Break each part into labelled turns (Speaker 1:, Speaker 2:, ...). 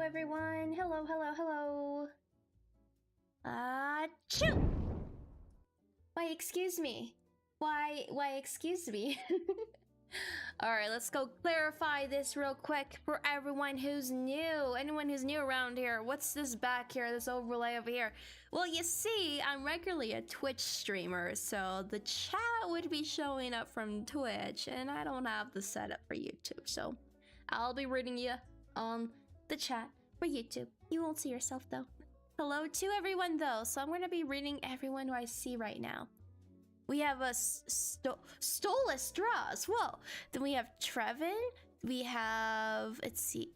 Speaker 1: everyone. Hello, hello, hello. Achoo! Why, excuse me. Why, excuse me. Alright, let's go clarify this real quick for everyone who's new. Anyone who's new around here. What's this back here, this overlay over here? Well, you see, I'm regularly a Twitch streamer, so the chat would be showing up from Twitch, and I don't have the setup for YouTube, so I'll be reading you on the chat for YouTube. You won't see yourself, though. Hello to everyone, though, so I'm going to be reading everyone who I see right now. We have a Stolus Draws. Whoa. Then we have Trevin. We have let's see,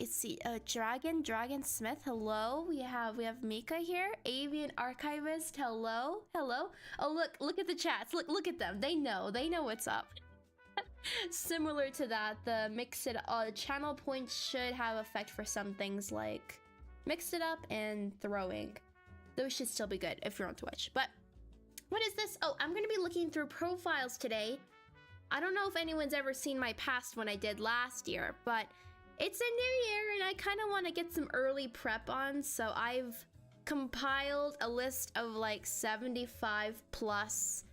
Speaker 1: Dragon Smith. Hello. We have Mika here. Avian Archivist. Hello. Hello. Oh, look at the chats. Look at them. They know what's up. Similar to that, the channel points should have effect for some things like Mix It Up and throwing. Those should still be good if you're on Twitch. But what is this? Oh, I'm going to be looking through profiles today. I don't know if anyone's ever seen my past one I did last year, but it's a new year and I kind of want to get some early prep on, so I've compiled a list of like 75 plus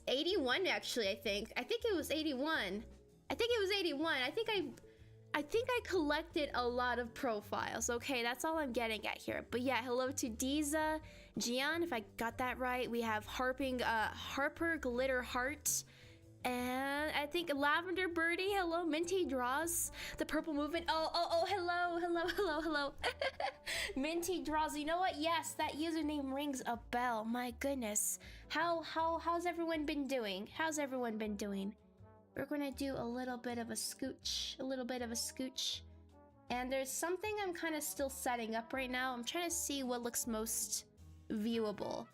Speaker 1: 81 actually, I think it was 81. I think I collected a lot of profiles. Okay, that's all I'm getting at here. But yeah, hello to Diza, Gian, if I got that right. We have Harper Glitter Heart, and I think Lavender Birdie. Hello, Minty Draws, the Purple Movement. Oh, hello. Minty Draws. You know what? Yes, that username rings a bell. My goodness. How's everyone been doing? We're gonna do a little bit of a scooch. And there's something I'm kind of still setting up right now. I'm trying to see what looks most viewable.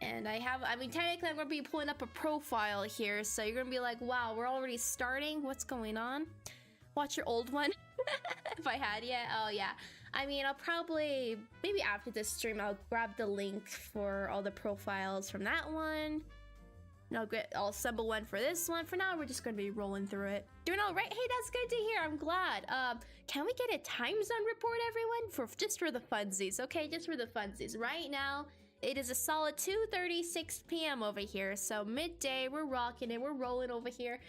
Speaker 1: And technically I'm gonna be pulling up a profile here, so you're gonna be like, wow, we're already starting? What's going on? Watch your old one. If I had yet. Oh yeah. I mean, I'll probably, maybe after this stream, I'll grab the link for all the profiles from that one. I'll assemble one for this one. For now, we're just going to be rolling through it. Doing all right? Hey, that's good to hear. I'm glad. Can we get a time zone report, everyone? Just for the funsies, okay? Just for the funsies. Right now, it is a solid 2:36 p.m. over here. So midday, we're rocking it. We're rolling over here.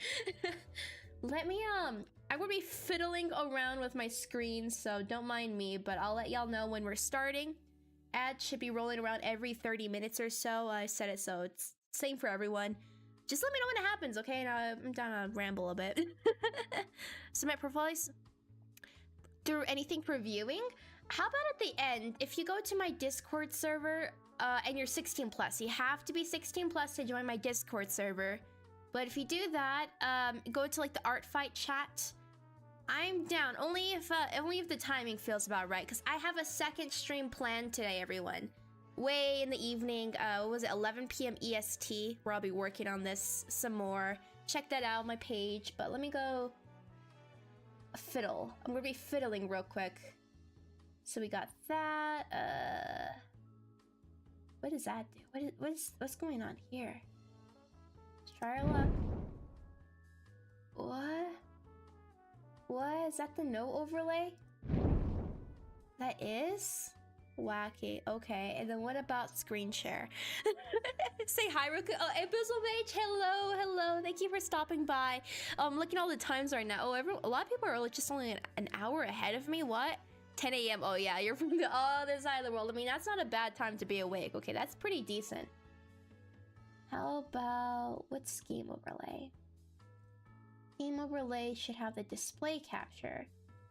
Speaker 1: I'm going to be fiddling around with my screen, so don't mind me, but I'll let y'all know when we're starting. Ads should be rolling around every 30 minutes or so. I set it so it's same for everyone. Just let me know when it happens, okay? Now I'm down to ramble a bit. Submit profiles through anything for viewing. How about at the end, if you go to my Discord server and you're 16 plus, you have to be 16 plus to join my Discord server. But if you do that, go to like the Artfight chat. I'm down only if the timing feels about right, because I have a second stream planned today, everyone. Way in the evening, what was it, 11 p.m. EST, where I'll be working on this some more. Check that out on my page, but let me go fiddle. I'm gonna be fiddling real quick. So we got that, what does that do? What's going on here? Let's try our luck. What? Is that the no overlay? That is? Wacky. Okay, and then what about screen share? Say hi, Roku. Oh, Abyssal Mage, hello. Thank you for stopping by. Looking at all the times right now. Oh, a lot of people are just only an hour ahead of me. What? 10 a.m. Oh yeah, you're from the other side of the world. I mean, that's not a bad time to be awake. Okay, that's pretty decent. How about what's game overlay? Game overlay should have the display capture,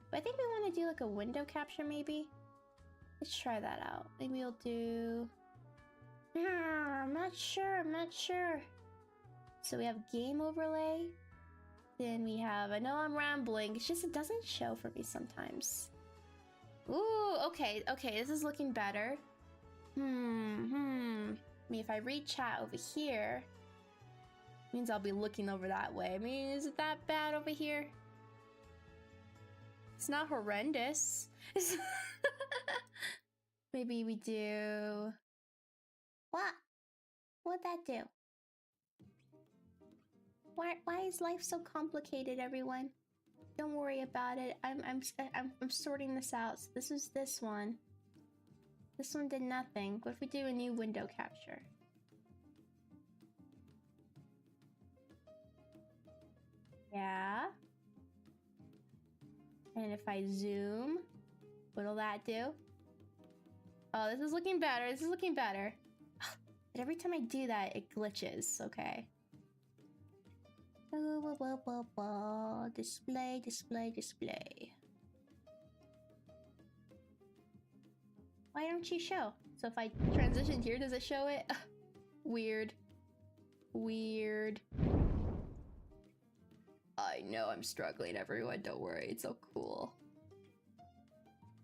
Speaker 1: but I think we want to do like a window capture maybe. Let's try that out. Maybe we'll do... I'm not sure. So we have game overlay. Then we have... I know I'm rambling. It's just it doesn't show for me sometimes. Ooh, okay. This is looking better. I mean, if I read chat over here, means I'll be looking over that way. I mean, is it that bad over here? It's not horrendous. Maybe we do... What? What'd that do? Why is life so complicated, everyone? Don't worry about it. I'm sorting this out. So this is this one. This one did nothing. What if we do a new window capture? Yeah. And if I zoom, what'll that do? Oh, this is looking better. This is looking better. But every time I do that, it glitches. Okay. Display, display, display. Why don't you show? So if I transition here, does it show it? Weird. Weird. I know I'm struggling, everyone. Don't worry. It's so cool.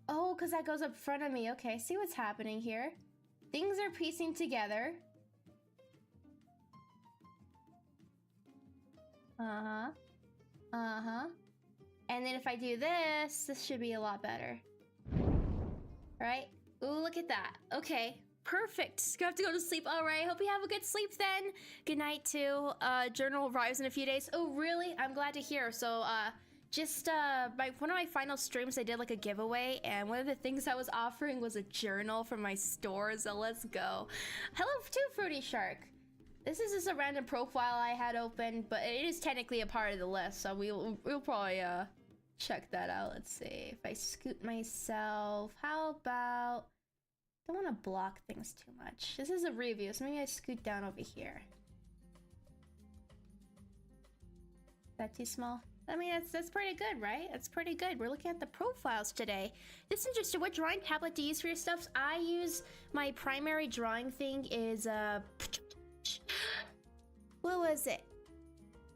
Speaker 1: Oh, because that goes up front of me. Okay, see what's happening here. Things are piecing together. Uh-huh. Uh-huh. And then if I do this, this should be a lot better. Right? Ooh, look at that. Okay. Perfect. You have to go to sleep. All right. Hope you have a good sleep then. Good night too. Journal arrives in a few days. Oh, really? I'm glad to hear. So, just one of my final streams, I did like a giveaway, and one of the things I was offering was a journal from my store. So let's go. Hello too, Fruity Shark. This is just a random profile I had open, but it is technically a part of the list, so we'll probably check that out. Let's see if I scoot myself. How about? Don't want to block things too much. This is a review, so maybe I scoot down over here. Is that too small? I mean, that's pretty good, right? That's pretty good. We're looking at the profiles today. This is interesting. What drawing tablet do you use for your stuff? I use my primary drawing thing is what was it?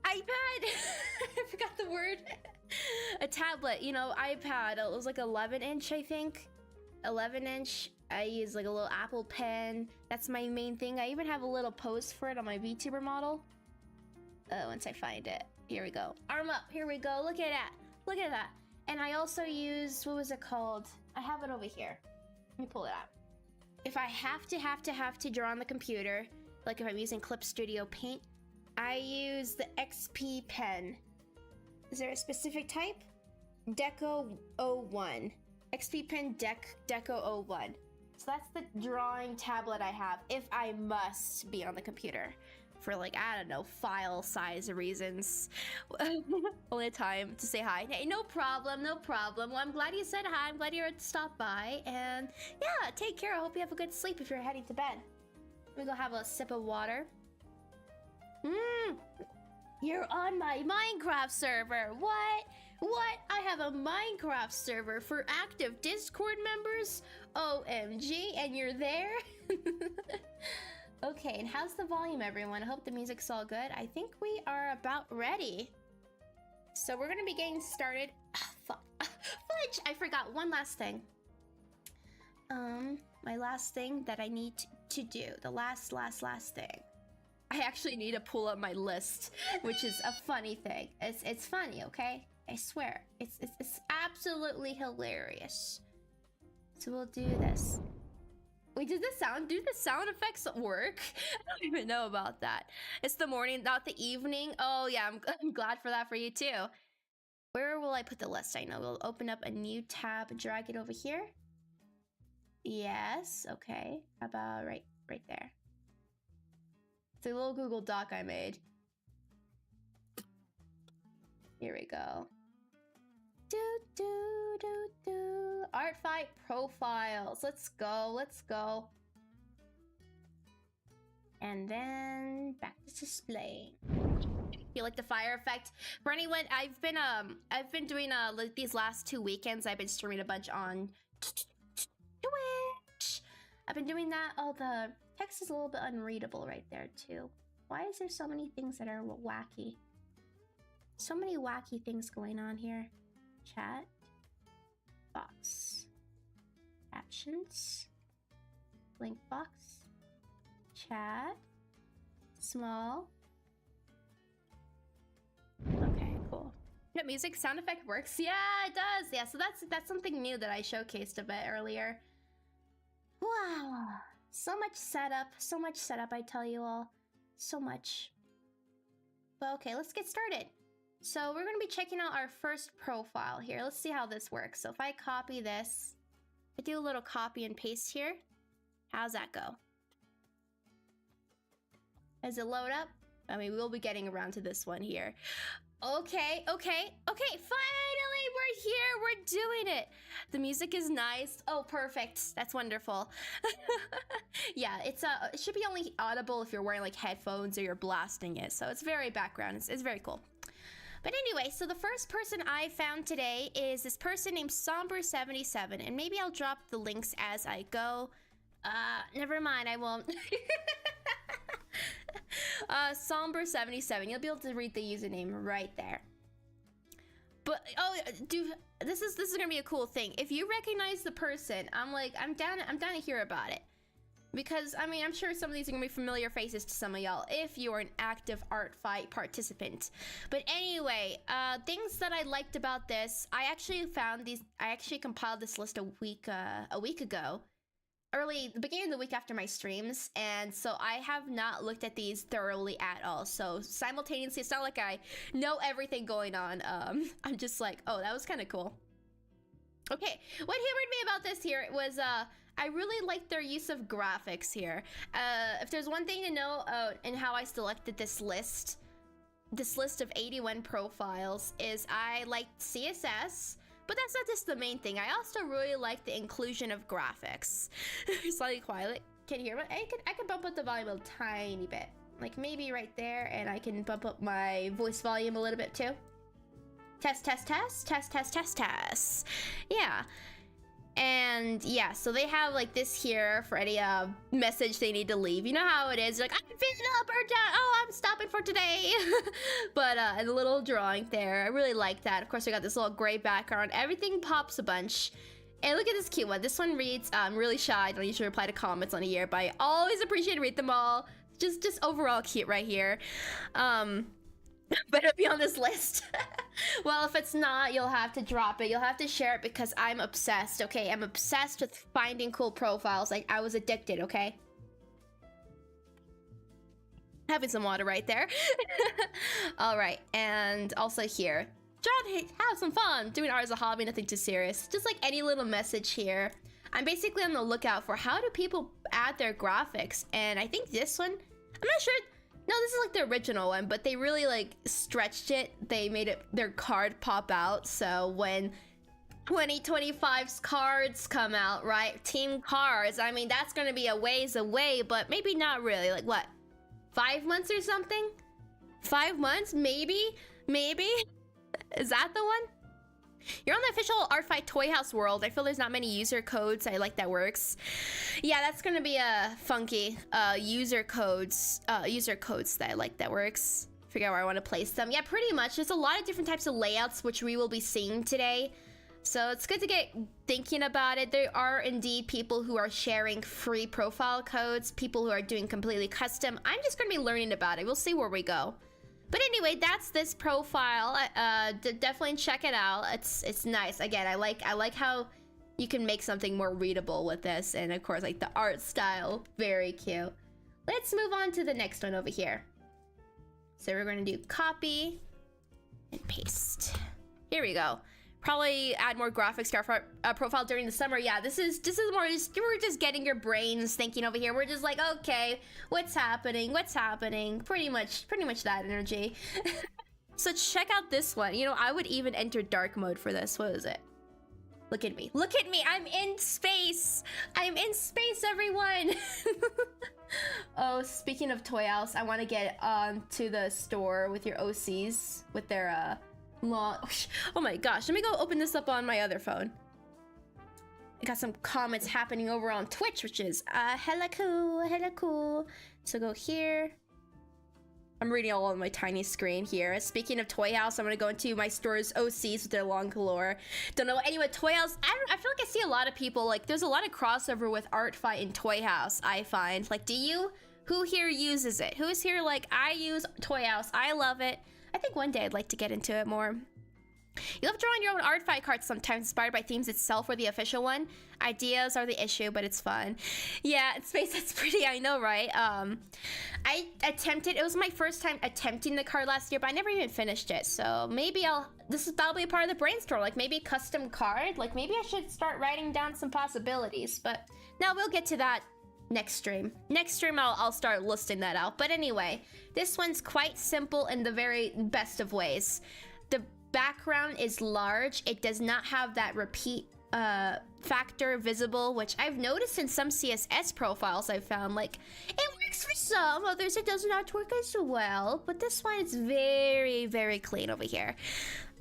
Speaker 1: iPad. I forgot the word. A tablet, you know, iPad. It was like 11-inch, I think. 11-inch. I use like a little Apple pen. That's my main thing. I even have a little pose for it on my VTuber model. Once I find it. Here we go. Arm up. Here we go. Look at that. Look at that. And I also use, what was it called? I have it over here. Let me pull it out. If I have to draw on the computer, like if I'm using Clip Studio Paint, I use the XP pen. Is there a specific type? Deco 01. XP pen Deco 01. So that's the drawing tablet I have if I must be on the computer for, like, I don't know, file size reasons. Only time to say hi. Hey, no problem, no problem. Well, I'm glad you said hi. I'm glad you stopped by. And yeah, take care. I hope you have a good sleep if you're heading to bed. Let me go have a sip of water. You're on my Minecraft server. What? What? I have a Minecraft server for active Discord members? OMG, and you're there? Okay, and how's the volume, everyone? I hope the music's all good. I think we are about ready. So we're gonna be getting started. Fudge! I forgot one last thing. My last thing that I need to do. The last thing. I actually need to pull up my list, which is a funny thing. It's funny, okay? I swear. It's absolutely hilarious. So we'll do this. Wait, do the sound effects work? I don't even know about that. It's the morning, not the evening. Oh yeah, I'm glad for that for you too. Where will I put the list? I know we'll open up a new tab, drag it over here. Yes, okay. How about right there? It's a little Google Doc I made. Here we go. Artfight profiles. Let's go. Let's go. And then back to display. You like the fire effect? For anyone, I've been doing like these last 2 weekends. I've been streaming a bunch on Twitch. I've been doing that. Oh, the text is a little bit unreadable right there too. Why is there so many things that are wacky? So many wacky things going on here. Chat. Box. Captions. Link box. Chat. Small. Okay, cool. Yeah, music sound effect works. Yeah, it does. Yeah, so that's something new that I showcased a bit earlier. Wow. So much setup, I tell you all. So much. But okay, let's get started. So we're gonna be checking out our first profile here. Let's see how this works. So if I copy this, I do a little copy and paste here. How's that go? Does it load up? I mean, we'll be getting around to this one here. Okay, finally we're here, we're doing it. The music is nice. Oh, perfect, that's wonderful. Yeah, it should be only audible if you're wearing like headphones or you're blasting it. So it's very background, it's very cool. But anyway, so the first person I found today is this person named Somber77, and maybe I'll drop the links as I go. Never mind, I won't. Somber77, you'll be able to read the username right there. But oh, dude, this is gonna be a cool thing. If you recognize the person, I'm down to hear about it. Because, I mean, I'm sure some of these are gonna be familiar faces to some of y'all if you are an active Artfight participant. But anyway, things that I liked about this, I actually compiled this list a week ago. The beginning of the week after my streams, and so I have not looked at these thoroughly at all. So simultaneously, it's not like I know everything going on. I'm just like, oh, that was kind of cool. Okay, what humoured me about this here was, I really liked their use of graphics here. If there's one thing to know in how I selected this list of 81 profiles, is I liked CSS, but that's not just the main thing. I also really like the inclusion of graphics. Slightly quiet. Can you hear me? I can bump up the volume a tiny bit. Like maybe right there, and I can bump up my voice volume a little bit too. Test, test, test, test, test, test, test. Yeah. And yeah, so they have like this here for any message they need to leave. You know how it is, like, I'm feeling up or down, oh, I'm stopping for today. But and the little drawing there, I really like that. Of course, we got this little gray background. Everything pops a bunch. And look at this cute one. This one reads, I'm really shy, I don't usually reply to comments on a year, but I always appreciate to read them all. Just overall cute right here. Better be on this list. Well, if it's not, you'll have to drop it. You'll have to share it because I'm obsessed, okay? I'm obsessed with finding cool profiles. Like, I was addicted, okay? Having some water right there. All right, and also here. John, hey, have some fun. Doing art as a hobby, nothing too serious. Just like any little message here. I'm basically on the lookout for how do people add their graphics. And I think this one, I'm not sure. No, this is like the original one, but they really like stretched it. They made their card pop out. So when 2025's cards come out, right? Team cards, I mean, that's gonna be a ways away, but maybe not really. Like what, 5 months or something? 5 months, maybe? Is that the one? You're on the official Artfight Toy House world. I feel there's not many user codes. I like that works. Yeah, that's gonna be a funky user codes that I like that works. Figure out where I want to place them. Yeah, pretty much. There's a lot of different types of layouts which we will be seeing today. So it's good to get thinking about it. There are indeed people who are sharing free profile codes, people who are doing completely custom. I'm just gonna be learning about it. We'll see where we go. But anyway, that's this profile. Definitely check it out. It's nice. Again, I like how you can make something more readable with this, and of course, like the art style, very cute. Let's move on to the next one over here. So we're going to do copy and paste. Here we go. Probably add more graphics to our profile during the summer. Yeah, this is more just, we're just getting your brains thinking over here. We're just like, okay, what's happening? Pretty much that energy. So check out this one. You know, I would even enter dark mode for this. What is it? Look at me. Look at me. I'm in space. I'm in space, everyone. Oh, speaking of Toy House, I want to get to the store with your OCs with their oh my gosh, let me go open this up on my other phone. I got some comments happening over on Twitch, which is hella cool. So go here. I'm reading all on my tiny screen here. Speaking of Toy House, I'm gonna go into my store's OCs with their long galore. Don't know anyway. Toy House. I feel like I see a lot of people, like there's a lot of crossover with Artfight and Toy House. I find, like, do you? Who here uses it? Who's here like, I use Toy House, I love it. I think one day I'd like to get into it more. You love drawing your own Artfight cards sometimes, inspired by themes itself or the official one. Ideas are the issue, but it's fun. Yeah, Space, that's pretty, I know, right? I attempted, it was my first time attempting the card last year, but I never even finished it. So maybe that'll be a part of the brainstorm, like maybe a custom card. Like maybe I should start writing down some possibilities, but now we'll get to that next stream. Next stream, I'll start listing that out. But anyway, this one's quite simple in the very best of ways. The background is large. It does not have that repeat factor visible, which I've noticed in some CSS profiles I've found. Like, it works for some, others it does not work as well. But this one is very, very clean over here.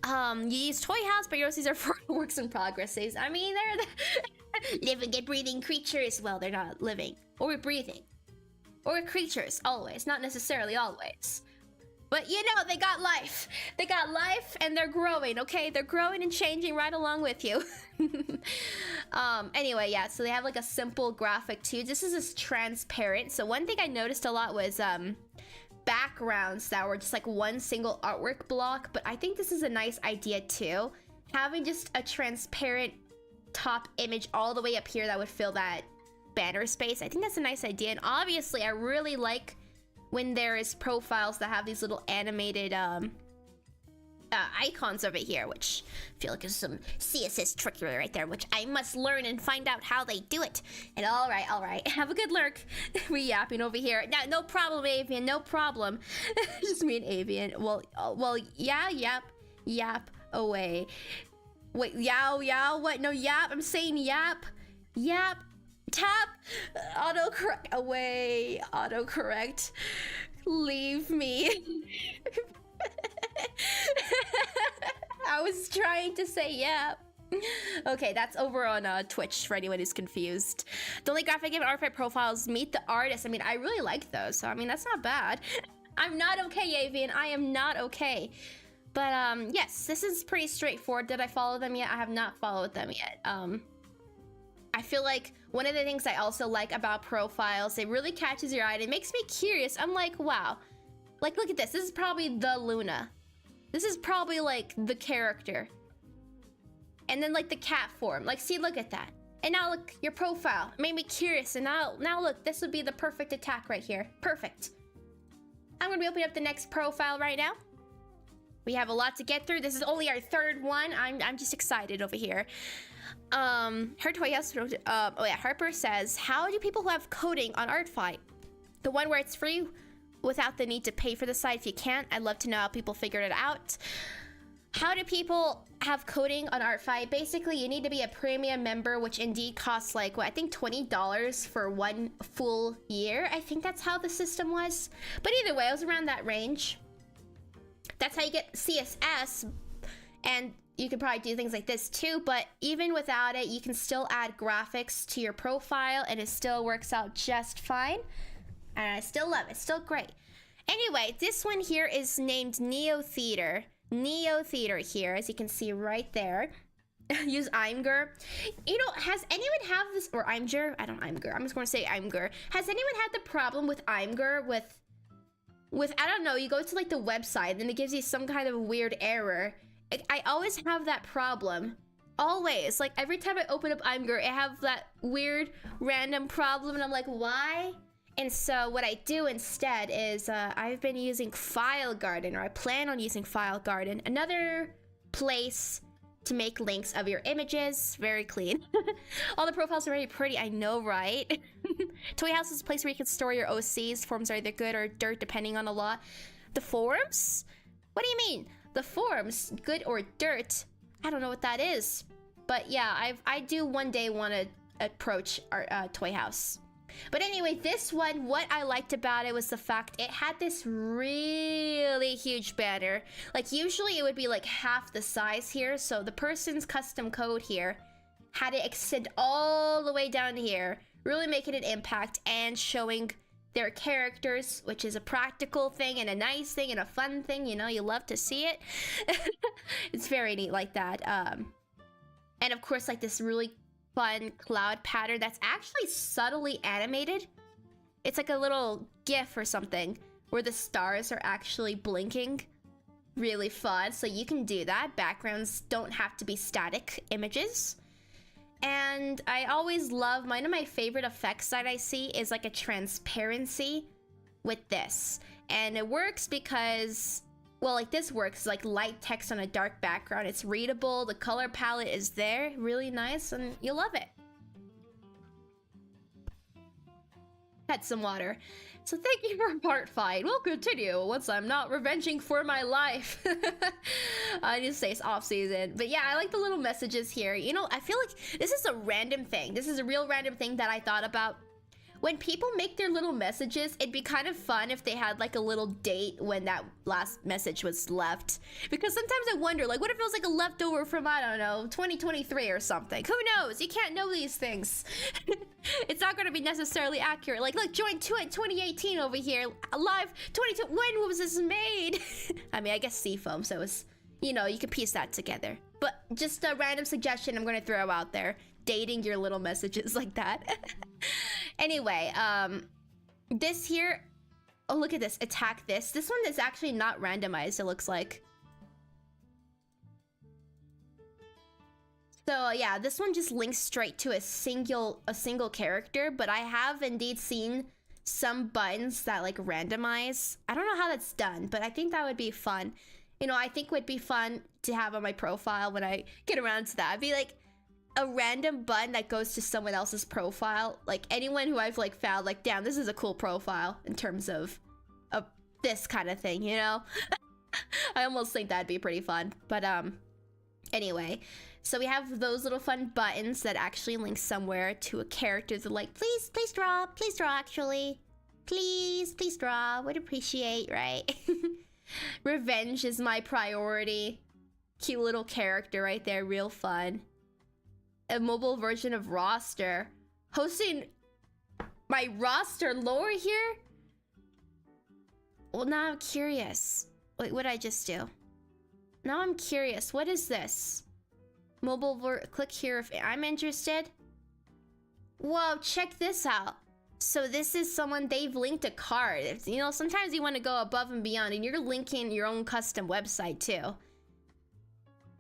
Speaker 1: You use Toy House, but yours, these are for works in progresses. I mean, they're the living and breathing creatures. Well, they're not living or breathing. Or creatures, always. Not necessarily always. But you know, they got life. They got life and they're growing, okay? They're growing and changing right along with you. Anyway, yeah, so they have like a simple graphic too. This is transparent. So one thing I noticed a lot was backgrounds that were just like one single artwork block. But I think this is a nice idea too. Having just a transparent top image all the way up here that would fill that banner space. I think that's a nice idea. And obviously, I really like when there is profiles that have these little animated icons over here, which I feel like is some CSS trickery right there, which I must learn and find out how they do it. And all right, have a good lurk. We yapping over here. No problem, Avian, no problem. Just me and Avian. Well, yeah, yap away. Wait, yow, what? No, yap, I'm saying yap, tap, autocorrect, away, autocorrect, leave me. I was trying to say yep. Okay, that's over on Twitch for anyone who's confused. The only graphic and Artfight profiles meet the artist. I mean, I really like those, so I mean, that's not bad. I'm not okay, Avian, I am not okay. But yes, this is pretty straightforward. Did I follow them yet? I have not followed them yet. I feel like one of the things I also like about profiles, it really catches your eye and it makes me curious. I'm like, wow, like look at this. This is probably the Luna. This is probably like the character. And then like the cat form, like see, look at that. And now look, your profile it made me curious. And now look, this would be the perfect attack right here. Perfect. I'm gonna be opening up the next profile right now. We have a lot to get through. This is only our third one. I'm just excited over here. Her toy house, oh yeah, Harper says, how do people who have coding on Artfight? The one where it's free without the need to pay for the site. If you can't, I'd love to know how people figured it out. How do people have coding on Artfight? Basically, you need to be a premium member, which indeed costs like, what, I think $20 for 1 full year. I think that's how the system was. But either way, it was around that range. That's how you get CSS, and you can probably do things like this too, but even without it, you can still add graphics to your profile and it still works out just fine. And I still love it, still great. Anyway, this one here is named Neo Theater. Neo Theater here, as you can see right there. Use Imgur. You know, has anyone have this, or Imgur? I don't Imgur, I'm just gonna say Imgur. Has anyone had the problem with Imgur with I don't know, you go to like the website and it gives you some kind of weird error. I always have that problem. Always. Like every time I open up Imgur, I have that weird random problem and I'm like, why? And so what I do instead is I've been using File Garden, or I plan on using File Garden. Another place to make links of your images. Very clean. All the profiles are very pretty, I know, right? Toy House is a place where you can store your OCs. Forums are either good or dirt, depending on the law. The forums? What do you mean? The forums, good or dirt? I don't know what that is. But yeah, I do one day want to approach our Toy House. But anyway, this one, what I liked about it was the fact it had this really huge banner. Like usually it would be like half the size here. So the person's custom code here had it extend all the way down here, really making an impact and showing their characters, which is a practical thing and a nice thing and a fun thing. You know, you love to see it. It's very neat like that. And of course, like this really fun cloud pattern that's actually subtly animated. It's like a little GIF or something where the stars are actually blinking. really fun. So you can do that. Backgrounds don't have to be static images. And I always love, one of my favorite effects that I see is like a transparency with this. And it works because, well, like this works, like light text on a dark background. It's readable, the color palette is there, really nice, and you'll love it. Had some water. So thank you for Artfight. We'll continue once I'm not revenging for my life. I need to say it's off season. But yeah, I like the little messages here. You know, I feel like this is a random thing. This is a real random thing that I thought about. When people make their little messages, it'd be kind of fun if they had like a little date when that last message was left. Because sometimes I wonder, like, what if it was like a leftover from, I don't know, 2023 or something? Who knows? You can't know these things. It's not going to be necessarily accurate. Like, look, join 2018 over here, live 22. When was this made? I mean, I guess Seafoam, so it's, you know, you can piece that together. But just a random suggestion I'm going to throw out there. Dating your little messages like that. Anyway, this here, oh, look at this, attack this. This one is actually not randomized, it looks like. So yeah, this one just links straight to a single character, but I have indeed seen some buttons that like randomize. I don't know how that's done, but I think that would be fun. You know, I think would be fun to have on my profile when I get around to that. I'd be like, a random button that goes to someone else's profile, like anyone who I've like found, like, damn, this is a cool profile in terms of this kind of thing, you know? I almost think that'd be pretty fun. But anyway, so we have those little fun buttons that actually link somewhere to a character that like, please draw actually, please draw, would appreciate, right? Revenge is my priority. Cute little character right there, real fun. A mobile version of roster. Hosting my roster lore here? Well, now I'm curious. Wait, what did I just do? Now I'm curious. What is this? Click here if I'm interested. Whoa, check this out. So this is someone, they've linked a card. You know, sometimes you want to go above and beyond and you're linking your own custom website too.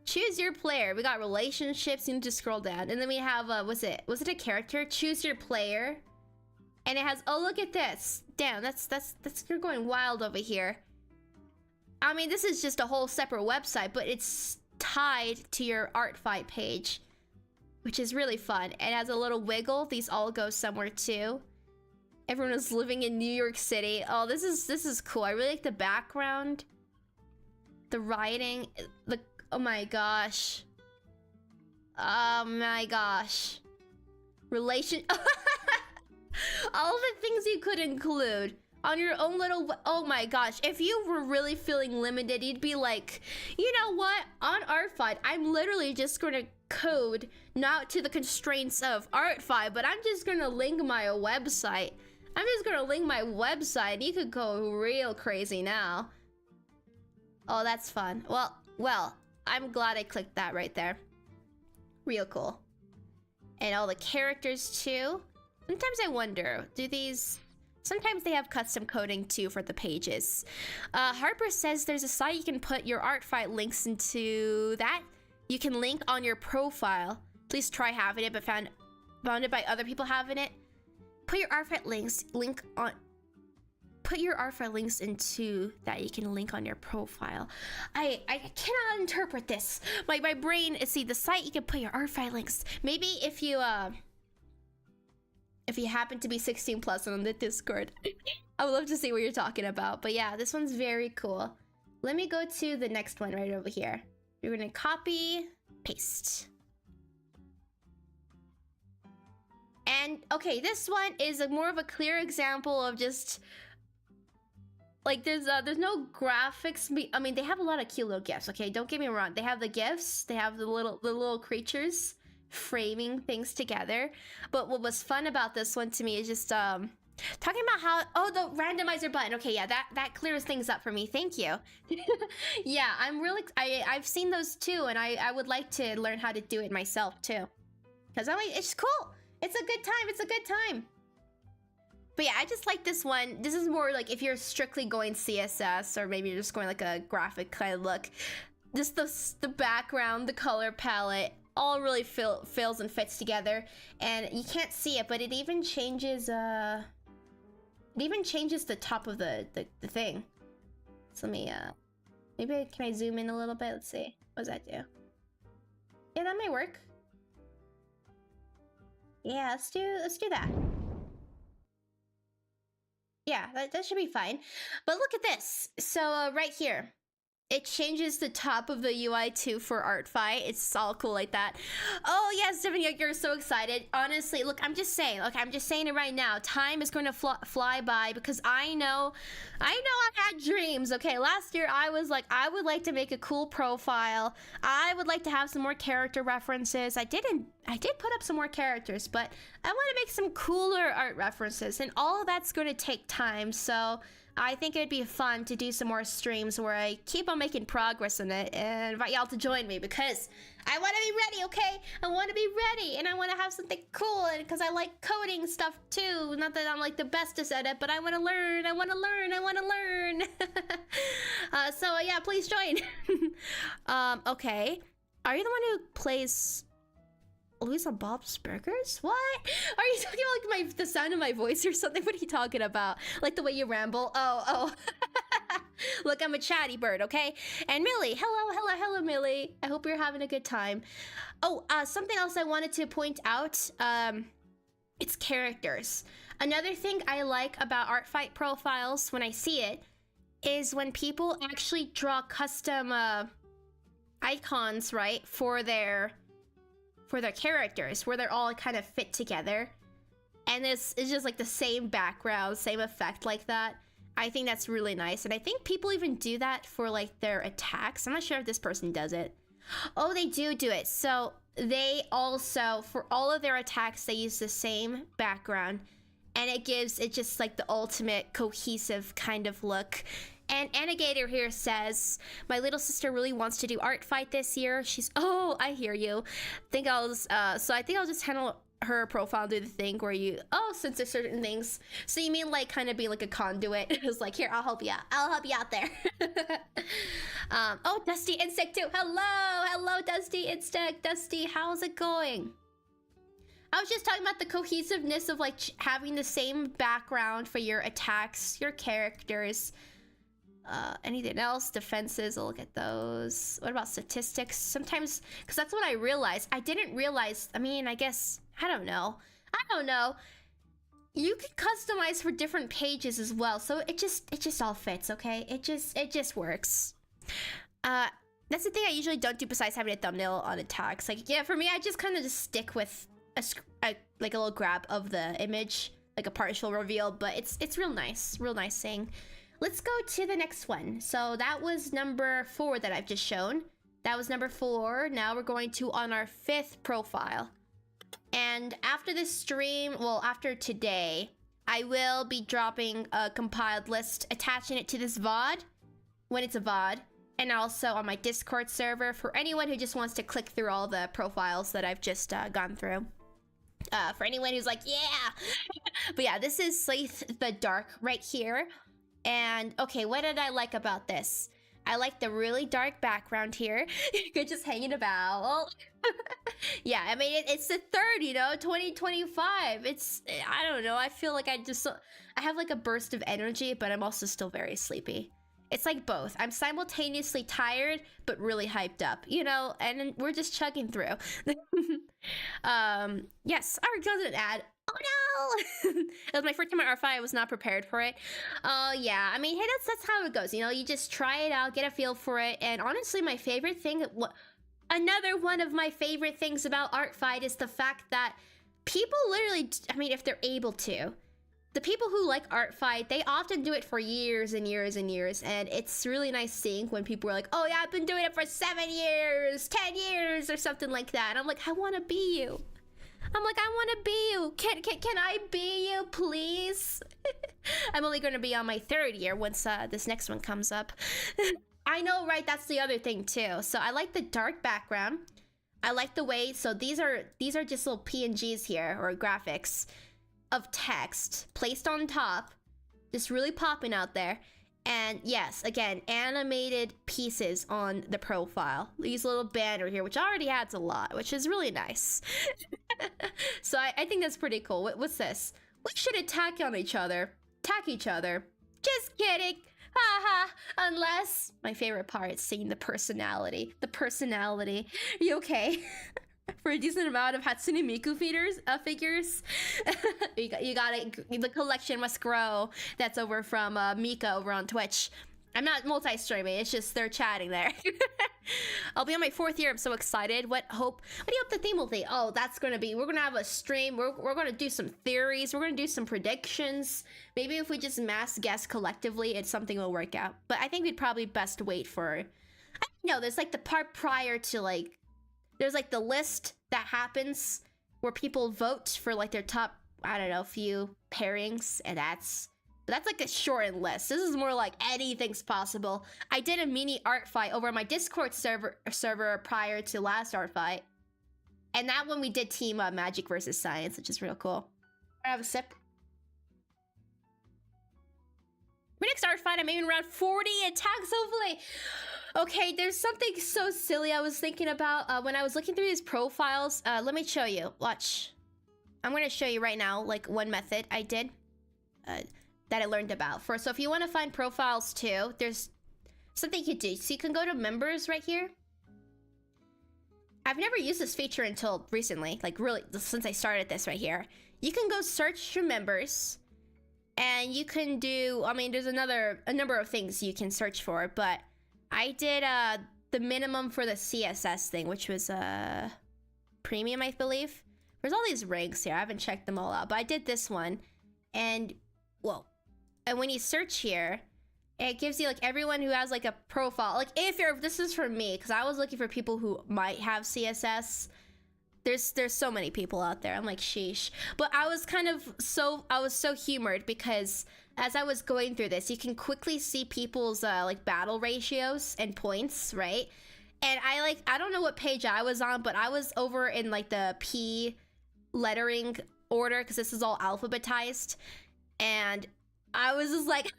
Speaker 1: Choose your player. We got relationships. You need to scroll down. And then we have, was it a character? Choose your player. And it has, oh, look at this. Damn, that's, you're going wild over here. I mean, this is just a whole separate website, but it's tied to your Artfight page, which is really fun. It has a little wiggle. These all go somewhere too. Everyone is living in New York City. Oh, this is cool. I really like the background. The writing, oh my gosh. Oh my gosh. All the things you could include on your own little, oh my gosh. If you were really feeling limited, you'd be like, you know what? On Artfight, I'm literally just gonna code not to the constraints of Artfight, but I'm just gonna link my website. I'm just gonna link my website. You could go real crazy now. Oh, that's fun. Well, I'm glad I clicked that right there. Real cool. And all the characters too. Sometimes I wonder, sometimes they have custom coding too for the pages. Harper says there's a site you can put your Artfight links into that. You can link on your profile. Please try having it, but found it by other people having it. Put your Artfight links, put your Artfight links into that you can link on your profile. I cannot interpret this. My brain, see, the site you can put your Artfight links. Maybe if you happen to be 16 plus on the Discord, I would love to see what you're talking about. But yeah, this one's very cool. Let me go to the next one right over here. You're gonna copy, paste. And okay, this one is more of a clear example of just like there's no graphics. I mean, they have a lot of cute little gifs. Okay, don't get me wrong. They have the gifs. They have the little creatures framing things together. But what was fun about this one to me is just talking about how the randomizer button. Okay, yeah, that clears things up for me. Thank you. Yeah, I've seen those too, and I would like to learn how to do it myself too. Because I'm like, it's cool. It's a good time. It's a good time. But yeah, I just like this one. This is more like if you're strictly going CSS, or maybe you're just going like a graphic kind of look. Just the background, the color palette, all really fills and fits together. And you can't see it, but it even changes the top of the thing. So let me maybe can I zoom in a little bit? Let's see. What does that do? Yeah, that may work. Yeah, let's do that. Yeah, that should be fine. But look at this. So right here, it changes the top of the UI too for Artfight. It's all cool like that. Oh yes, Stephanie, you're so excited. Honestly, look, I'm just saying it right now. Time is going to fly by because I know I had dreams. Okay, last year I was like, I would like to make a cool profile. I would like to have some more character references. I did put up some more characters, but I want to make some cooler art references, and all of that's going to take time. So I think it'd be fun to do some more streams where I keep on making progress in it and invite y'all to join me because I want to be ready, okay? I want to be ready, and I want to have something cool, and because I like coding stuff too. Not that I'm like the bestest at it, but I want to learn. So yeah, please join. Okay. Are you the one who plays Louisa Bob's Burgers? What? Are you talking about like the sound of my voice or something? What are you talking about? Like the way you ramble? Oh. Look, I'm a chatty bird, okay? And Millie, hello, Millie. I hope you're having a good time. Oh, something else I wanted to point out. It's characters. Another thing I like about Artfight profiles when I see it is when people actually draw custom icons, right, for their characters, where they're all kind of fit together, and it's just like the same background, same effect like that. I think that's really nice, and I think people even do that for like their attacks. I'm not sure if this person does it. Oh, they do it. So they also, for all of their attacks, they use the same background, and it gives it just like the ultimate cohesive kind of look. And Anagator here says, my little sister really wants to do Artfight this year. She's, oh, I hear you. So I think I'll just handle her profile, do the thing where you, censor certain things. So you mean like kind of be like a conduit? It's like, here, I'll help you out. I'll help you out there. Oh, Dusty Insect too. Hello, Dusty Insect. Dusty, how's it going? I was just talking about the cohesiveness of like having the same background for your attacks, your characters. Anything else? Defenses, I'll look at those. What about statistics? Sometimes, because that's what I realized. I didn't realize, I mean, I guess, I don't know. You could customize for different pages as well, so it just all fits, okay? It just works. That's the thing I usually don't do besides having a thumbnail on attacks. Like, yeah, for me, I just kind of just stick with like a little grab of the image, like a partial reveal, but it's real nice thing. Let's go to the next one. So that was number 4 that I've just shown. That was number 4. Now we're going to on our 5th profile. And after this stream, well, after today, I will be dropping a compiled list, attaching it to this VOD, when it's a VOD, and also on my Discord server for anyone who just wants to click through all the profiles that I've just gone through. For anyone who's like, yeah! But yeah, this is Slaith the Dark right here. And okay, what did I like about this? I like the really dark background here. You're just hanging about. Yeah, I mean, it's the 3rd, you know, 2025. I don't know. I feel like I have like a burst of energy, but I'm also still very sleepy. It's like both. I'm simultaneously tired, but really hyped up, you know, and we're just chugging through. Yes, Art doesn't add. Oh no! It was my first time at Artfight. I was not prepared for it. Yeah, I mean, hey, that's how it goes. You know, you just try it out, get a feel for it. And honestly, my favorite thing, another one of my favorite things about Artfight is the fact that people literally, I mean, if they're able to, the people who like Artfight, they often do it for years and years and years. And it's really nice seeing when people are like, oh yeah, I've been doing it for 7 years, 10 years, or something like that. And I'm like, I want to be you. I'm like, I want to be you. Can I be you, please? I'm only going to be on my 3rd year once this next one comes up. I know, right? That's the other thing too. So I like the dark background. I like the way, so these are just little PNGs here, or graphics. of text placed on top, just really popping out there. And yes, again, animated pieces on the profile. These little banner here, which already adds a lot, which is really nice. So I think that's pretty cool. What's this? We should attack on each other. Attack each other. Just kidding. Haha. Unless, my favorite part is seeing the personality. The personality. Are you okay? For a decent amount of Hatsune Miku figures, you got it. The collection must grow. That's over from Mika over on Twitch. I'm not multi-streaming. It's just they're chatting there. I'll be on my 4th year. I'm so excited. What do you hope the theme will be? Oh, that's gonna be. We're gonna have a stream. We're gonna do some theories. We're gonna do some predictions. Maybe if we just mass guess collectively, it's something will work out. But I think we'd probably best wait for. I don't know. There's like the part prior to like. There's like the list that happens where people vote for like their top, I don't know, few pairings, and that's like a shortened list. This is more like anything's possible. I did a mini art fight over my Discord server prior to last art fight, and that one we did team up magic versus science, which is real cool. I have a sip. My next art fight, I'm aiming around 40 attacks, hopefully. Okay, there's something so silly I was thinking about when I was looking through these profiles. Let me show you. Watch. I'm going to show you right now, like, one method I did that I learned about. So if you want to find profiles too, there's something you can do. So you can go to members right here. I've never used this feature until recently, like really since I started this right here. You can go search your members, and you can do, I mean, there's a number of things you can search for, but I did the minimum for the CSS thing, which was premium, I believe. There's all these ranks here. I haven't checked them all out, but I did this one. And, whoa. And when you search here, it gives you like everyone who has like a profile. Like this is for me, because I was looking for people who might have CSS. There's so many people out there. I'm like, sheesh. But I was so humored because as I was going through this, you can quickly see people's like battle ratios and points, right? And I don't know what page I was on, but I was over in like the P lettering order because this is all alphabetized. And I was just like,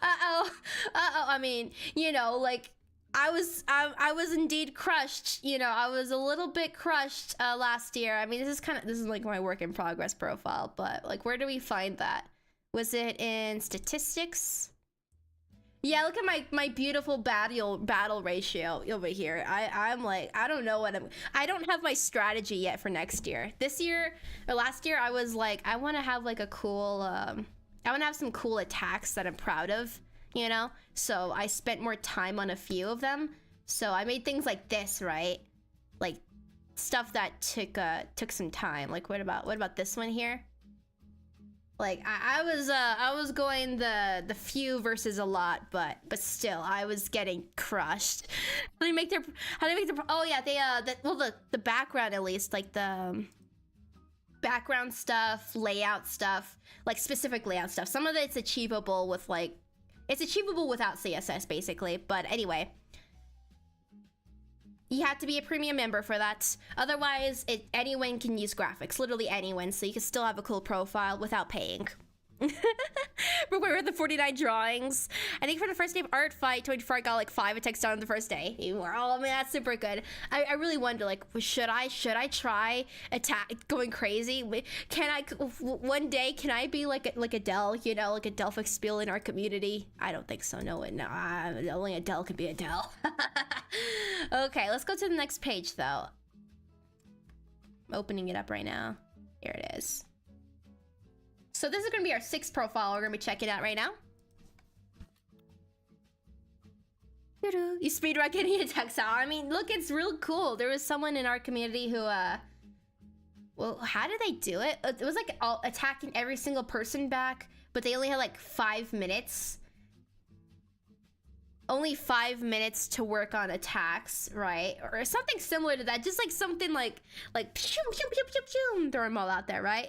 Speaker 1: uh-oh. I mean, you know, like I was indeed crushed. You know, I was a little bit crushed last year. I mean, this is like my work in progress profile, but like, where do we find that? Was it in statistics? Yeah, look at my beautiful battle ratio over here. I'm like, I don't know what I don't have my strategy yet for next year. This year or last year, I was like, I want to have like a cool, I want to have some cool attacks that I'm proud of, you know? So I spent more time on a few of them. So I made things like this, right? Like stuff that took some time. Like what about this one here? Like I was going the few versus a lot, but still I was getting crushed. How do they make their oh yeah, they the background, at least, like the background stuff, layout stuff, like specific layout stuff. Some of it's achievable with like, it's achievable without CSS basically, but anyway. You have to be a premium member for that. Otherwise, anyone can use graphics, literally anyone, so you can still have a cool profile without paying. But we're at the 49 drawings. I think for the first day of Artfight, 24, I got like 5 attacks done on the first day. Oh man, that's super good. I really wonder, like, should I try going crazy? One day, can I be like Adele, you know, like a Delphic spiel in our community? I don't think so, no, only Adele can be Adele. Okay, let's go to the next page though. I'm opening it up right now. Here it is. So this is going to be our 6th profile. We're going to be checking out right now. You speedrun getting attacks out. I mean, look, it's real cool. There was someone in our community who, well, how did they do it? It was like attacking every single person back, but they only had like 5 minutes. Only 5 minutes to work on attacks, right? Or something similar to that. Just like something like pew, pew, pew, pew, pew, throw them all out there, right?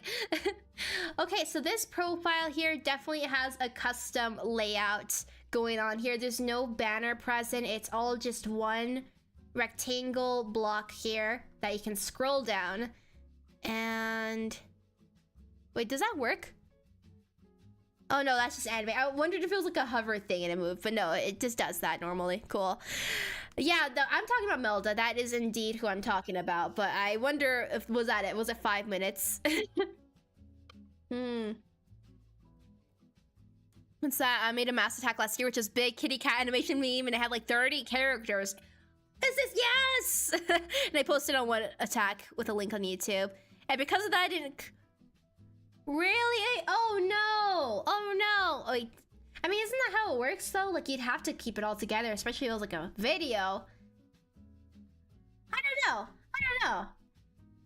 Speaker 1: Okay, so this profile here definitely has a custom layout going on here. There's no banner present. It's all just one rectangle block here that you can scroll down. And Wait, does that work? Oh no, that's just anime. I wondered if it was like a hover thing and it moved, but no, it just does that normally. Cool. Yeah, I'm talking about Melda. That is indeed who I'm talking about, but I wonder if, was that it? Was it 5 minutes? What's that? I made a Mass Attack last year, which is big kitty cat animation meme, and it had like 30 characters. This is yes! And I posted on one attack with a link on YouTube. And because of that, I didn't... Really? Oh no! Oh no! Like, I mean, isn't that how it works though? Like, you'd have to keep it all together, especially if it was like a video. I don't know. I don't know.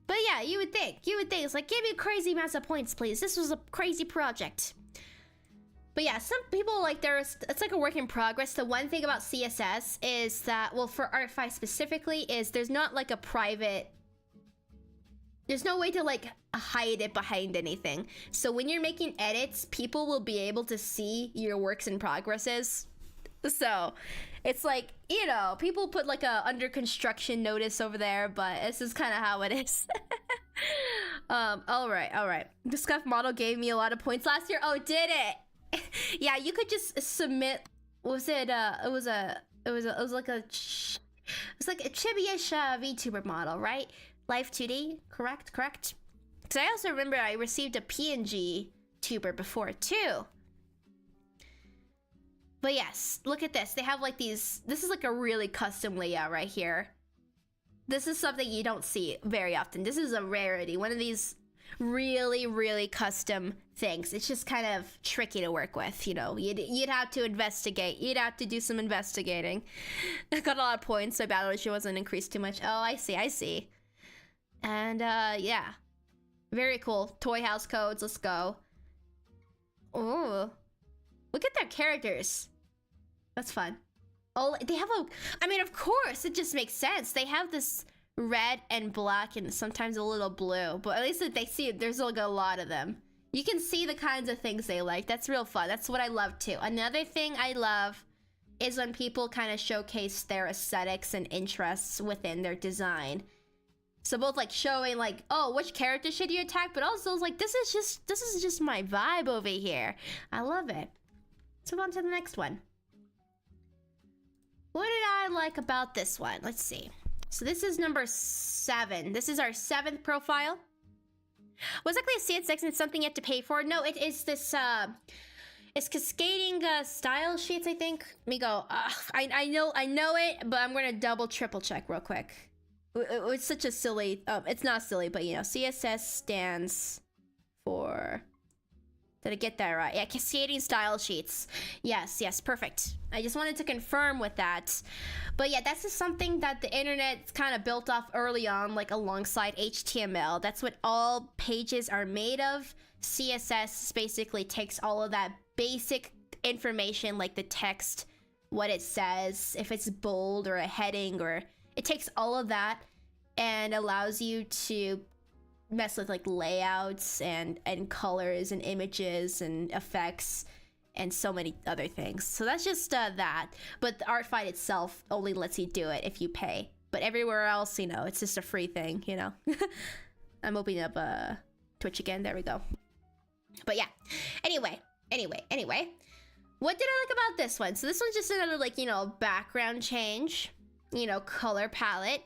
Speaker 1: But yeah, you would think. You would think. It's like, give me a crazy amount of points, please. This was a crazy project. But yeah, some people, like, it's like a work in progress. The one thing about CSS is that, well, for Artfight specifically, is there's not like a private... There's no way to like hide it behind anything. So when you're making edits, people will be able to see your works in progresses. So it's like, you know, people put like a under construction notice over there, but this is kind of how it is. All right. The Scuff model gave me a lot of points last year. Oh, did it? Yeah, you could just submit. Was it? It was like a chibi-ish VTuber model, right? Live 2D, correct? Because I also remember I received a PNG tuber before too. But yes, look at this. They have like these, this is like a really custom layout right here. This is something you don't see very often. This is a rarity. One of these really, really custom things. It's just kind of tricky to work with, you know. You'd have to investigate. You'd have to do some investigating. I got a lot of points, so battle ratio wasn't increased too much. Oh, I see. And yeah, very cool. Toy house codes, let's go. Oh, look at their characters. That's fun. Oh, they have I mean, of course, it just makes sense. They have this red and black and sometimes a little blue, but at least if they see it, there's like a lot of them. You can see the kinds of things they like. That's real fun. That's what I love too. Another thing I love is when people kind of showcase their aesthetics and interests within their design. So both like showing like, oh, which character should you attack, but also like, this is just my vibe over here. I love it. Let's move on to the next one. What did I like about this one? Let's see. So this is number 7. This is our 7th profile. Was actually a CSX and it's something you have to pay for. No, it is this, it's cascading style sheets, I think. Let me go. I know it, but I'm gonna double triple check real quick. It's such a silly, it's not silly, but you know, CSS stands for, did I get that right? Yeah, cascading style sheets. Yes, perfect. I just wanted to confirm with that. But yeah, that's just something that the internet kind of built off early on, like alongside HTML. That's what all pages are made of. CSS basically takes all of that basic information, like the text, what it says, if it's bold or a heading, or it takes all of that and allows you to mess with like layouts and colors and images and effects and so many other things. So that's just that. But the Artfight itself only lets you do it if you pay. But everywhere else, you know, it's just a free thing, you know. I'm opening up Twitch again. There we go. But yeah. Anyway. What did I like about this one? So this one's just another like, you know, background change. You know, color palette.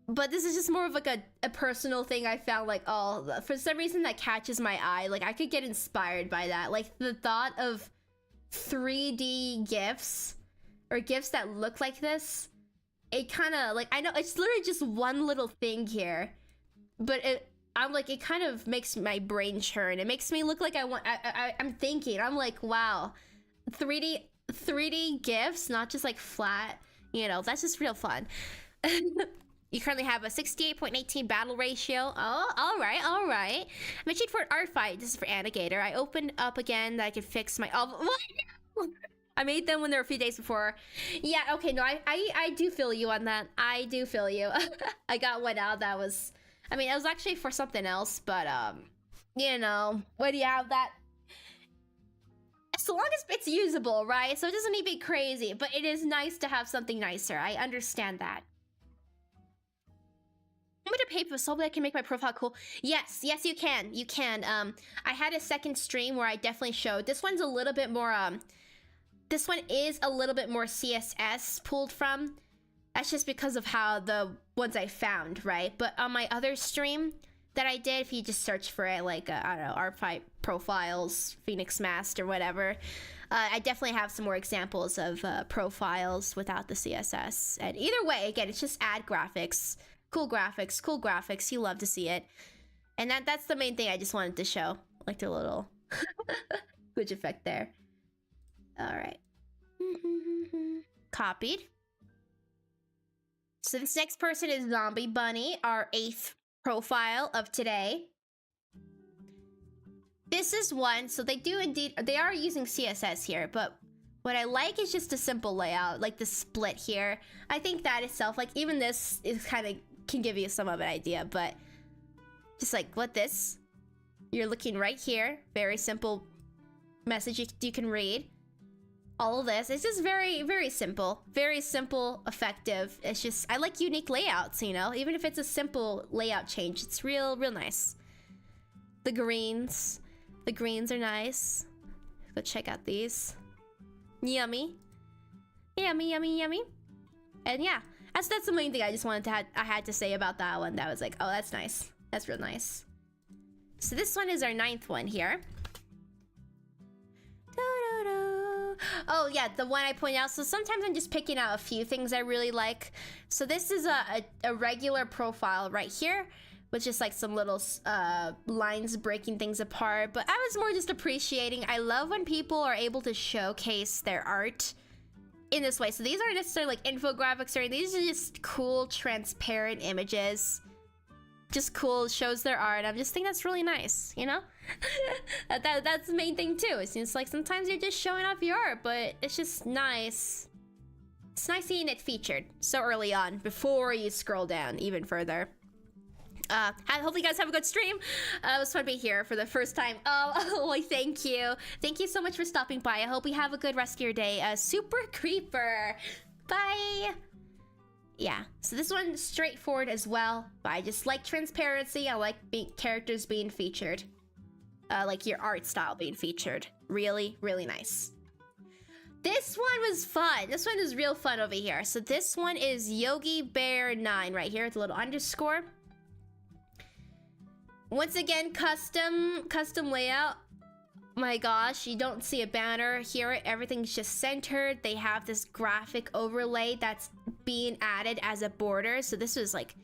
Speaker 1: But this is just more of like a personal thing I found, like, oh, for some reason that catches my eye. Like, I could get inspired by that. Like, the thought of 3D GIFs, or GIFs that look like this, it kind of, like, I know, it's literally just one little thing here, but I'm like, it kind of makes my brain churn. It makes me look like I'm thinking, I'm like, wow, 3D GIFs, not just like flat, you know, that's just real fun. You currently have a 68.18 battle ratio. Oh, all right. Mentioned for Artfight. This is for Annigator. I opened up again that I could fix my... Oh, what? I made them when they were a few days before. Yeah, okay, no, I do feel you on that. I do feel you. I got one out that was... I mean, it was actually for something else, but, you know, when you have that... So long as it's usable, right? So it doesn't need to be crazy, but it is nice to have something nicer. I understand that. I'm gonna pay for so that I can make my profile cool. Yes, yes, you can. You can. I had a second stream where I definitely showed. This one's a little bit more, this one is a little bit more CSS pulled from. That's just because of how the ones I found, right? But on my other stream that I did, if you just search for it, like, I don't know, Artfight profiles, Phoenix Mast, or whatever, I definitely have some more examples of profiles without the CSS. And either way, again, it's just add graphics. Cool graphics, cool graphics. You love to see it. And that's the main thing I just wanted to show. Like the little glitch effect there. All right. Copied. So this next person is Zombie Bunny, our 8th profile of today. This is one, so they do indeed, they are using CSS here, but what I like is just a simple layout, like the split here. I think that itself, like even this is kind of, can give you some of an idea, but just like what this, you're looking right here, very simple message you can read. All of this, it's just very, very simple, effective. It's just, I like unique layouts, you know, even if it's a simple layout change, it's real nice. The greens are nice. Go check out these. Yummy. Yummy, yummy, yummy. And yeah, that's the main thing I just wanted to I had to say about that one. That was like, oh, that's nice. That's real nice. So this one is our 9th one here. Oh yeah, the one I pointed out. So sometimes I'm just picking out a few things I really like. So this is a regular profile right here, with just like some little lines breaking things apart. But I was more just appreciating. I love when people are able to showcase their art in this way. So these aren't necessarily like infographics or anything. These are just cool, transparent images. Just cool, shows their art. I just think that's really nice, you know? That's the main thing too. It's just like sometimes you're just showing off your art, but it's just nice. It's nice seeing it featured so early on before you scroll down even further. Hopefully you guys have a good stream. It was fun to be here for the first time. Oh, thank you. Thank you so much for stopping by. I hope you have a good rest of your day. Super Creeper. Bye. Yeah, so this one's straightforward as well, but I just like transparency. I like characters being featured. Like your art style being featured. Really, really nice. This one was fun. This one is real fun over here. So this one is Yogi Bear 9 right here with a little underscore. Once again, custom layout. My gosh, you don't see a banner here. Everything's just centered. They have this graphic overlay that's being added as a border. So this was like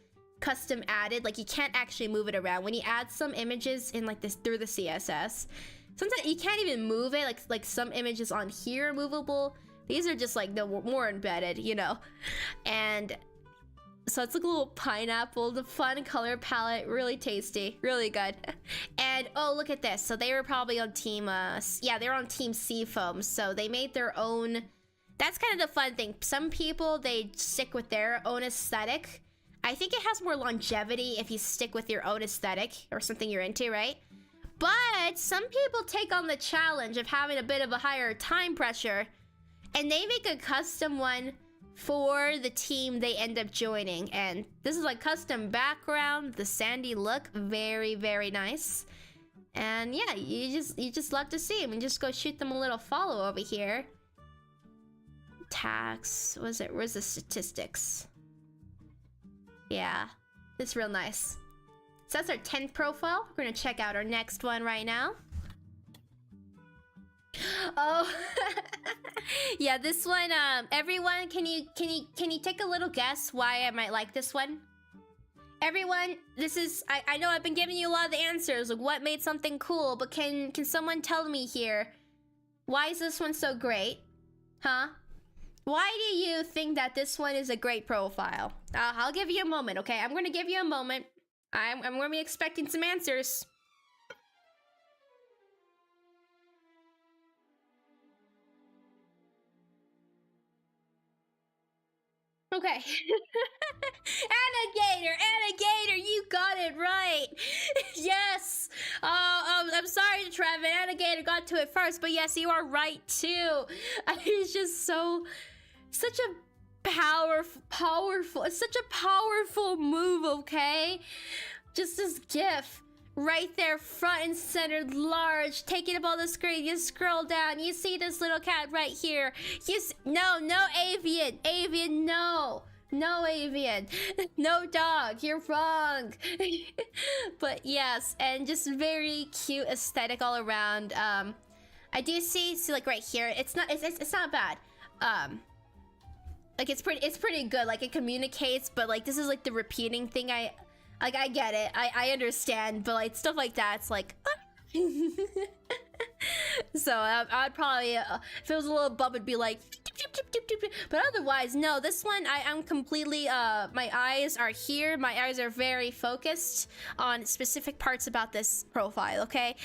Speaker 1: custom added. Like you can't actually move it around. When you add some images in like this through the CSS, sometimes you can't even move it. Like some images on here are movable. These are just like the more embedded, you know? And so it's like a little pineapple, the fun color palette, really tasty, really good. And oh, look at this. So they were probably on team, yeah, they were on team Seafoam. So they made their own, that's kind of the fun thing. Some people, they stick with their own aesthetic. I think it has more longevity if you stick with your own aesthetic or something you're into, right? But some people take on the challenge of having a bit of a higher time pressure and they make a custom one for the team they end up joining. And this is like custom background, the sandy look, very, very nice. And yeah, you just love to see them and just go shoot them a little follow over here. Tax, where's the statistics? Yeah, it's real nice. So that's our 10th profile. We're gonna check out our next one right now. Oh, yeah, this one, everyone, can you take a little guess why I might like this one? Everyone, this is, I know I've been giving you a lot of the answers, like what made something cool, but can someone tell me here, why is this one so great? Huh? Why do you think that this one is a great profile? I'll give you a moment, okay? I'm gonna give you a moment. I'm gonna be expecting some answers. Okay. Anna Gator, you got it right. Yes. I'm sorry, Trevin. Anna Gator got to it first, but yes, you are right too. It's just such a powerful. It's such a powerful move, okay? Just this GIF right there, front and centered, large, taking up all the screen. You scroll down, you see this little cat right here. No, avian, no. No, avian. No, dog. You're wrong. But yes, and just very cute aesthetic all around. I do see like right here. It's not bad. Like it's pretty good. Like it communicates, but like this is like the repeating thing. I get it. I understand, but like stuff like that, it's like. So I'd probably if it was a little bump, it'd be like. But otherwise, no. This one, I'm completely. My eyes are here. My eyes are very focused on specific parts about this profile. Okay.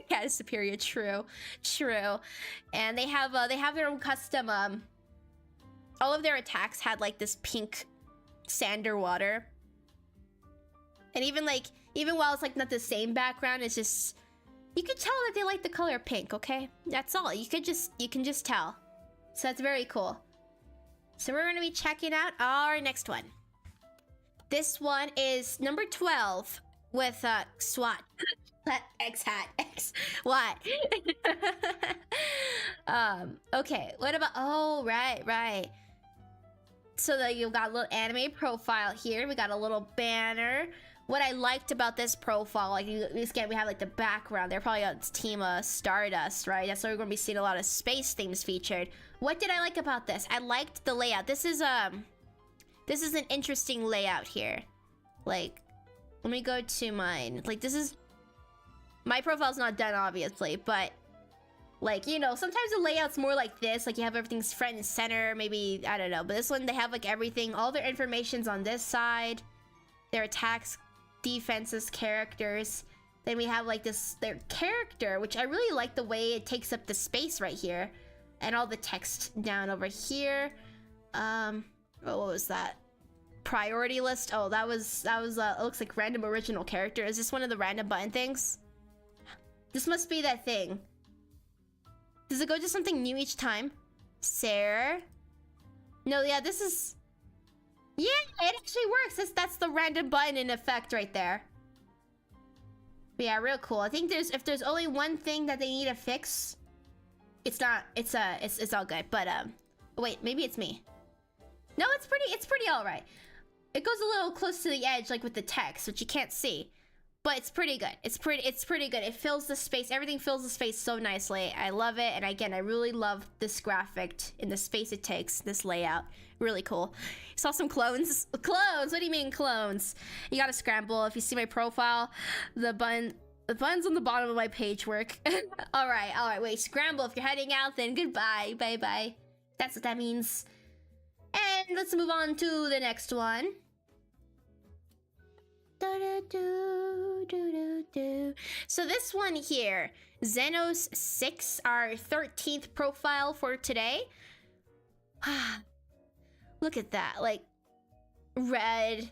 Speaker 1: Cat is superior. True. And they have their own custom. All of their attacks had like this pink sander water. And even while it's like not the same background, it's just you could tell that they like the color pink, okay? That's all. You can just tell. So that's very cool. So we're gonna be checking out our next one. This one is number 12 with SWAT. X hat. X what? Okay, what about right. So that you've got a little anime profile here. We got a little banner. What I liked about this profile, like again, we have like the background. They're probably on Team Stardust, right? That's why we're gonna be seeing a lot of space themes featured. What did I like about this? I liked the layout. This is an interesting layout here. Like, let me go to mine. Like this is my profile's not done obviously, but like, you know, sometimes the layout's more like this. Like you have everything's front and center. Maybe I don't know, but this one they have like everything. All their information's on this side. Their attacks, defenses, characters. Then we have like their character, which I really like the way it takes up the space right here, and all the text down over here. What was that? Priority list. Oh, that was it looks like random original character. Is this one of the random button things? This must be that thing. Does it go to something new each time? Sarah? No, yeah, this is. Yeah, it actually works. That's the random button in effect right there. But yeah, real cool. I think if there's only one thing that they need to fix, it's all good. But wait, maybe it's me. No, it's pretty all right. It goes a little close to the edge, like with the text, which you can't see. But it's pretty good. It's pretty good. It fills the space. Everything fills the space so nicely. I love it. And again, I really love this graphic in the space it takes, this layout. Really cool. Saw some clones. Clones? What do you mean clones? You gotta scramble. If you see my profile, the button's on the bottom of my page work. All right. Wait, scramble. If you're heading out, then goodbye. Bye. That's what that means. And let's move on to the next one. So this one here, Xenos 6, our 13th profile for today. Look at that, like red.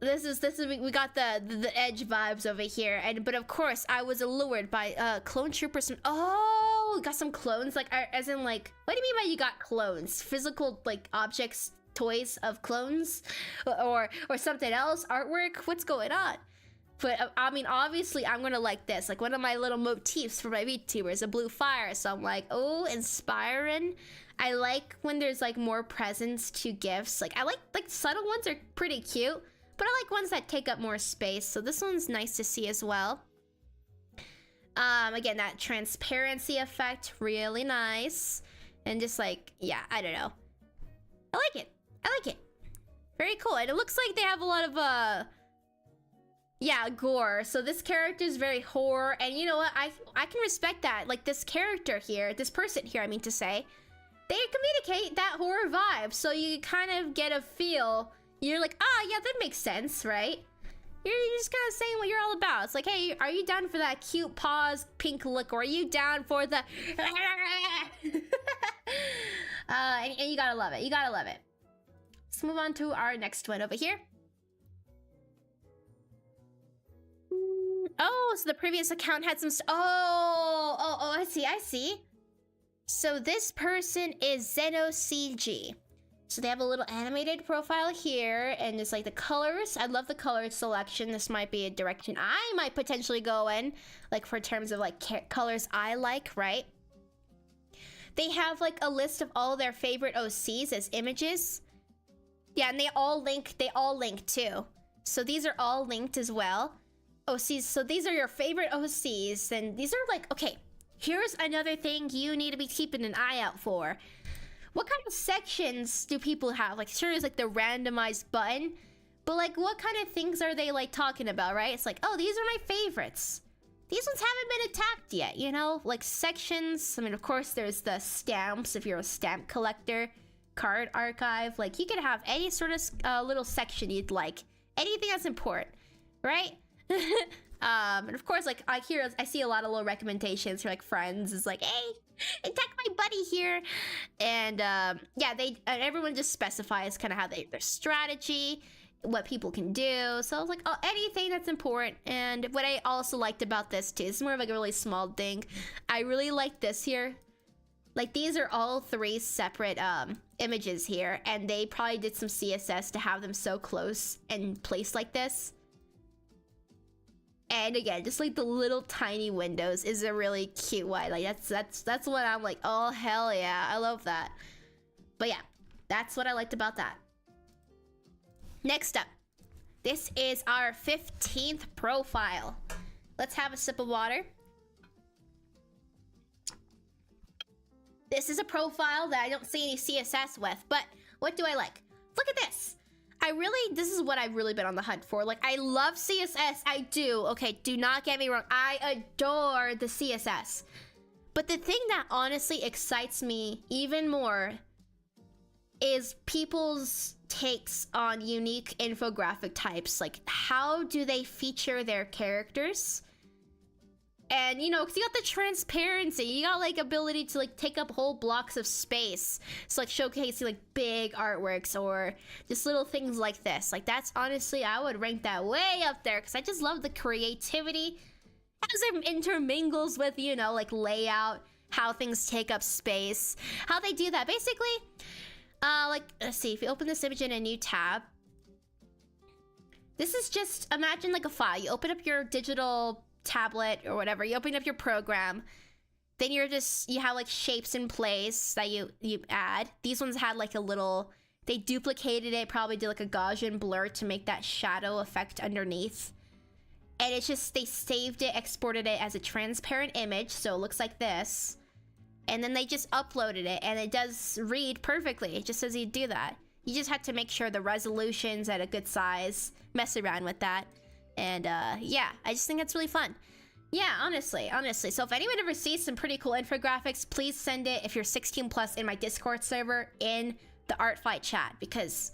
Speaker 1: This is we got the edge vibes over here, but of course I was allured by clone troopers. Oh, got some clones, like as in like, what do you mean by you got clones? Physical like objects, toys of clones, or something else, artwork? What's going on? But I mean, obviously I'm gonna like this, like one of my little motifs for my VTubers, a blue fire. So I'm like, oh, inspiring. I like when there's like more presence to gifts. Like I like subtle ones are pretty cute, but I like ones that take up more space. So this one's nice to see as well. Again, that transparency effect, really nice. And just like, yeah, I don't know. I like it. Very cool. And it looks like they have a lot of yeah, gore. So this character is very horror, and you know what? I can respect that. Like this character here, this person here, I mean to say, they communicate that horror vibe. So you kind of get a feel. You're like, yeah, that makes sense, right? You're just kind of saying what you're all about. It's like, hey, are you down for that cute paws, pink look, or are you down for the and you gotta love it. Let's move on to our next one over here. Oh, so the previous account had some I see. So this person is ZenoCG. So they have a little animated profile here, and it's like the colors. I love the color selection. This might be a direction I might potentially go in, like for terms of like colors I like, right? They have like a list of all their favorite OCs as images. Yeah, and they all link too. So these are all linked as well. OCs, so these are your favorite OCs, and these are like, okay, here's another thing you need to be keeping an eye out for. What kind of sections do people have? Like, sure, there's like the randomized button, but like, what kind of things are they like talking about, right? It's like, oh, these are my favorites. These ones haven't been attacked yet, you know? Like sections, I mean, of course, there's the stamps if you're a stamp collector, card archive, like you could have any sort of little section you'd like. Anything that's important, right? And of course, like I see a lot of little recommendations for like friends. It's like, hey, attack my buddy here, and yeah, everyone just specifies kind of how their strategy, what people can do. So I was like, oh, anything that's important. And what I also liked about this too, it's more of like a really small thing. I really like this here. Like these are all 3 separate images here, and they probably did some CSS to have them so close and placed like this. And again, just like the little tiny windows is a really cute way. Like that's what I'm like, oh hell yeah, I love that. But yeah, that's what I liked about that. Next up, this is our 15th profile. Let's have a sip of water. This is a profile that I don't see any CSS with, but what do I like? Look at this. This is what I've really been on the hunt for. Like, I love CSS, I do. Okay, do not get me wrong. I adore the CSS. But the thing that honestly excites me even more is people's takes on unique infographic types. Like, how do they feature their characters? And, you know, because you got the transparency, you got, like, ability to, like, take up whole blocks of space. So, like, showcasing, like, big artworks or just little things like this. Like, that's honestly, I would rank that way up there because I just love the creativity as it intermingles with, you know, like, layout, how things take up space, how they do that. Basically, like, let's see, if you open this image in a new tab, this is just, imagine, like, a file. You open up your digital tablet or whatever, you open up your program, then you have like shapes in place that you add. These ones had like a little, they duplicated it, probably did like a Gaussian blur to make that shadow effect underneath, and it's just, they saved it, exported it as a transparent image, so it looks like this, and then they just uploaded it, and it does read perfectly. It just says you do that. You just have to make sure the resolution's at a good size, mess around with that. And yeah, I just think that's really fun. Yeah, honestly. So if anyone ever sees some pretty cool infographics, please send it if you're 16 plus in my Discord server in the Artfight chat, because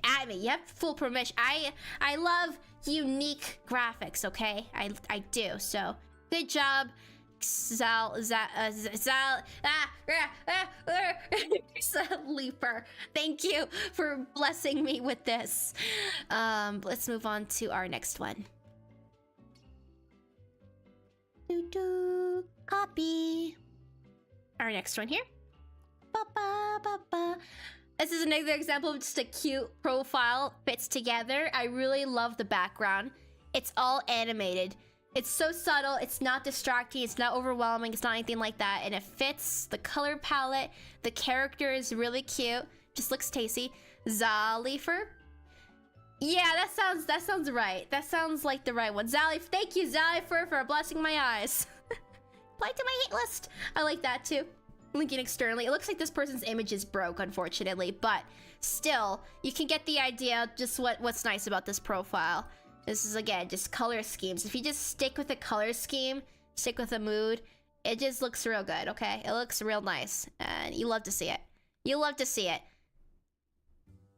Speaker 1: add me. You have full permission. I love unique graphics, okay? I do. So good job, Leaper. Thank you for blessing me with this. Let's move on to our next one. Copy. Our next one here. This is another example of just a cute profile, fits together. I really love the background. It's all animated. It's so subtle, it's not distracting, it's not overwhelming, it's not anything like that, and it fits the color palette. The character is really cute, just looks tasty. Zalifer. Yeah, that sounds right. That sounds like the right one. Thank you, Zalifer, for blessing my eyes. Apply to my hate list. I like that too. Linking externally. It looks like this person's image is broke, unfortunately, but still, you can get the idea just what's nice about this profile. This is, again, just color schemes. If you just stick with the color scheme, stick with the mood, it just looks real good, okay? It looks real nice, and you love to see it. You love to see it.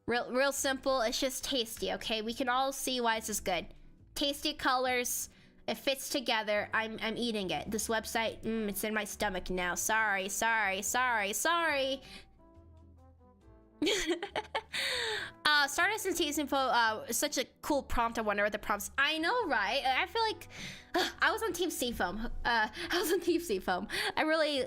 Speaker 1: Real simple, it's just tasty, okay? We can all see why this is good. Tasty colors, it fits together, I'm eating it. This website, it's in my stomach now. Sorry. Stardust and Tease Info, such a cool prompt. I wonder what the prompts. I know, right? I feel like I was on Team Seafoam. I really,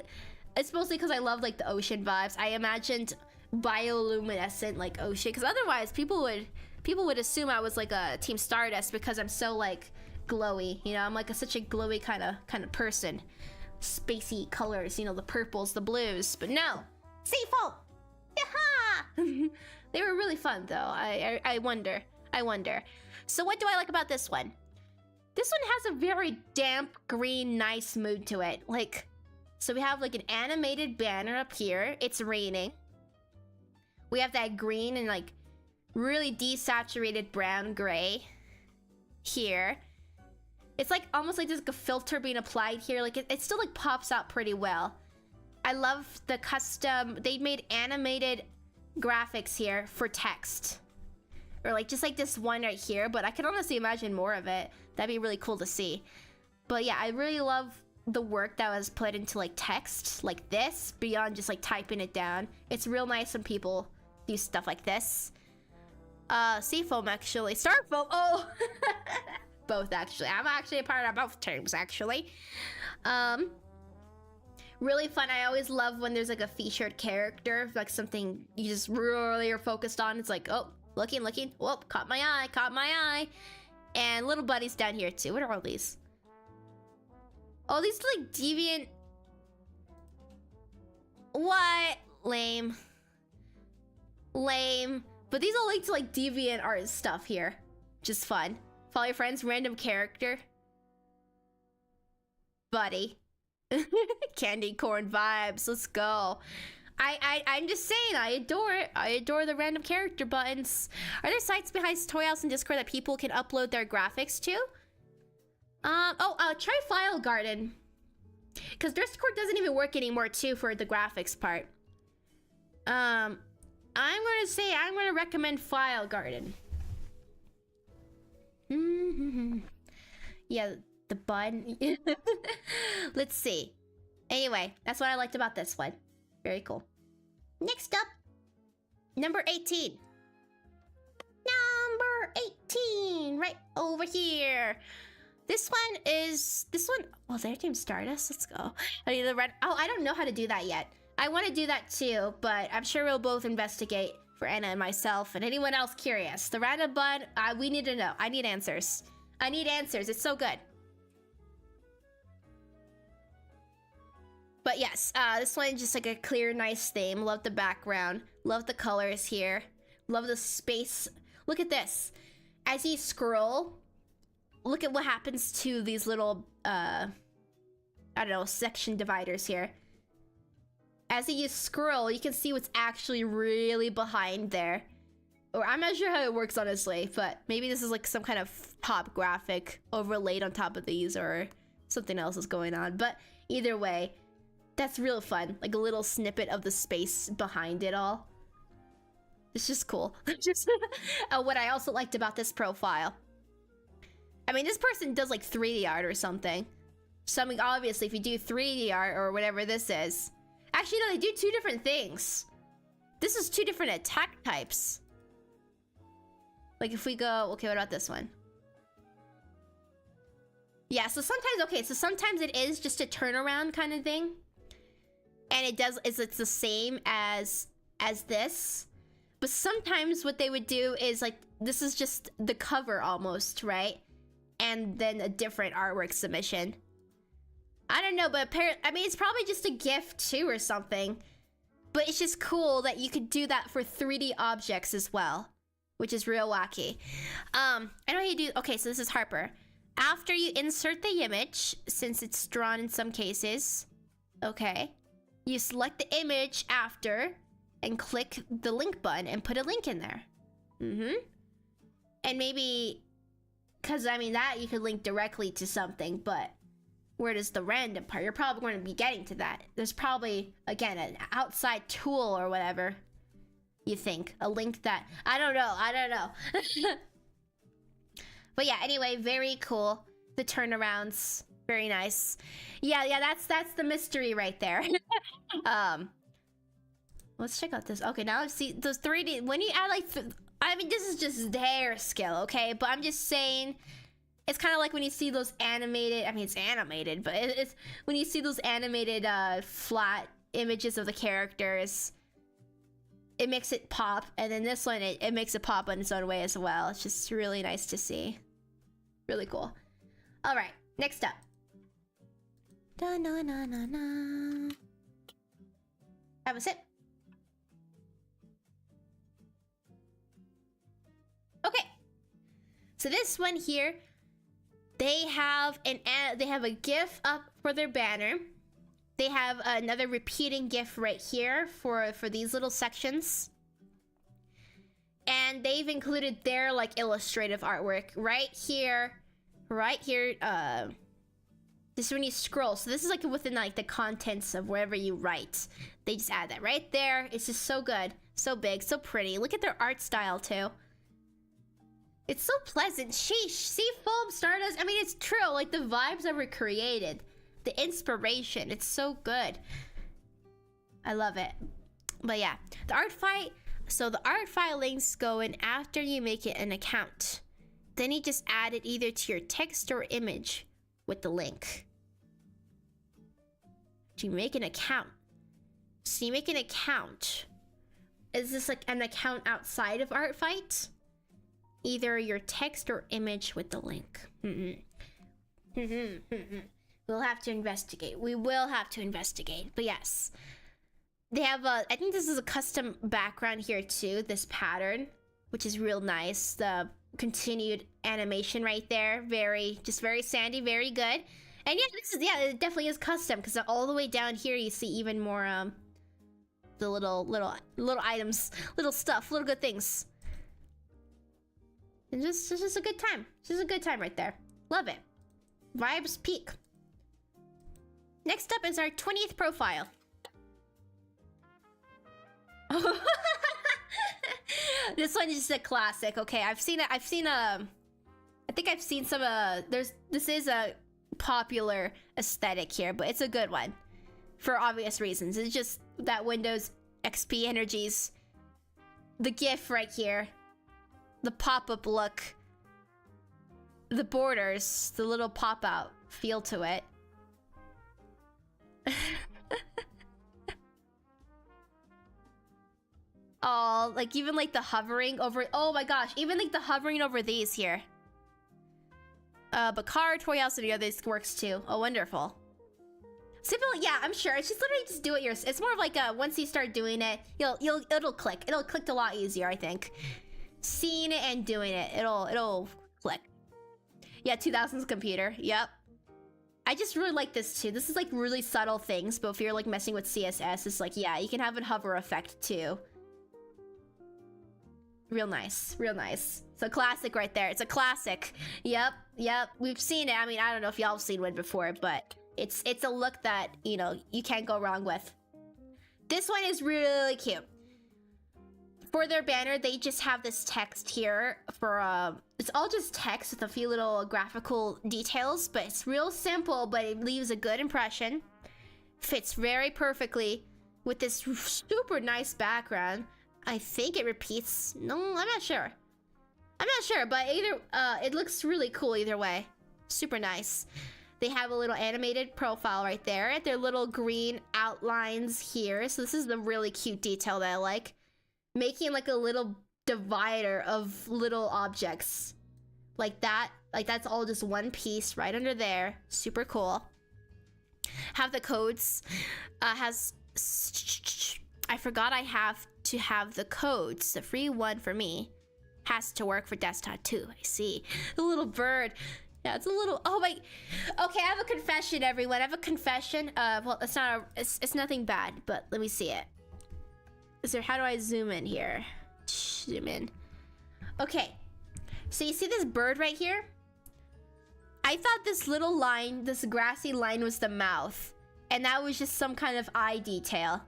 Speaker 1: it's mostly because I love like the ocean vibes. I imagined bioluminescent like ocean, because otherwise people would assume I was like a Team Stardust because I'm so like glowy, you know. I'm like such a glowy kind of person. Spacey colors, you know, the purples, the blues, but no, Seafoam. Yaha! They were really fun though. I wonder. So what do I like about this one? This one has a very damp green, nice mood to it. Like, so we have like an animated banner up here. It's raining. We have that green and like really desaturated brown gray here. It's like almost like there's like a filter being applied here. Like it still like pops out pretty well. I love the custom, they made animated graphics here for text. Or like just like this one right here, but I can honestly imagine more of it. That'd be really cool to see. But yeah, I really love the work that was put into like text like this beyond just like typing it down. It's real nice when people do stuff like this. Seafoam actually, Starfoam, oh! Both actually. I'm actually a part of both terms actually. Really fun. I always love when there's like a featured character, like something you just really are focused on. It's like, oh, looking. Whoop, caught my eye. And little buddies down here too. What are all these? Oh, these are like deviant. What? Lame. But these all link to like deviant art stuff here. Just fun. Follow your friends, random character. Buddy. Candy corn vibes, let's go. I'm just saying, I adore it. I adore the random character buttons. Are there sites behind Toy House and Discord that people can upload their graphics to? Try File Garden. Because Discord doesn't even work anymore too for the graphics part. I'm gonna recommend File Garden. Yeah, the button. Let's see. Anyway, that's what I liked about this one. Very cool. Next up, number 18. Number 18, right over here. This one, oh, their Team Stardust, let's go. I need the red, oh, I don't know how to do that yet. I want to do that too, but I'm sure we'll both investigate for Anna and myself and anyone else curious. The random bud, we need to know. I need answers. It's so good. But yes, this one just like a clear, nice theme. Love the background. Love the colors here. Love the space. Look at this. As you scroll, look at what happens to these little, I don't know, section dividers here. As you scroll, you can see what's actually really behind there. Or I'm not sure how it works, honestly, but maybe this is like some kind of pop graphic overlaid on top of these or something else is going on. But either way, that's real fun. Like a little snippet of the space behind it all. It's just cool. Just what I also liked about this profile. I mean, this person does like 3D art or something. Something, obviously, if you do 3D art or whatever this is. Actually, no, they do two different things. This is two different attack types. Like if we go, okay, what about this one? Yeah, so sometimes it is just a turnaround kind of thing. And it's the same as this. But sometimes what they would do is like, this is just the cover almost, right? And then a different artwork submission. I don't know, but apparently, I mean, it's probably just a gift too or something. But it's just cool that you could do that for 3D objects as well, which is real wacky. I know how you do, okay, so this is Harper. After you insert the image, since it's drawn in some cases, okay, you select the image after and click the link button and put a link in there. And maybe, because I mean that you could link directly to something, but where does the random part? You're probably going to be getting to that. There's probably, again, an outside tool or whatever. You think a link that, I don't know. But yeah, anyway, very cool. The turnarounds, very nice. Yeah, that's the mystery right there. Let's check out this. Okay, now let's see those 3D. When you add like, I mean, this is just their skill, okay? But I'm just saying, it's kind of like when you see those animated, I mean, it's animated, but it's when you see those animated flat images of the characters. it makes it pop, and then this one, it makes it pop in its own way as well. It's just really nice to see. Really cool. All right, next up. Da na na na na. Have a sip. Okay. So this one here, they have a GIF up for their banner. They have another repeating GIF right here for these little sections. And they've included their like illustrative artwork right here. This is when you scroll. So this is like within like the contents of wherever you write. They just add that right there. It's just so good, so big, so pretty. Look at their art style too. It's so pleasant. Sheesh. See, foam, stardust. I mean, it's true. Like the vibes are recreated. The inspiration. It's so good. I love it. But yeah, the Artfight. So the Artfight links go in after you make it an account. Then you just add it either to your text or image with the link. Do you make an account? So you make an account. Is this like an account outside of Artfight? Either your text or image with the link. We'll have to investigate. We will have to investigate. But yes. They have a, I think this is a custom background here too, this pattern, which is real nice. The continued animation right there, very sandy, very good. And yeah, it definitely is custom, because all the way down here you see even more the little items, little stuff, little good things. And it's just a good time. It's just a good time right there. Love it. Vibes peak. Next up is our 20th profile. This one is just a classic. Okay, I think I've seen some this is a popular aesthetic here, but it's a good one for obvious reasons. It's just that Windows XP energies, the GIF right here, the pop-up look, the borders, the little pop-out feel to it. Oh, like even like the hovering over, oh my gosh, even like the hovering over these here. But car, toy house, and the others works too. Oh, wonderful. Simple, yeah, I'm sure. It's just literally just do it yourself. It's more of like once you start doing it, it'll click. It'll click a lot easier, I think. Seeing it and doing it, it'll click. Yeah, 2000s computer. Yep. I just really like this too. This is like really subtle things, but if you're like messing with CSS, it's like, yeah, you can have a hover effect too. Real nice, real nice. It's a classic right there. It's a classic. Yep. We've seen it. I mean, I don't know if y'all have seen one before, but it's a look that, you know, you can't go wrong with. This one is really cute. For their banner, they just have this text here for, it's all just text with a few little graphical details, but it's real simple, but it leaves a good impression. Fits very perfectly with this super nice background. I think it repeats. No, I'm not sure. But either, it looks really cool either way. Super nice. They have a little animated profile right there. Their little green outlines here. So this is the really cute detail that I like. Making like a little divider of little objects. Like that. Like that's all just one piece right under there. Super cool. Have the codes. I forgot I have to have the codes. The free one for me has to work for desktop too. I see. The little bird. Yeah, it's a little, oh my. Okay, I have a confession, everyone. I have a confession. Well, it's not, it's nothing bad, but let me see it. So how do I zoom in here? Zoom in. Okay, so you see this bird right here? I thought this little line, this grassy line was the mouth, and that was just some kind of eye detail.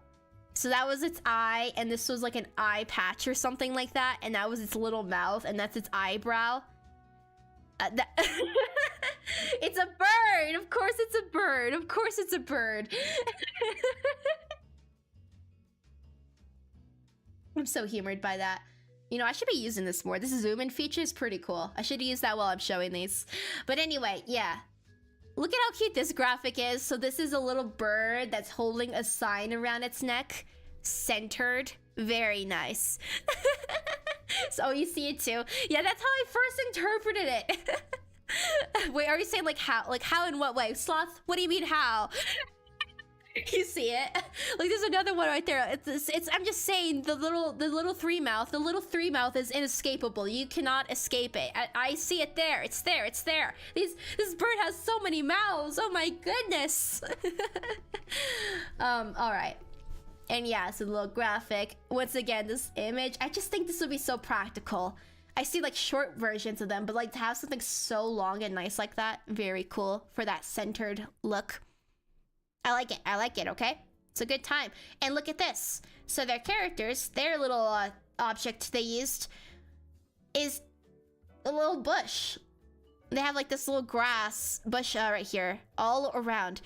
Speaker 1: So that was its eye, and this was like an eye patch or something like that, and that was its little mouth, and that's its eyebrow. It's a bird! Of course it's a bird! Of course it's a bird! I'm so humored by that. You know, I should be using this more. This zoom in feature is pretty cool. I should use that while I'm showing these. But anyway, yeah. Look at how cute this graphic is. So this is a little bird that's holding a sign around its neck, centered Very nice. So you see it too. Yeah, that's how I first interpreted it. Wait, are you saying like how? Like how in what way? Sloth, what do you mean how? You see it? Like there's another one right there. It's I'm just saying the little three mouth is inescapable. You cannot escape it. I see it there. It's there. It's there. This bird has so many mouths. Oh my goodness. All right. And yeah, it's a little graphic. Once again, this image, I just think this would be so practical. I see like short versions of them, but like to have something so long and nice like that, very cool for that centered look. I like it. I like it, okay? It's a good time. And look at this. So their characters, their little object they used is a little bush. They have like this little grass bush right here, all around.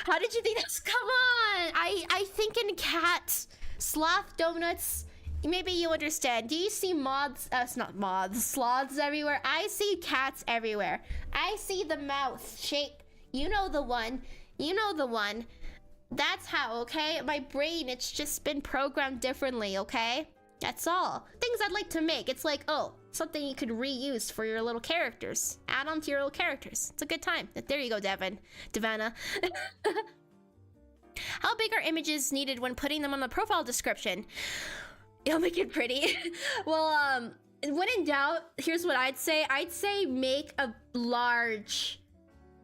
Speaker 1: How did you think this? Come on! I think in cat, sloth donuts, maybe you understand. Do you see moths? It's not moths, sloths everywhere. I see cats everywhere. I see the mouth shape. You know the one. You know the one. That's how, okay? My brain, it's just been programmed differently, okay? That's all. Things I'd like to make. It's like, oh, something you could reuse for your little characters. Add on to your little characters. It's a good time. There you go, Devana. How big are images needed when putting them on the profile description? It'll make it pretty. Well, when in doubt, here's what I'd say. I'd say make a large...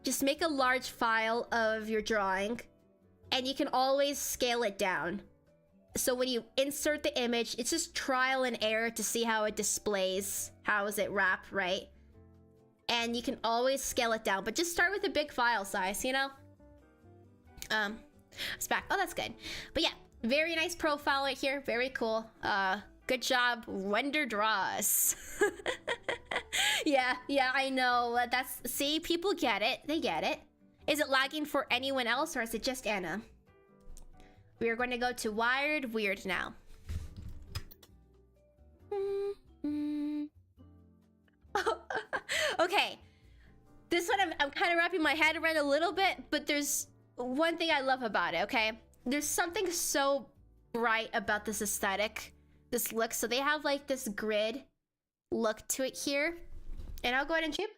Speaker 1: Just make a large file of your drawing, and you can always scale it down. So when you insert the image, it's just trial and error to see how it displays. How is it wrapped, right? And you can always scale it down, but just start with a big file size, you know? It's back. Oh, that's good. But yeah, very nice profile right here. Very cool. Good job, render draws. Yeah, I know. See, people get it. They get it. Is it lagging for anyone else, or is it just Anna? We are going to go to Wired Weird now. Okay. This one I'm kind of wrapping my head around a little bit, but there's one thing I love about it, okay? There's something so bright about this aesthetic, this look. So they have like this grid look to it here. And I'll go ahead and chip.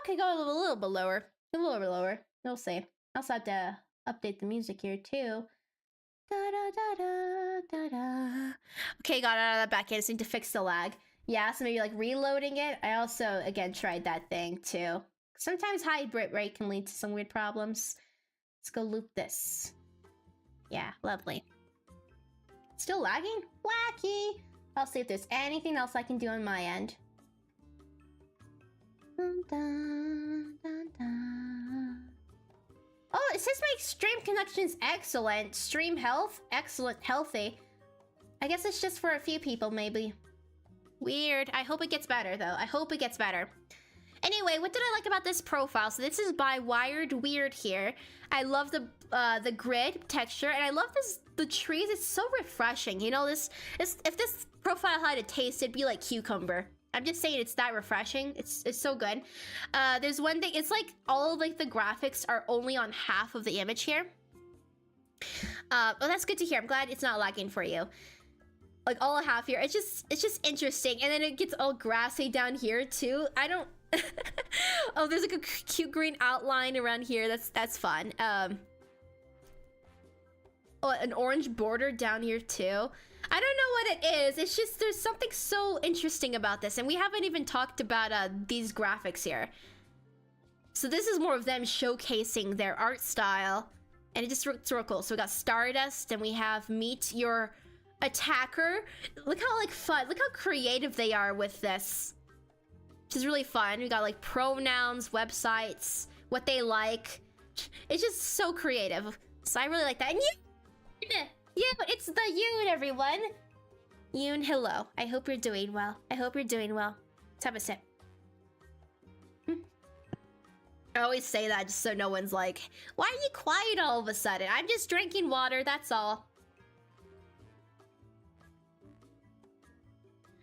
Speaker 1: Okay, go a little bit lower. A little bit lower. We'll see. I also have to update the music here too. Da, da, da, da, da, da. Okay, got it out of that back end. Just need to fix the lag. Yeah, so maybe like reloading it. I also, again, tried that thing too. Sometimes high bitrate can lead to some weird problems. Let's go loop this. Yeah, lovely. Still lagging? Wacky! I'll see if there's anything else I can do on my end. Dun, dun, dun, dun. Oh, it says my stream connection's excellent. Stream health? Excellent. Healthy. I guess it's just for a few people, maybe. Weird. I hope it gets better, though. I hope it gets better. Anyway, what did I like about this profile? So this is by Wired Weird here. I love the grid texture, and I love the trees. It's so refreshing. You know, if this profile had a taste, it'd be like cucumber. I'm just saying, it's that refreshing. It's so good. There's one thing. It's like all of like the graphics are only on half of the image here. Well, that's good to hear. I'm glad it's not lagging for you. Like all half here. It's just interesting, and then it gets all grassy down here too. I don't. Oh, there's like a cute green outline around here. That's fun. Oh, an orange border down here too. I don't know what it is. It's just there's something so interesting about this, and we haven't even talked about these graphics here. So this is more of them showcasing their art style, and it just looks real cool. So we got Stardust, and we have Meet Your Attacker. Look how like fun. Look how creative they are with this. Which is really fun. We got like pronouns, websites, what they like. It's just so creative. So I really like that. And Yoon, it's the Yoon, everyone. Yoon, hello. I hope you're doing well. I hope you're doing well. Let's have a sip. I always say that just so no one's like, why are you quiet all of a sudden? I'm just drinking water, that's all.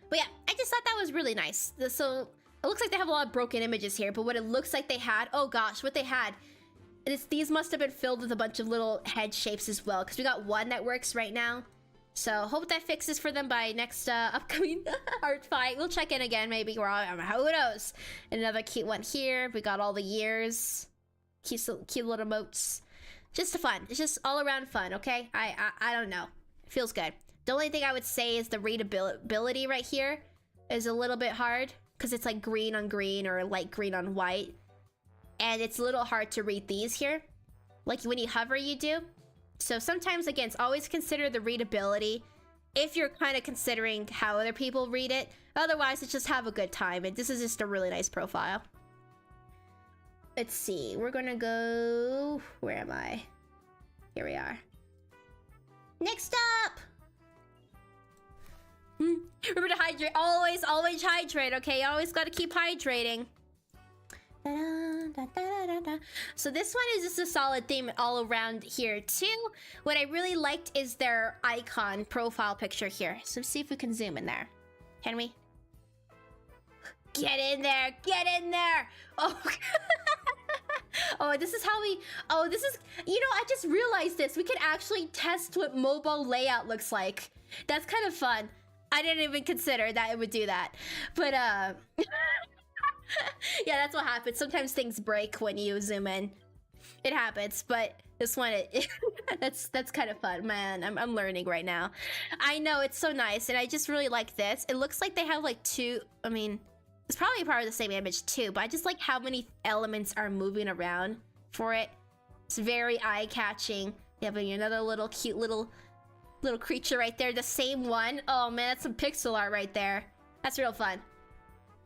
Speaker 1: But yeah, I just thought that was really nice. So it looks like they have a lot of broken images here, but what it looks like they had, oh gosh, what they had. These must have been filled with a bunch of little head shapes as well, because we got one that works right now. So hope that fixes for them by next upcoming art fight. We'll check in again, maybe. Who knows? And another cute one here. We got all the years. Cute little emotes. Just fun. It's just all around fun, okay? I don't know. It feels good. The only thing I would say is the readability right here is a little bit hard, because it's like green on green or light green on white. And it's a little hard to read these here. Like when you hover, you do. So sometimes, again, it's always consider the readability if you're kind of considering how other people read it. Otherwise, it's just have a good time. And this is just a really nice profile. Let's see. We're gonna go... Where am I? Here we are. Next up! Remember to hydrate. Always hydrate, okay? You always gotta keep hydrating. So this one is just a solid theme all around here too. What I really liked is their icon profile picture here. So see if we can zoom in there. Can we? Get in there! Get in there! Oh, oh, this is how we... Oh, this is... You know, I just realized this. We could actually test what mobile layout looks like. That's kind of fun. I didn't even consider that it would do that. But, yeah, that's what happens. Sometimes things break when you zoom in. It happens, but this one, that's kind of fun, man. I'm learning right now. I know, it's so nice, and I just really like this. It looks like they have like two, I mean, it's probably part of the same image too, but I just like how many elements are moving around for it. It's very eye-catching. They have another little cute little creature right there, the same one. Oh man, that's some pixel art right there. That's real fun.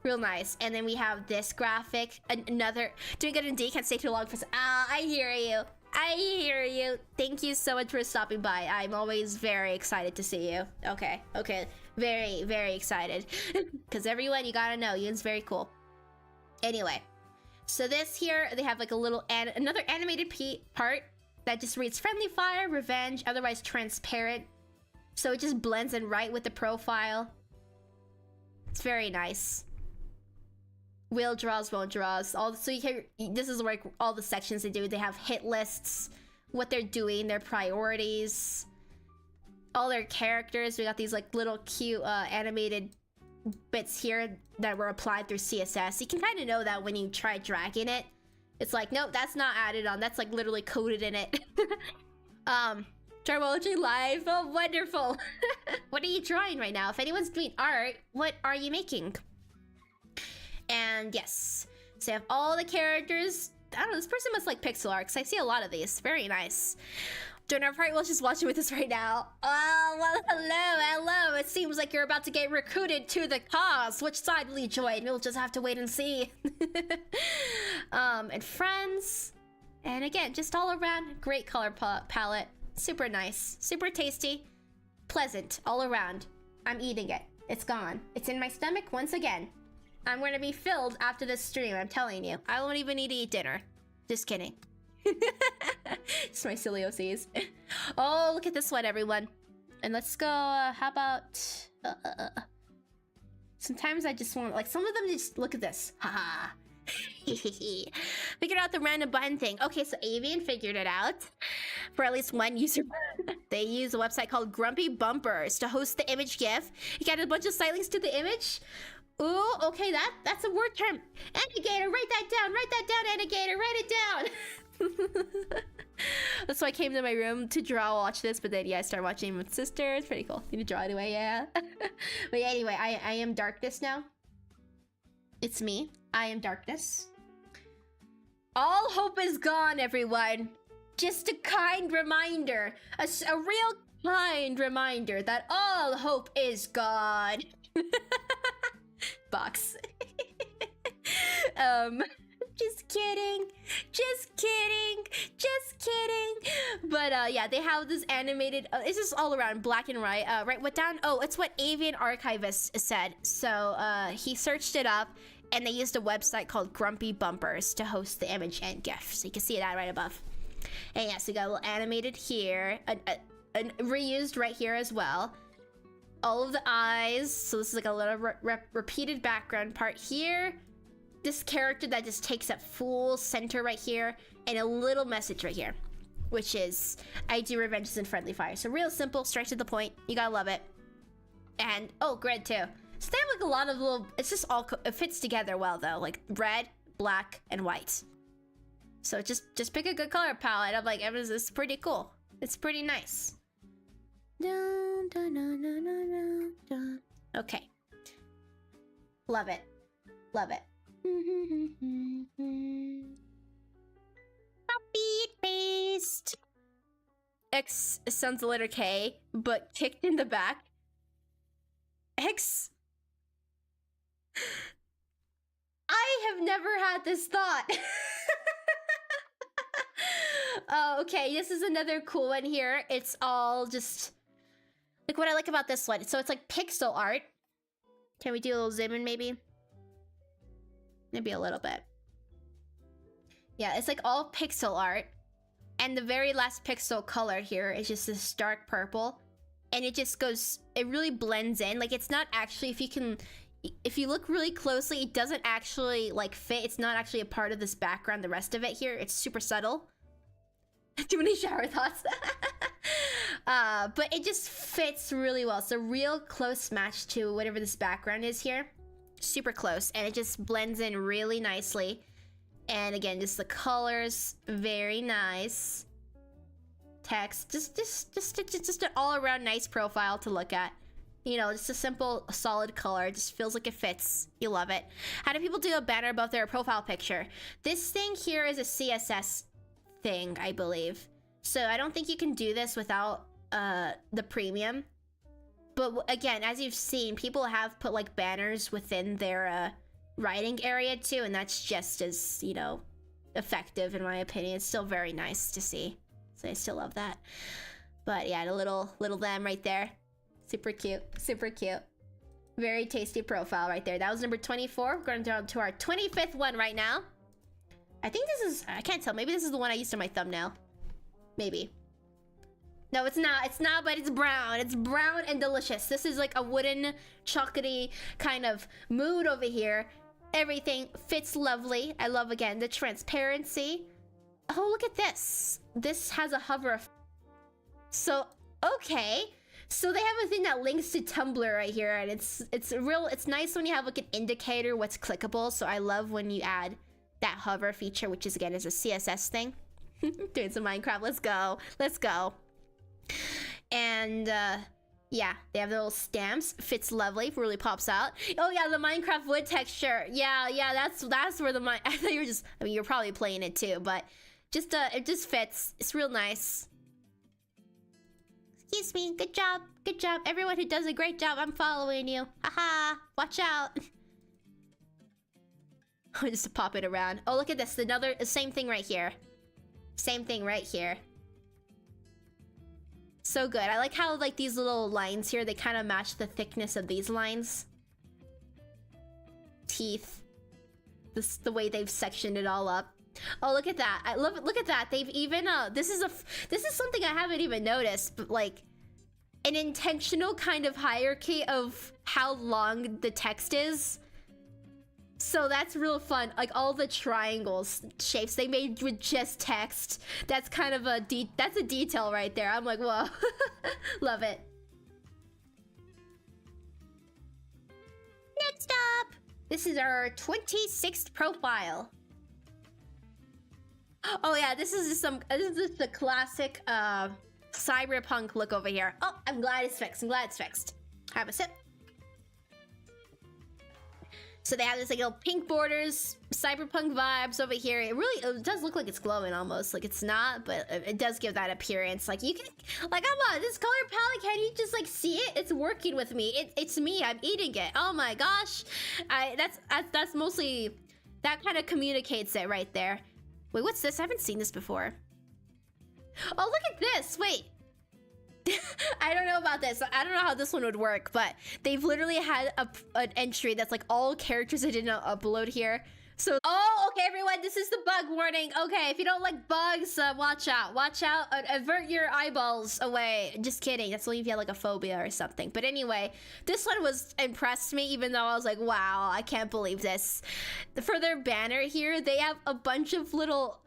Speaker 1: Real nice. And then we have this graphic. Another... Doing good indeed. Can't stay too long for... Ah, I hear you. I hear you. Thank you so much for stopping by. I'm always very excited to see you. Okay. Okay. Very, very excited. Because everyone, you gotta know, Yoon's very cool. Anyway. So this here, they have like a little... another animated part that just reads friendly fire, revenge, otherwise transparent. So it just blends in right with the profile. It's very nice. Will draws, won't draws. So you can, this is where all the sections they do. They have hit lists, what they're doing, their priorities, all their characters. We got these like little cute animated bits here that were applied through CSS. You can kind of know that when you try dragging it. It's like, nope, that's not added on. That's like literally coded in it. Try watching live. Oh, wonderful. What are you drawing right now? If anyone's doing art, what are you making? And yes, so you have all the characters. I don't know, this person must like pixel art, because I see a lot of these. Very nice. During our part, we'll just watching with us right now. Oh, well, hello. It seems like you're about to get recruited to the cause. Which side will you join? We'll just have to wait and see. And friends. And again, just all around, great color palette. Super nice, super tasty, pleasant all around. I'm eating it. It's gone. It's in my stomach once again. I'm going to be filled after this stream, I'm telling you. I won't even need to eat dinner. Just kidding. It's my cilioses. Oh, look at this one, everyone. And let's go, how about... Sometimes I just want, like, some of them just, look at this. Haha. Figured out the random button thing. Okay, so Avian figured it out. For at least one user. They use a website called Grumpy Bumpers to host the image GIF. You got a bunch of site links to the image. Ooh, okay, that's a word term. Annigator, write that down, Annigator, write it down. That's why I came to my room to watch this, but then yeah, I started watching with sister. It's pretty cool. Need to draw anyway, yeah. But yeah, anyway, I am Darkness now. It's me. I am Darkness. All hope is gone, everyone. Just a kind reminder. A real kind reminder that all hope is gone. Box. Just kidding. But yeah, they have this animated, it's just all around black and white. Right, what down? Oh, it's what Avian Archivist said. So he searched it up and they used a website called Grumpy Bumpers to host the image and GIF. So you can see that right above. And yeah, so we got a little animated here, reused right here as well. All of the eyes, so this is like a little repeated background part here. this character that just takes up full center right here, and a little message right here, which is, I do revenges in friendly fire. So real simple, straight to the point. You gotta love it. And, oh, grid too. So they have like a lot of little, it's just all, it fits together well though. Like red, black, and white. So just pick a good color palette. I'm like, this is pretty cool. It's pretty nice. Dun, dun, dun, dun, dun, dun. Okay. Love it. Love it. Beat based. X sounds the letter K, but kicked in the back. X. I have never had this thought. Oh, okay, this is another cool one here. It's all just like what I like about this one. So it's like pixel art. Can we do a little zoom in maybe? Maybe a little bit. Yeah, it's like all pixel art. And the very last pixel color here is just this dark purple. And it just goes, it really blends in. Like it's not actually, if you look really closely, it doesn't actually like fit. It's not actually a part of this background, the rest of it here. It's super subtle. Too many shower thoughts. But it just fits really well. It's a real close match to whatever this background is here. Super close, and it just blends in really nicely. And again, just the colors, very nice. Text, just an all-around nice profile to look at. You know, just a simple, solid color. It just feels like it fits. You love it. How do people do a banner above their profile picture? This thing here is a CSS thing, I believe. So I don't think you can do this without the premium. But again, as you've seen, people have put like banners within their writing area too, and that's just as, you know, effective in my opinion. It's still very nice to see. So I still love that. But yeah, the little them right there. Super cute, super cute. Very tasty profile right there. That was number 24. We're going down to our 25th one right now. I think this is, I can't tell. Maybe this is the one I used in my thumbnail. Maybe. No, it's not, but it's brown. It's brown and delicious. This is like a wooden, chocolatey kind of mood over here. Everything fits lovely. I love, again, the transparency. Oh, look at this. This has a hover. So, okay. So they have a thing that links to Tumblr right here, and it's nice when you have like an indicator what's clickable. So I love when you add that hover feature, which is, again, is a CSS thing. Doing some Minecraft. Let's go. Let's go. And yeah, they have the little stamps. Fits lovely. Really pops out. Oh yeah, the Minecraft wood texture. Yeah, that's where the I thought you were just, I mean, you're probably playing it too, but just it just fits. It's real nice. Excuse me. Good job. Good job. Everyone who does a great job, I'm following you. Haha. Watch out. Just to pop it around. Oh, look at this. The same thing right here. Same thing right here. So good. I like how like these little lines here, they kind of match the thickness of these lines. Teeth. The way they've sectioned it all up. Oh, look at that. I love it. Look at that. They've even this is something I haven't even noticed, but like an intentional kind of hierarchy of how long the text is. So that's real fun. Like all the triangles shapes they made with just text. That's kind of that's a detail right there. I'm like, whoa. Love it. Next up, this is our 26th profile. Oh yeah, this is just the classic cyberpunk look over here. Oh, I'm glad it's fixed. I'm glad it's fixed. Have a sip. So they have this like little pink borders, cyberpunk vibes over here. It does look like it's glowing almost. Like it's not, but it does give that appearance. Like you can, like I'm on this color palette. Can you just like see it? It's working with me. It's me. I'm eating it. Oh my gosh. That's mostly, that kind of communicates it right there. Wait, what's this? I haven't seen this before. Oh, look at this. Wait. I don't know about this. I don't know how this one would work, but they've literally had an entry that's like all characters I did not upload here. So, oh, okay, everyone, this is the bug warning. Okay, if you don't like bugs, watch out. Watch out. Avert your eyeballs away. Just kidding. That's only if you have like a phobia or something. But anyway, this one impressed me, even though I was like, wow, I can't believe this. For their banner here, they have a bunch of little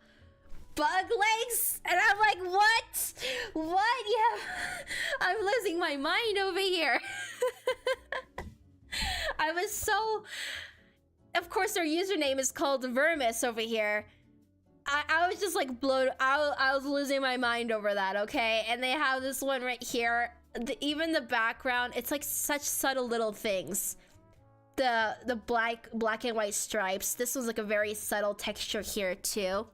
Speaker 1: bug legs, and I'm like, what? What? Yeah, I'm losing my mind over here. I was so... Of course, their username is called Vermis over here. I was just like blown. I was losing my mind over that, okay? And they have this one right here. Even the background, it's like such subtle little things. The black and white stripes. This was like a very subtle texture here too.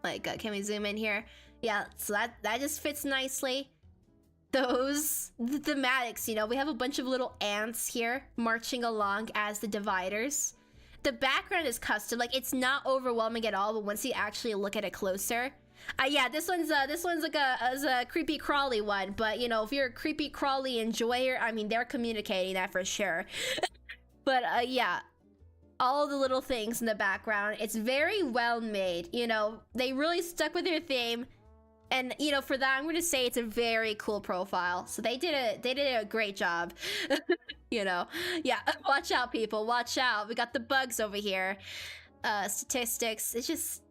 Speaker 1: Like, can we zoom in here? Yeah, so that just fits nicely. The thematics, you know, we have a bunch of little ants here marching along as the dividers. The background is custom, like it's not overwhelming at all, but once you actually look at it closer, yeah, this one's like a creepy crawly one, but you know, if you're a creepy crawly enjoyer, I mean, they're communicating that for sure. But yeah, all the little things in the background, it's very well made. You know, they really stuck with their theme. And, you know, for that, I'm going to say it's a very cool profile. So they did a great job. You know, yeah, watch out, people. Watch out. We got the bugs over here. Statistics. It's just,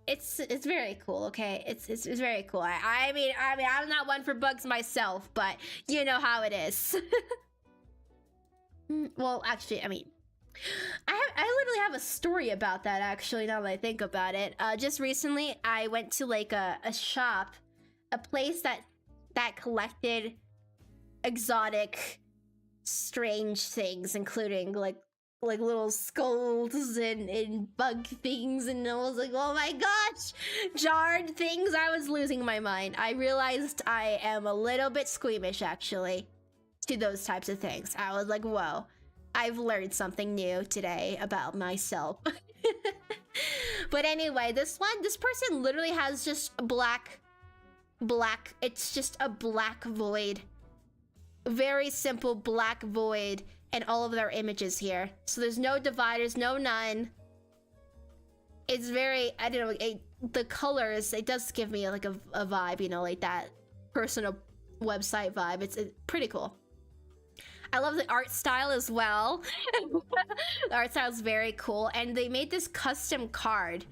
Speaker 1: it's very cool, okay? It's very cool. I mean, I'm not one for bugs myself, but you know how it is. Well, actually, I mean, I literally have a story about that, actually, now that I think about it. Just recently, I went to like a shop, a place that collected exotic, strange things, including like little skulls and bug things, and I was like, oh my gosh, jarred things. I was losing my mind. I realized I am a little bit squeamish, actually, to those types of things. I was like, whoa. I've learned something new today about myself. But anyway, this person literally has just black, it's just a black void. Very simple black void and all of their images here. So there's no dividers, no none. It's very, I don't know, the colors, it does give me like a vibe, you know, like that personal website vibe. It's pretty cool. I love the art style as well. The art style is very cool, and they made this custom card.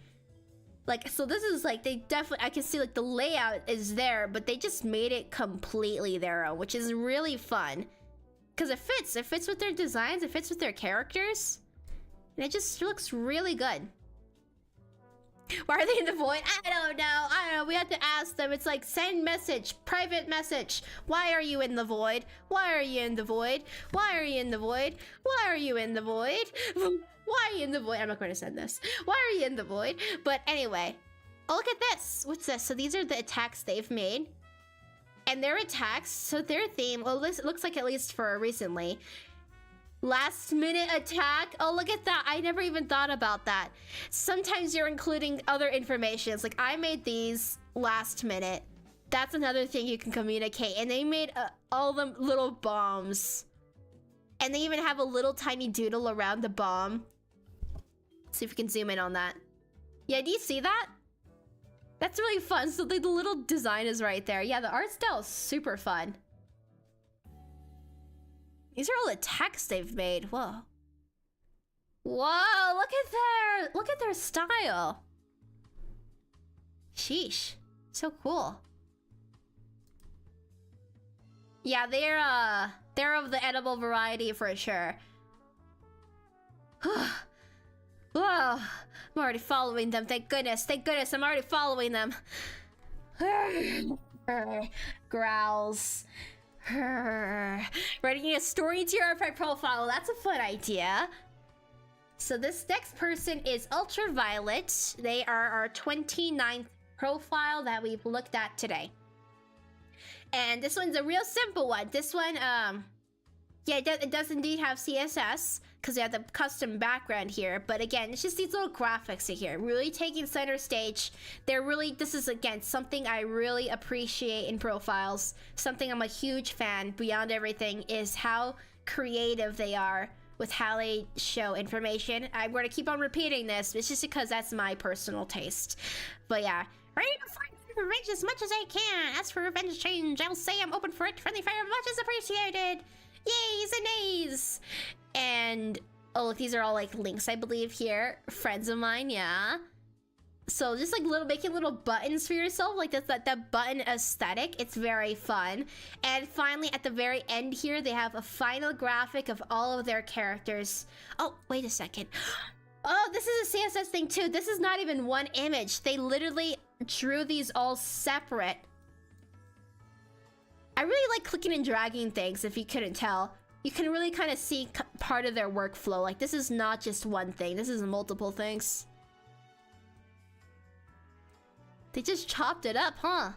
Speaker 1: Like, so this is like, they definitely, I can see like the layout is there, but they just made it completely their own, which is really fun. Because it fits with their designs, it fits with their characters, and it just looks really good. Why are they in the void? I don't know. We have to ask them. It's like, send message, private message. Why are you in the void? Why are you in the void? Why are you in the void? Why are you in the void? Why are you in the void? I'm not going to send this. Why are you in the void? But anyway, oh, look at this. What's this? So these are the attacks they've made. And their attacks, so their theme, well, this looks like at least for recently, last minute attack. Oh, look at that. I never even thought about that. Sometimes you're including other information. It's like, I made these last minute. That's another thing you can communicate. And they made all the little bombs. And they even have a little tiny doodle around the bomb. Let's see if we can zoom in on that. Yeah, do you see that? That's really fun. So the little design is right there. Yeah, the art style is super fun. These are all the attacks they've made. Whoa. Whoa, look at their style. Sheesh. So cool. Yeah, they're of the edible variety for sure. Whoa. I'm already following them. Thank goodness. Thank goodness, I'm already following them. Growls. Writing a story into your Artfight profile. That's a fun idea. So this next person is Ultraviolet. They are our 29th profile that we've looked at today. And this one's a real simple one. This one, yeah, it does indeed have CSS because they have the custom background here. But again, it's just these little graphics in here, really taking center stage. This is again, something I really appreciate in profiles. Something I'm a huge fan beyond everything is how creative they are with how they show information. I'm going to keep on repeating this. It's just because that's my personal taste. But yeah, ready to fight revenge as much as I can. As for revenge change, I'll say I'm open for it. Friendly fire much is appreciated. Yays and nays. And oh, look, these are all like links, I believe, here. Friends of mine, yeah. So just like making little buttons for yourself, like that button aesthetic. It's very fun. And finally, at the very end here, they have a final graphic of all of their characters. Oh, wait a second. Oh, this is a CSS thing too. This is not even one image. They literally drew these all separate. I really like clicking and dragging things, if you couldn't tell. You can really kind of see part of their workflow. Like, this is not just one thing. This is multiple things. They just chopped it up, huh?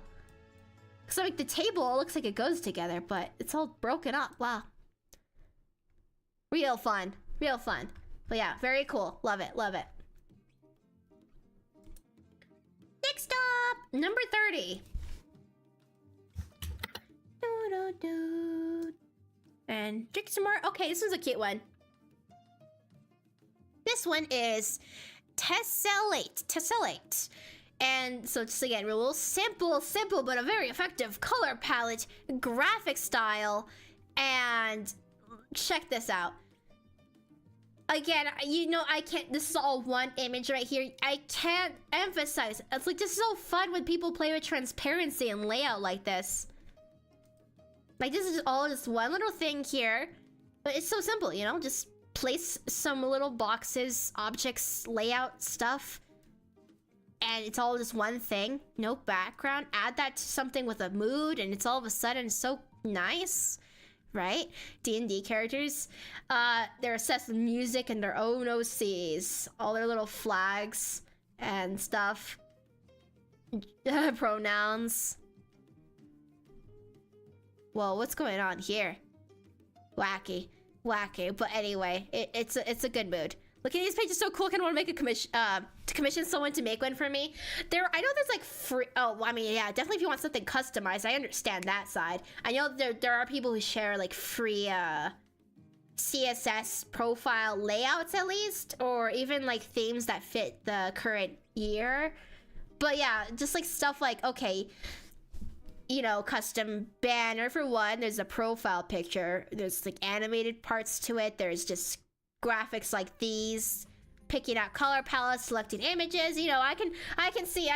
Speaker 1: So like the table looks like it goes together, but it's all broken up. Wow. Real fun. Real fun. But yeah, very cool. Love it. Love it. Next up, number 30. And drink some more. Okay, this one's a cute one. This one is Tessellate. Tessellate. And so just again, real simple, but a very effective color palette, graphic style, and check this out. Again, you know, I can't, this is all one image right here. I can't emphasize, it's like, this is so fun when people play with transparency and layout like this. Like, this is all just one little thing here, but it's so simple, you know, just place some little boxes, objects, layout stuff, and it's all just one thing, no background. Add that to something with a mood, and it's all of a sudden so nice, right? D&D characters, they're obsessed with music and their own OCs, all their little flags and stuff, pronouns. Whoa, what's going on here? Wacky, but anyway, it's a good mood. Look at these pages, so cool. I kind of want to make a commission someone to make one for me. I know there's like free, oh, I mean, yeah, definitely if you want something customized, I understand that side. I know there are people who share like free CSS profile layouts at least, or even like themes that fit the current year. But yeah, just like stuff like, okay, you know, custom banner for one, there's a profile picture, there's like animated parts to it, there's just graphics like these, picking out color palettes, selecting images, you know, I can see,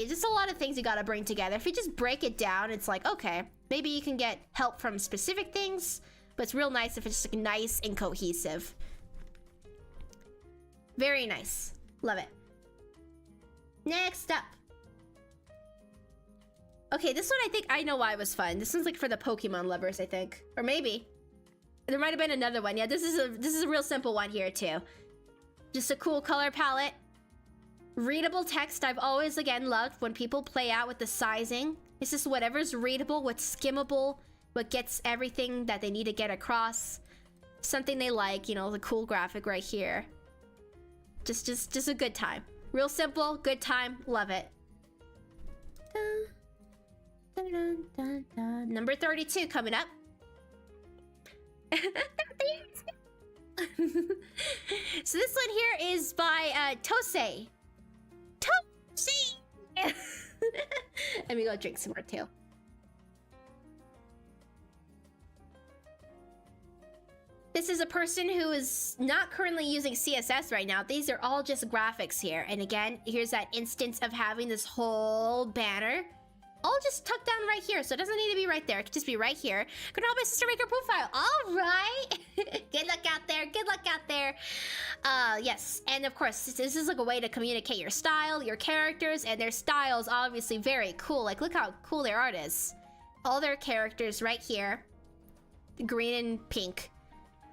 Speaker 1: just a lot of things you gotta bring together. If you just break it down, it's like, okay, maybe you can get help from specific things, but it's real nice if it's just like nice and cohesive. Very nice. Love it. Next up. Okay, this one I think I know why it was fun. This one's like for the Pokemon lovers, I think. Or maybe. There might have been another one. Yeah, this is a real simple one here too. Just a cool color palette. Readable text. I've always, again, loved when people play out with the sizing. It's just whatever's readable, what's skimmable, what gets everything that they need to get across. Something they like, you know, the cool graphic right here. Just a good time. Real simple, good time, love it. Dun, dun, dun, dun. Number 32 coming up. So this one here is by Tosei. Let me go drink some more too. This is a person who is not currently using CSS right now. These are all just graphics here. And again, here's that instance of having this whole banner all just tucked down right here. So it doesn't need to be right there. It could just be right here. Gonna help my sister make her profile. All right. Good luck out there. Good luck out there. Yes. And of course, this is like a way to communicate your style, your characters, and their style is obviously very cool. Like, look how cool their art is. All their characters right here. Green and pink.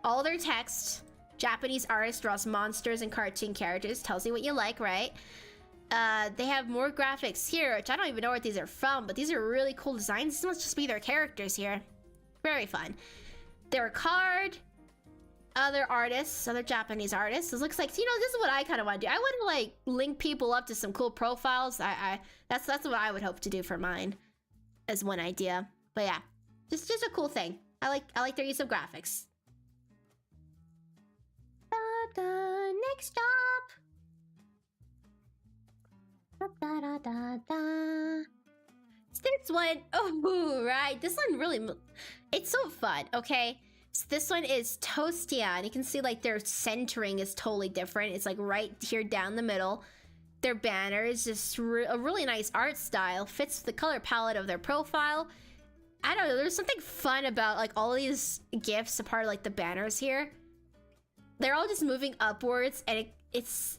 Speaker 1: All their text. Japanese artist draws monsters and cartoon characters. Tells you what you like, right? They have more graphics here, which I don't even know where these are from, but these are really cool designs. These must just be their characters here. Very fun. Their card, other artists, other Japanese artists. It looks like, you know, this is what I kind of want to do. I want to like link people up to some cool profiles. That's what I would hope to do for mine as one idea. But yeah, just a cool thing. I like their use of graphics. da. Next stop. Da da da da. This one, oh right, this one really, it's so fun. Okay, so this one is Toastia. You can see like their centering is totally different. It's like right here down the middle. Their banner is just a really nice art style. Fits the color palette of their profile. I don't know, there's something fun about like all these GIFs, a part of like the banners here. They're all just moving upwards, and it's,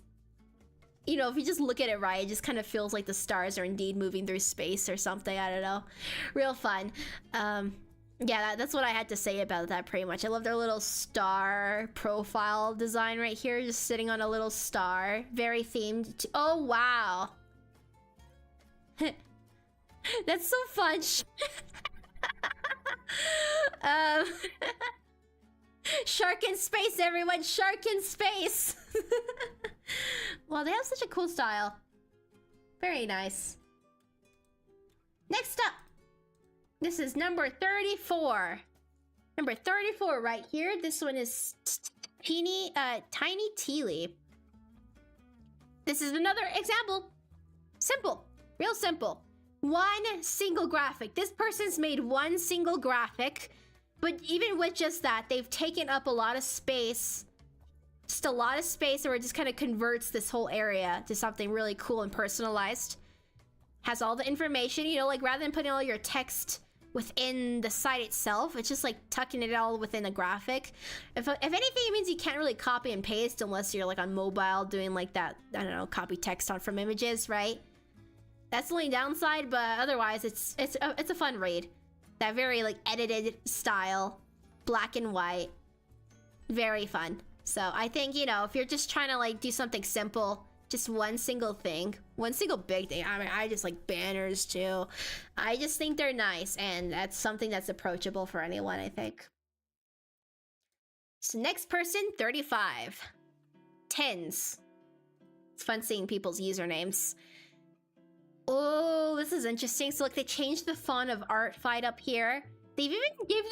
Speaker 1: you know, if you just look at it right, it just kind of feels like the stars are indeed moving through space or something. I don't know. Real fun. Yeah, that's what I had to say about that pretty much. I love their little star profile design right here, just sitting on a little star. Very themed. Oh, wow. That's so fun. Shark in space, everyone! Shark in space! Well, they have such a cool style. Very nice. Next up, this is number 34. Number 34 right here. This one is Tiny Tea Leaf. This is another example. Simple. Real simple. One single graphic. This person's made one single graphic, but even with just that, they've taken up a lot of space. Just a lot of space where it just kind of converts this whole area to something really cool and personalized. Has all the information, you know, like rather than putting all your text within the site itself, it's just like tucking it all within a graphic. If anything, it means you can't really copy and paste unless you're like on mobile doing like that, I don't know, copy text on from images, right? That's the only downside, but otherwise it's a fun read. That very like edited style, black and white, very fun. So I think, you know, if you're just trying to like do something simple, just one single thing, one single big thing. I mean, I just like banners too. I just think they're nice, and that's something that's approachable for anyone, I think. So next person, 35. Tens. It's fun seeing people's usernames. Oh, this is interesting. So look, they changed the font of Artfight up here. They've even gave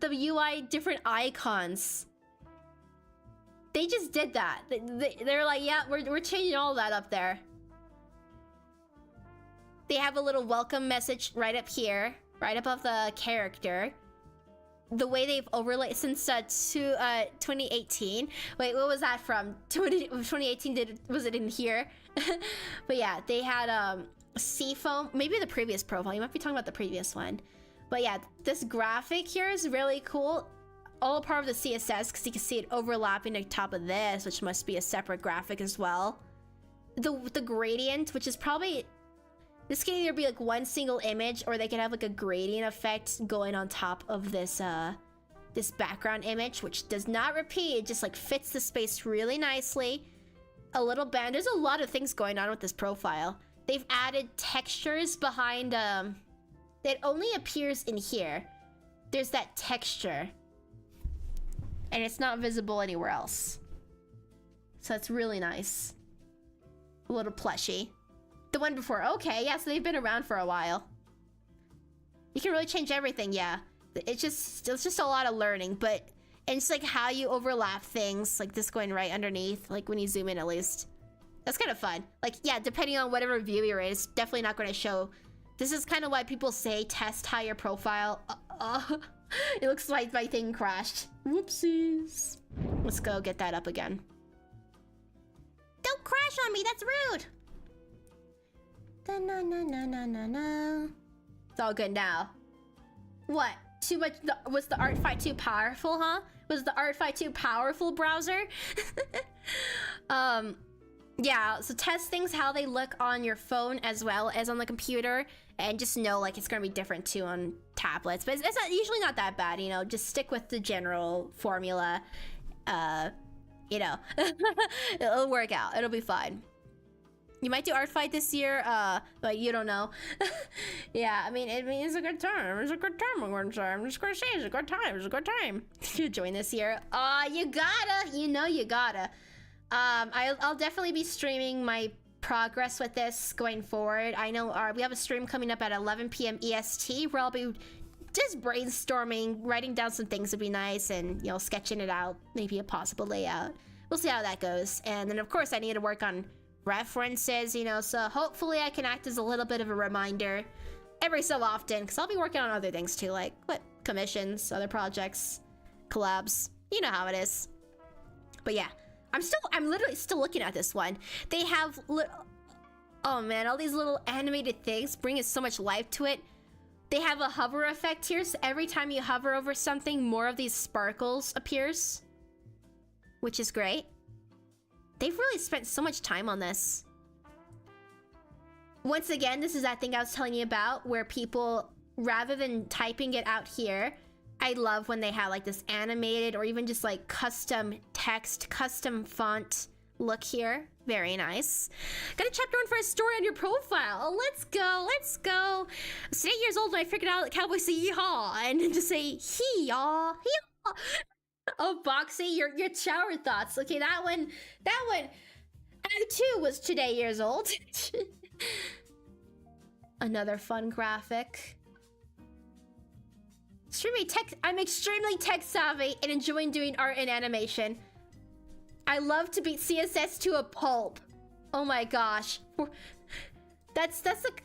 Speaker 1: the UI different icons. They just did that. They're like, yeah, we're changing all that up there. They have a little welcome message right up here, right above the character. The way they've overlaid since 2018. Wait, what was that from? 2018 was it in here? But yeah, they had seafoam. Maybe the previous profile. You might be talking about the previous one. But yeah, this graphic here is really cool. All part of the CSS, because you can see it overlapping on top of this, which must be a separate graphic as well. The gradient, which is probably, this can either be like one single image, or they can have like a gradient effect going on top of this this background image, which does not repeat. It just like fits the space really nicely. A little band. There's a lot of things going on with this profile. They've added textures behind. It only appears in here. There's that texture. And it's not visible anywhere else. So it's really nice. A little plushy. The one before, okay, yeah, so they've been around for a while. You can really change everything, yeah. It's just a lot of learning, but it's like how you overlap things, like this going right underneath, like when you zoom in at least. That's kind of fun. Like, yeah, depending on whatever view you're in, it's definitely not going to show. This is kind of why people say test how your profile. It looks like my thing crashed. Whoopsies. Let's go get that up again. Don't crash on me, that's rude. Da-na-na-na-na-na-na. It's all good now. What? Too much? Was the Artfight too powerful, huh? Was the Artfight too powerful, browser? Yeah, so test things how they look on your phone as well as on the computer, and just know like it's gonna be different too on tablets, but it's not usually not that bad, you know. Just stick with the general formula. You know, it'll work out. It'll be fine. You might do Artfight this year, but you don't know. Yeah, I mean, it's a good time. It's a good time. I'm just gonna say it's a good time. It's a good time. You join this year. You gotta. You know you gotta. I'll definitely be streaming my progress with this going forward. I know we have a stream coming up at 11 p.m. EST where I'll be just brainstorming, writing down some things would be nice, and, you know, sketching it out, maybe a possible layout. we'll see how that goes. And then of course I need to work on references, you know, so hopefully I can act as a little bit of a reminder every so often, because I'll be working on other things too, like what commissions, other projects, collabs, you know how it is. But yeah, I'm literally still looking at this one. They have oh man, all these little animated things bringing so much life to it. They have a hover effect here, so every time you hover over something, more of these sparkles appears, which is great. They've really spent so much time on this. Once again, this is that thing I was telling you about, where people, rather than typing it out here, I love when they have like this animated or even just like custom text, custom font look here. Very nice. Got a chapter 1 for a story on your profile. Oh, let's go, let's go. I was 8 years old when I figured out that cowboys say yeehaw and just say hee-yaw, hee-yaw. Oh, Boxy, your shower thoughts. Okay, that one, I too was today years old. Another fun graphic. I'm extremely tech savvy and enjoying doing art and animation. I love to beat CSS to a pulp. Oh my gosh. That's like,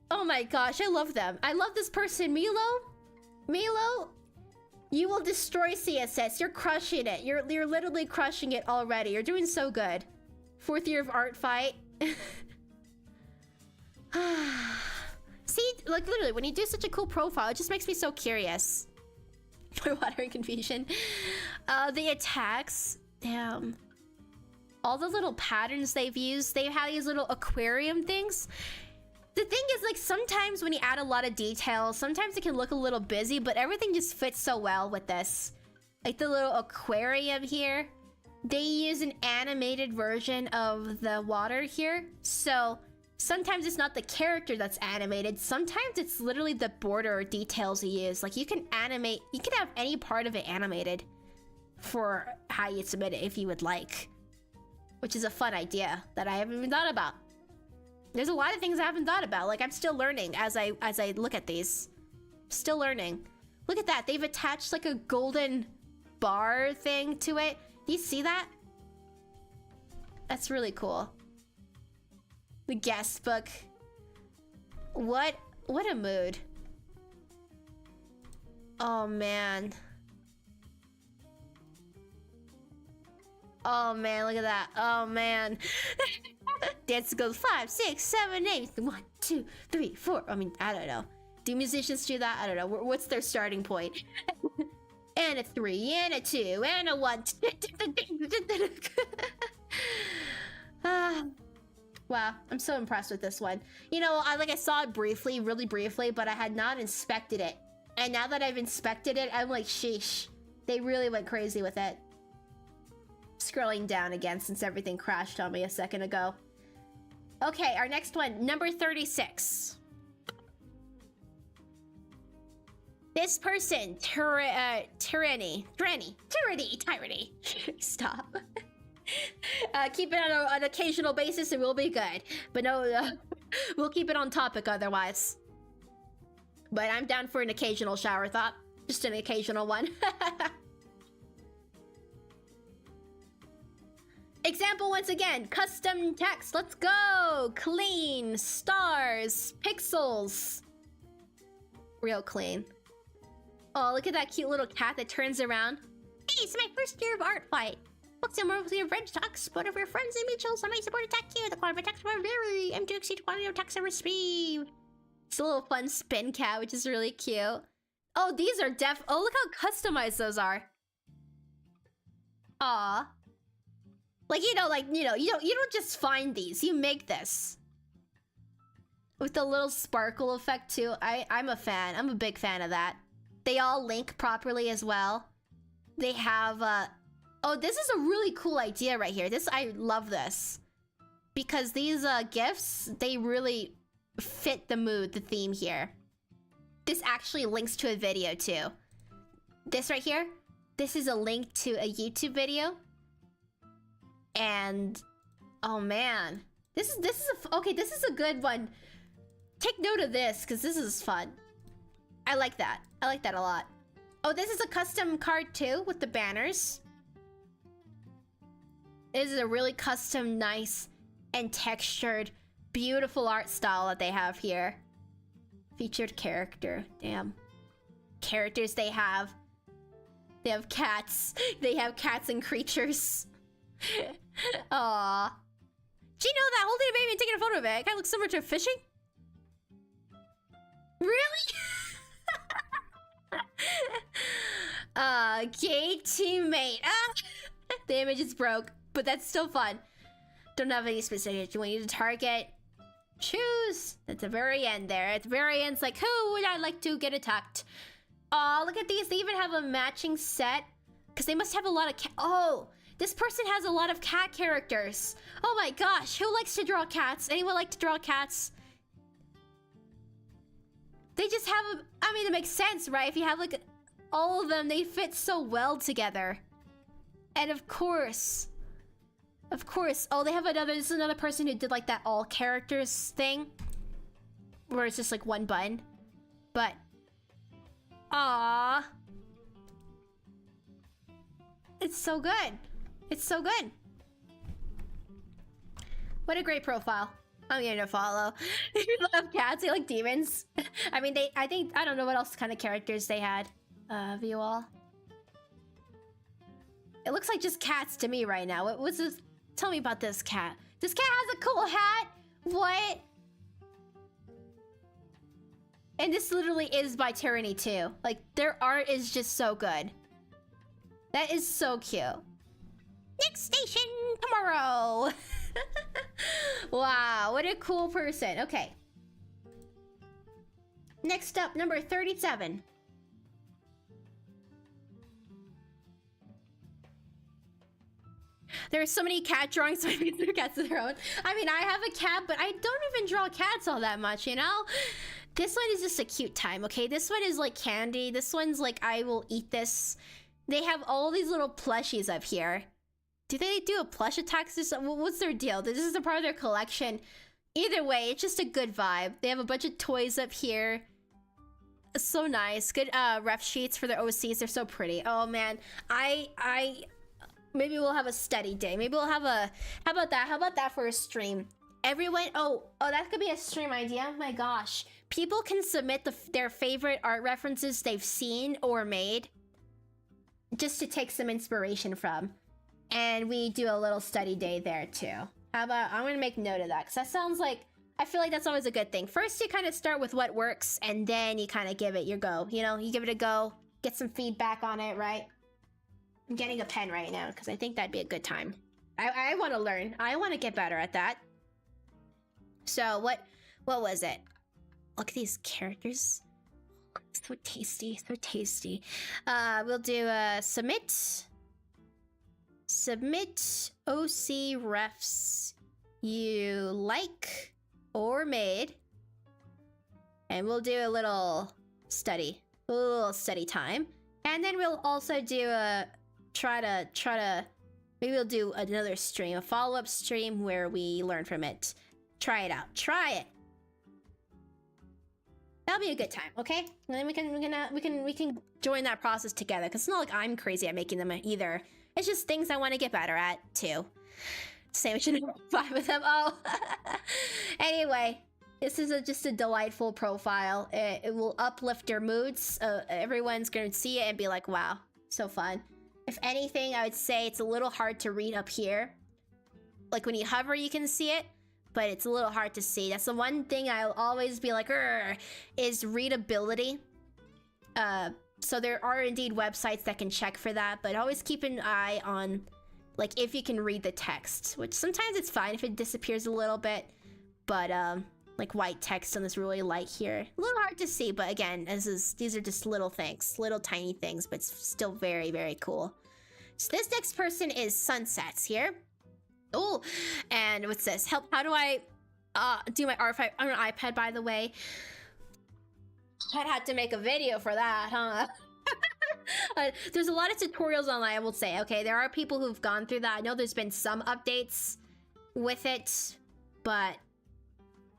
Speaker 1: oh my gosh, I love them. I love this person, Milo, you will destroy CSS. You're crushing it. You're literally crushing it already. You're doing so good. 4th year of Artfight. See, like literally, when you do such a cool profile, it just makes me so curious. My watery confusion. The attacks, damn. All the little patterns they've used, they've had these little aquarium things. The thing is, like, sometimes when you add a lot of details, sometimes it can look a little busy, but everything just fits so well with this. Like the little aquarium here, they use an animated version of the water here. So sometimes it's not the character that's animated. Sometimes it's literally the border or details you use. Like you can have any part of it animated for how you submit it if you would like. Which is a fun idea that I haven't even thought about. There's a lot of things I haven't thought about. Like I'm still learning as I look at these. Still learning. Look at that. They've attached like a golden bar thing to it. Do you see that? That's really cool. The guest book. What a mood. Oh man. Oh man, look at that. Oh man. Dance goes 5, 6, 7, 8. 1, 2, 3, 4. I mean, I don't know. Do musicians do that? I don't know. What's their starting point? And a 3, and a 2, and a 1. Wow, I'm so impressed with this one. You know, I saw it briefly, really briefly, but I had not inspected it. And now that I've inspected it, I'm like, sheesh. They really went crazy with it. Scrolling down again since everything crashed on me a second ago. Okay, our next one, number 36. This person, tyranny. Stop. Keep it on an occasional basis and we'll be good. But no, we'll keep it on topic otherwise. But I'm down for an occasional shower thought. Just an occasional one. Example once again, custom text, let's go! Clean, stars, pixels. Real clean. Oh, look at that cute little cat that turns around. Hey, it's my first year of Artfight. Book some more with your friends talk, support of your friends and mutuals. Somebody support attack you. The quantity of attacks will vary. M to exceed quantity of attacks I receive. It's a little fun spin cat, which is really cute. Oh, these are oh, look how customized those are. Aw. Like, you don't just find these, you make this. With the little sparkle effect too. I'm a fan, I'm a big fan of that. They all link properly as well. They have, oh, this is a really cool idea right here. I love this. Because these GIFs, they really fit the mood, the theme here. This actually links to a video too. This right here, this is a link to a YouTube video. And oh man, this is a good one. Take note of this because this is fun. I like that a lot. Oh, this is a custom card too with the banners. This is a really custom, nice, and textured, beautiful art style that they have here. Featured character. Damn. Characters they have. They have cats. They have cats and creatures. Aww. Do you know that? Holding a baby and taking a photo of it. It kind of looks similar to fishing. Really? Gay teammate. Ah! The image is broke, but that's still fun. Don't have any specifics. You want you to target. Choose. At the very end there. At the very end, it's like, who would I like to get attacked? Oh, look at these. They even have a matching set. Because they must have a lot of cat. Oh, this person has a lot of cat characters. Oh my gosh. Who likes to draw cats? Anyone like to draw cats? They just have a... I mean, it makes sense, right? If you have like all of them, they fit so well together. And of course... Of course. Oh, they have another... This is another person who did like that all characters thing. Where it's just like one button. But... Aww. It's so good. It's so good. What a great profile. I'm gonna follow. They love cats. They like demons. I mean, I don't know what else kind of characters they had. View all. It looks like just cats to me right now. What's this? Tell me about this cat. This cat has a cool hat. What? And this literally is by Tyranny too. Like, their art is just so good. That is so cute. Next station tomorrow. Wow, what a cool person. Okay. Next up, number 37. There are so many cat drawings, so I made their cats of their own. I mean, I have a cat, but I don't even draw cats all that much, you know? This one is just a cute time, okay? This one is like candy. This one's like, I will eat this. They have all these little plushies up here. Do they do a plush attacks or something? What's their deal? This is a part of their collection. Either way, it's just a good vibe. They have a bunch of toys up here. So nice. Good ref sheets for their OCs. They're so pretty. Oh man, maybe we'll have a study day. Maybe we'll have a, how about that? How about that for a stream? Everyone, oh, that could be a stream idea. Oh my gosh. People can submit their favorite art references they've seen or made just to take some inspiration from. And we do a little study day there too. How about, I'm gonna make note of that because that sounds like, I feel like that's always a good thing. First, you kind of start with what works and then you kind of give it your go. You know, you give it a go, get some feedback on it, right? I'm getting a pen right now because I think that'd be a good time. I want to learn. I want to get better at that. So what was it? Look at these characters. So tasty, so tasty. We'll do a submit OC refs you like or made. And we'll do a little study time. And then we'll also do a try to maybe we'll do another stream, a follow-up stream where we learn from it. Try it out. Try it. That'll be a good time, okay? And then we can join that process together because it's not like I'm crazy at making them either. It's just things I want to get better at too. Same shouldn't five of them. Oh. Anyway, this is just a delightful profile. It will uplift your moods. Everyone's gonna see it and be like, wow, so fun. If anything, I would say it's a little hard to read up here. Like when you hover, you can see it, but it's a little hard to see. That's the one thing I'll always be like, is readability. So there are indeed websites that can check for that, but always keep an eye on, like, if you can read the text, which sometimes it's fine if it disappears a little bit, but like white text on this really light here, a little hard to see, but again, these are just little things, little tiny things, but still very, very cool. So this next person is Sunsets here. Oh, and what's this? Help, how do I do my Artfight on an iPad, by the way? I'd have to make a video for that, huh? There's a lot of tutorials online, I will say. Okay, there are people who've gone through that. I know there's been some updates with it, but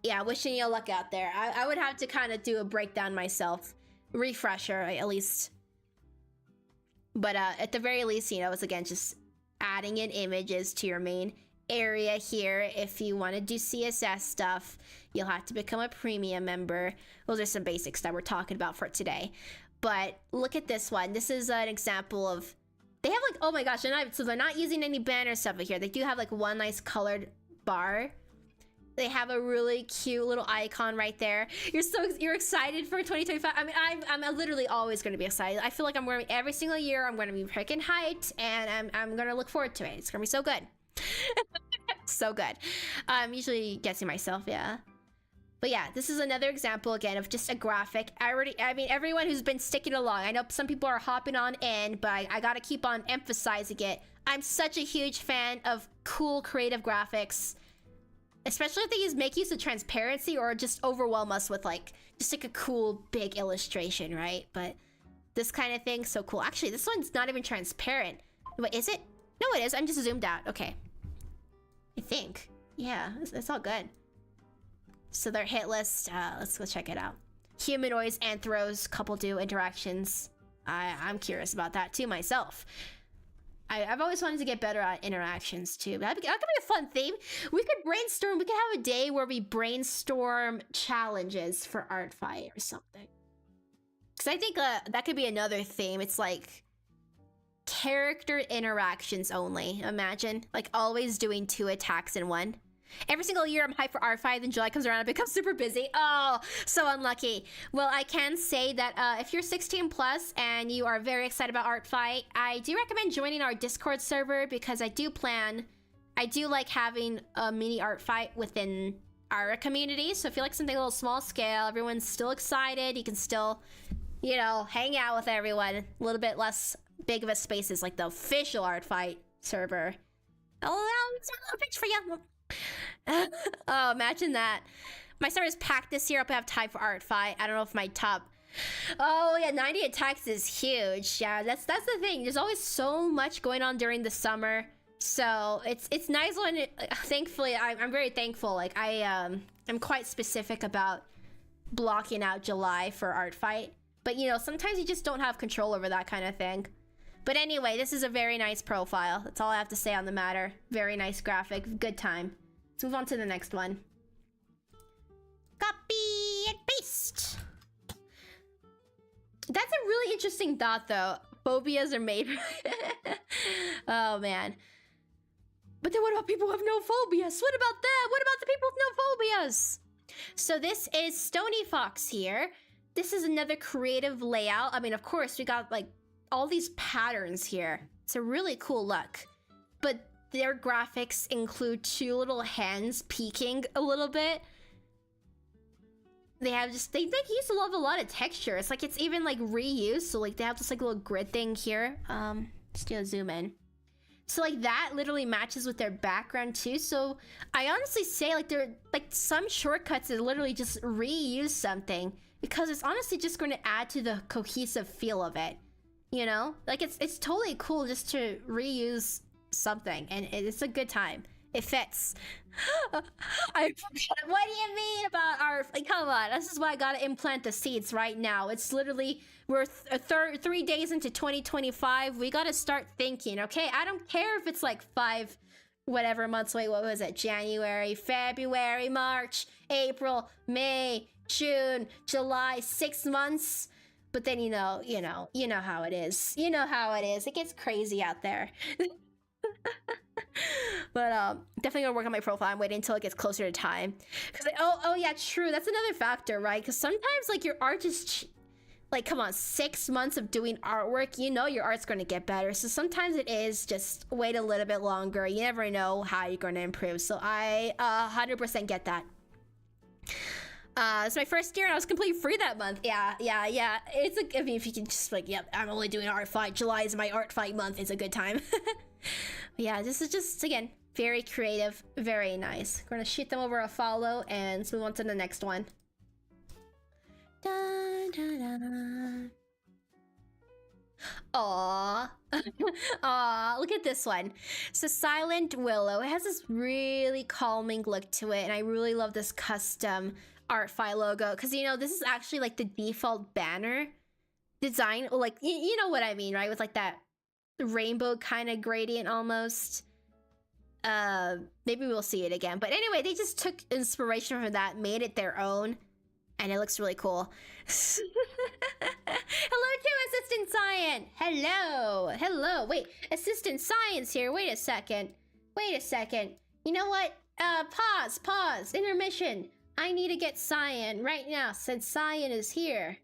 Speaker 1: yeah, wishing you luck out there. I would have to kind of do a breakdown myself. Refresher, at least. But at the very least, you know, it's again just adding in images to your main area here. If you want to do CSS stuff, you'll have to become a premium member. Those are some basics that we're talking about for today. But look at this one. This is an example of, they have like, oh my gosh, they're not using any banner stuff here. They do have like one nice colored bar. They have a really cute little icon right there. You're excited for 2025. I mean, I'm literally always going to be excited. I feel like I'm wearing every single year. I'm going to be freaking hyped, and I'm going to look forward to it. It's going to be so good. So good. I'm usually guessing myself, yeah. But yeah, this is another example again of just a graphic. I mean, everyone who's been sticking along, I know some people are hopping on in, but I gotta keep on emphasizing it. I'm such a huge fan of cool creative graphics, especially if they make use of transparency or just overwhelm us with like just like a cool big illustration, right? But this kind of thing, so cool. Actually, this one's not even transparent. Wait, is it? No, it is. I'm just zoomed out. Okay. I think. Yeah, it's all good. So their hit list, let's go check it out. Humanoids, anthros, couple do interactions. I'm curious about that too myself. I've always wanted to get better at interactions too. That could be a fun theme. We could brainstorm. We could have a day where we brainstorm challenges for Artfight or something. Because I think that could be another theme. It's like character interactions only. Imagine like always doing 2 attacks in one. Every single year I'm hyped for Artfight, then July comes around and I become super busy. Oh, so unlucky. Well, I can say that if you're 16 plus and you are very excited about Artfight, I do recommend joining our Discord server because I do like having a mini Artfight within our community. So if you like something a little small scale, everyone's still excited, you can still, you know, hang out with everyone. A little bit less big of a spaces like the official Artfight server. Oh, it's a little pitch for you. Oh, imagine that. My server's packed this year. I have time for Artfight. I don't know if my top. Oh yeah, 90 attacks is huge. Yeah, that's the thing. There's always so much going on during the summer, so it's nice when thankfully I'm very thankful. Like I'm quite specific about blocking out July for Artfight, but you know sometimes you just don't have control over that kind of thing. But anyway, this is a very nice profile. That's all I have to say on the matter. Very nice graphic. Good time. Let's move on to the next one. Copy and paste. That's a really interesting thought, though. Phobias are made. Oh, man. But then what about people who have no phobias? What about them? What about the people with no phobias? So this is Stony Fox here. This is another creative layout. I mean, of course, we got, like, all these patterns here. It's a really cool look. But their graphics include 2 little hands peeking a little bit. They used to love a lot of texture. It's like it's even like reused. So like they have this like little grid thing here. Just gonna zoom in. So like that literally matches with their background too. So I honestly say like they're like some shortcuts that literally just reuse something because it's honestly just going to add to the cohesive feel of it. You know, like it's totally cool just to reuse something, and it's a good time. It fits. What do you mean about our? Like, come on, this is why I gotta implant the seeds right now. It's literally we're 3 days into 2025. We gotta start thinking. Okay, I don't care if it's like 5 whatever months. Wait, what was it? January, February, March, April, May, June, July. 6 months. But then you know how it is. You know how it is. It gets crazy out there. But definitely gonna work on my profile. I'm waiting until it gets closer to time. Cause oh yeah, true. That's another factor, right? Because sometimes like your art just like come on, 6 months of doing artwork. You know your art's gonna get better. So sometimes it is just wait a little bit longer. You never know how you're gonna improve. So I 100% get that. It's my first year and I was completely free that month. Yeah. It's like, I mean, if you can just like, yep, I'm only doing Artfight. July is my Artfight month. It's a good time. But yeah, this is just, again, very creative, very nice. We're gonna shoot them over a follow and let's move on to the next one. Dun, dun, dun. Aww. Aww, look at this one. So Silent Willow, it has this really calming look to it, and I really love this custom Artfight logo because you know this is actually like the default banner design, like you know what I mean, right? With like that rainbow kind of gradient almost. Maybe we'll see it again. But anyway, they just took inspiration from that, made it their own, and it looks really cool. Hello to Assistant Science! Hello! Hello! Wait, Assistant Science here. Wait a second. Wait a second. You know what? Pause. Intermission. I need to get Cyan right now since Cyan is here.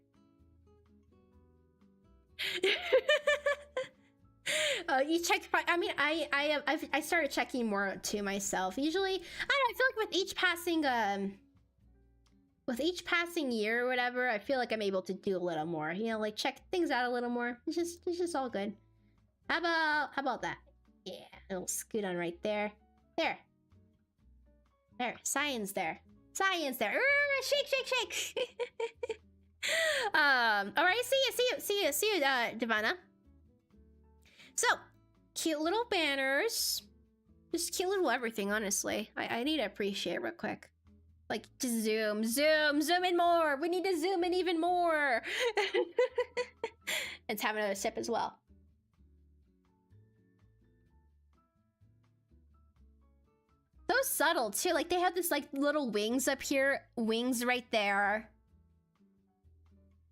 Speaker 1: You checked. I mean, I started checking more too myself. Usually, I don't know, I feel like with each passing year or whatever, I feel like I'm able to do a little more. You know, like check things out a little more. It's just all good. How about that? Yeah, it'll scoot on right there. There. Cyan's there. Cyan's there. Shake. All right. See you, Divana. So, cute little banners. Just cute little everything, honestly. I need to appreciate it real quick. Like, just zoom in more. We need to zoom in even more. Let's have another sip as well. So subtle, too. Like, they have this, like, little wings up here. Wings right there.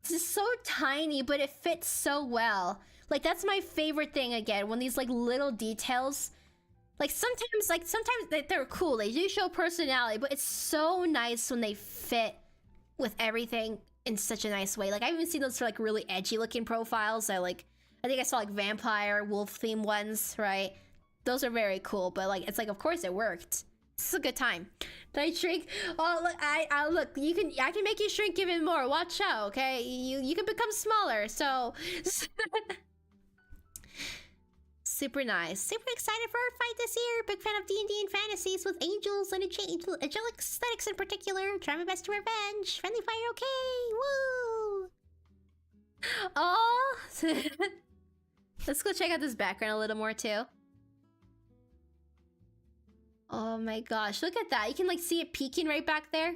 Speaker 1: It's just so tiny, but it fits so well. Like, that's my favorite thing, again, when these, like, little details... Like, sometimes they're cool. They do show personality, but it's so nice when they fit with everything in such a nice way. Like, I've even seen those for, like, really edgy-looking profiles. I think I saw, like, vampire, wolf-themed ones, right? Those are very cool, but, like, it's like, of course it worked. This is a good time. Did I shrink? Oh, look, look, I can make you shrink even more. Watch out, okay? You can become smaller, so... Super nice. Super excited for Artfight this year. Big fan of D&D and fantasies with angels and angelic aesthetics in particular. Try my best to revenge. Friendly fire, okay. Woo! Oh, let's go check out this background a little more too. Oh my gosh, look at that. You can like see it peeking right back there.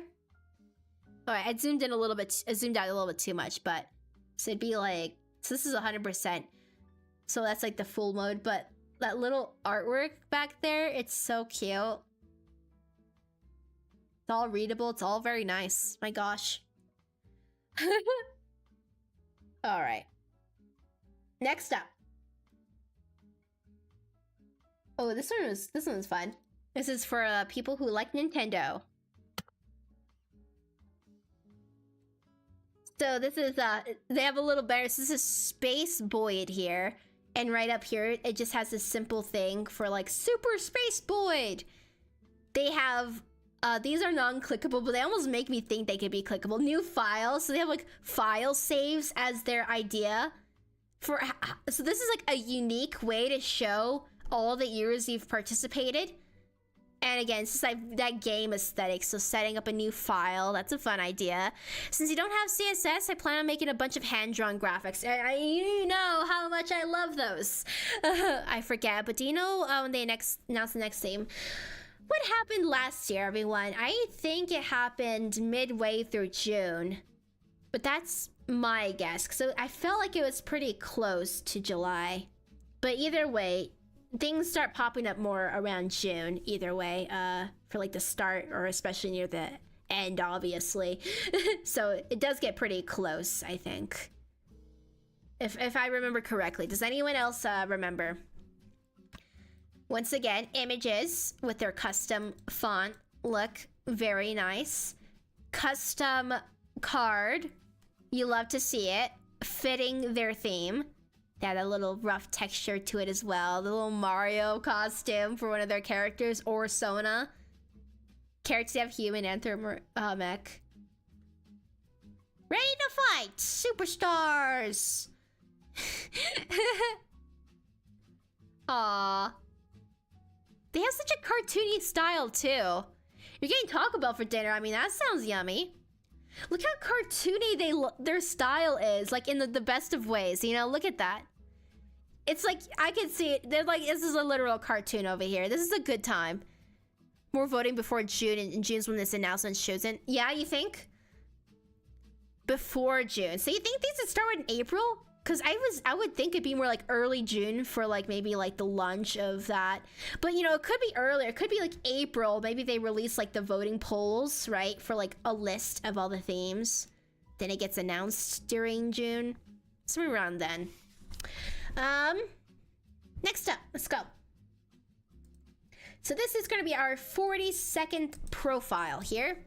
Speaker 1: All right, I zoomed in a little bit. I zoomed out a little bit too much, but so it'd be like, so this is 100%. So that's like the full mode, but that little artwork back there, it's so cute. It's all readable. It's all very nice. My gosh. All right. Next up. Oh, this one's fun. This is for people who like Nintendo. So this is they have a little better. This is Space Boyd here. And right up here, it just has this simple thing for like Super Space Boyd. They have, these are non-clickable, but they almost make me think they could be clickable. New files, so they have like file saves as their idea. So this is like a unique way to show all the years you've participated. And again, it's just like that game aesthetic, so setting up a new file, that's a fun idea. Since you don't have CSS, I plan on making a bunch of hand-drawn graphics. You know how much I love those. I forget, but do you know when they announce the next theme? What happened last year, everyone? I think it happened midway through June. But that's my guess, so I felt like it was pretty close to July. But either way, things start popping up more around June, either way, for like the start or especially near the end, obviously. So it does get pretty close, I think. If I remember correctly. Does anyone else remember? Once again, images with their custom font look very nice. Custom card. You love to see it. Fitting their theme. They had a little rough texture to it as well. The little Mario costume for one of their characters, or Sona. Characters have human mech. Ready to fight! Superstars! Aww. They have such a cartoony style, too. You're getting Taco Bell for dinner. I mean, that sounds yummy. Look how cartoony their style is, like in the best of ways, you know? Look at that. It's like, I can see it. They're like, this is a literal cartoon over here. This is a good time. More voting before June, and June's when this announcement's chosen. Yeah, you think? Before June. So you think these would start in April? Because I would think it'd be more like early June for like maybe like the launch of that. But you know, it could be earlier. It could be like April. Maybe they release like the voting polls, right? For like a list of all the themes. Then it gets announced during June. Somewhere around then. Next up, let's go. So this is going to be our 42nd profile here.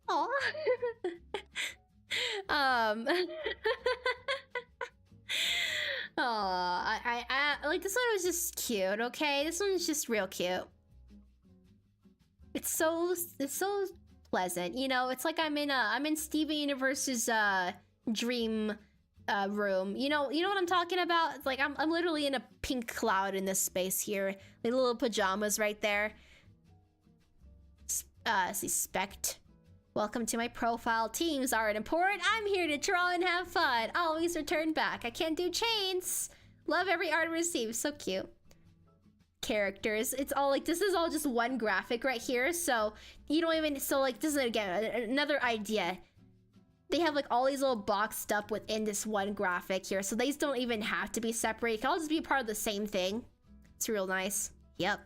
Speaker 1: Aww. I like this one was just cute, okay? This one's just real cute. It's so pleasant, you know. It's like I'm in Steven Universe's dream room. You know what I'm talking about? It's like I'm literally in a pink cloud in this space here. The little pajamas right there. Suspect. Welcome to my profile. Teams aren't important. I'm here to draw and have fun. Always return back. I can't do chains. Love every art received. So cute. Characters. It's all like, this is all just one graphic right here. So you don't even, so like, this is again, another idea. They have like all these little boxed up within this one graphic here. So these don't even have to be separated. It can all just be part of the same thing. It's real nice. Yep.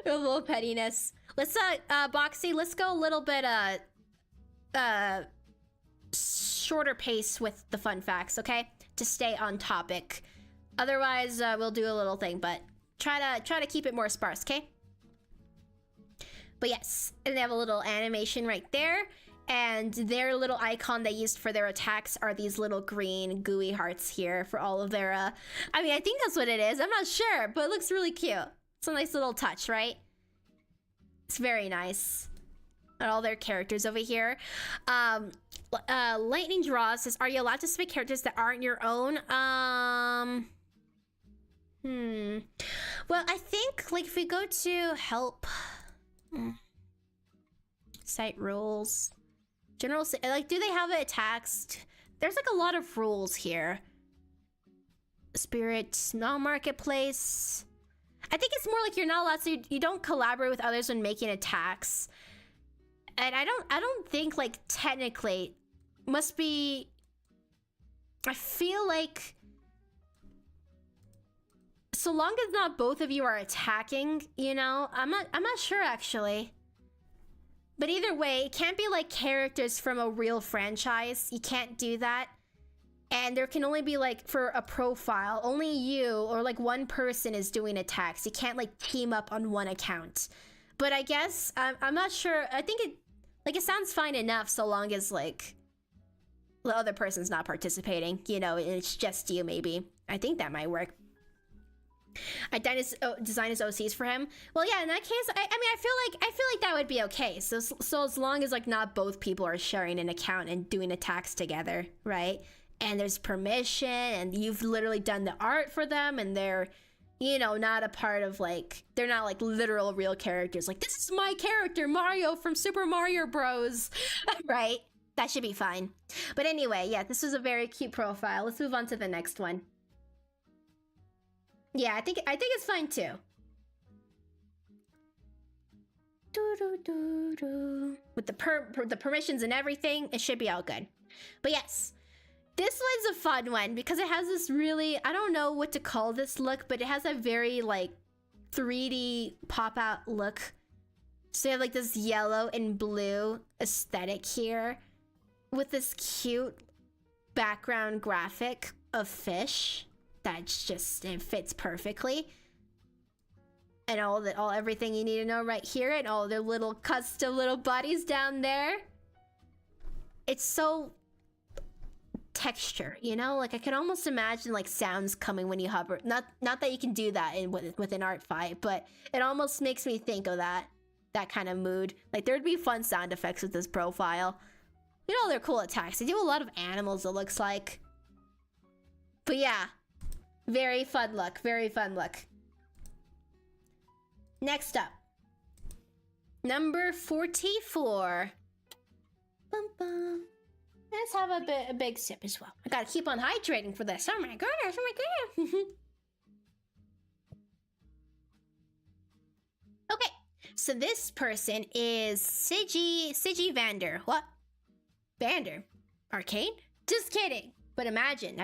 Speaker 1: A little pettiness. Let's Boxy, let's go a little bit shorter pace with the fun facts, okay? To stay on topic. Otherwise, we'll do a little thing, but try to keep it more sparse, okay? But yes, and they have a little animation right there, and their little icon they used for their attacks are these little green gooey hearts here for all of their I mean, I think that's what it is. I'm not sure, but it looks really cute. It's a nice little touch, right? It's very nice. And all their characters over here. Lightning Draw says, are you allowed to submit characters that aren't your own? Well, I think, like, if we go to help... Site rules. General... Like, do they have it attached? There's, like, a lot of rules here. Spirit, small marketplace... I think it's more like you're not allowed to, you don't collaborate with others when making attacks. And I don't think, like, technically must be, I feel like so long as not both of you are attacking, you know, I'm not sure actually. But either way, it can't be like characters from a real franchise. You can't do that. And there can only be, like, for a profile, only you or, like, one person is doing attacks. You can't, like, team up on one account. But I guess, I'm not sure. I think it sounds fine enough so long as, like, the other person's not participating. You know, it's just you, maybe. I think that might work. I design his OCs for him. Well, yeah, in that case, I mean, I feel like that would be okay. So as long as, like, not both people are sharing an account and doing attacks together, right? And there's permission, and you've literally done the art for them, and they're, you know, not a part of, like, they're not, like, literal real characters. Like, this is my character, Mario from Super Mario Bros. Right? That should be fine. But anyway, yeah, this was a very cute profile. Let's move on to the next one. Yeah, I think it's fine, too. With the permissions and everything, it should be all good. But yes. This one's a fun one because it has this really, I don't know what to call this look, but it has a very, like, 3D pop-out look. So you have, like, this yellow and blue aesthetic here with this cute background graphic of fish that's just, it fits perfectly. And everything you need to know right here, and all their little custom little buddies down there. It's so texture, you know, like I can almost imagine like sounds coming when you hover. Not that you can do that within Artfight, but it almost makes me think of that kind of mood. Like there'd be fun sound effects with this profile. You know, they're cool attacks. They do a lot of animals, it looks like. But yeah, very fun look, very fun look. Next up, number 44. Bum bum. Let's have a big sip as well. I gotta keep on hydrating for this. Oh my goodness, oh my goodness. Okay, So this person is Siggy Vander. What? Vander? Arcane? Just kidding. But imagine.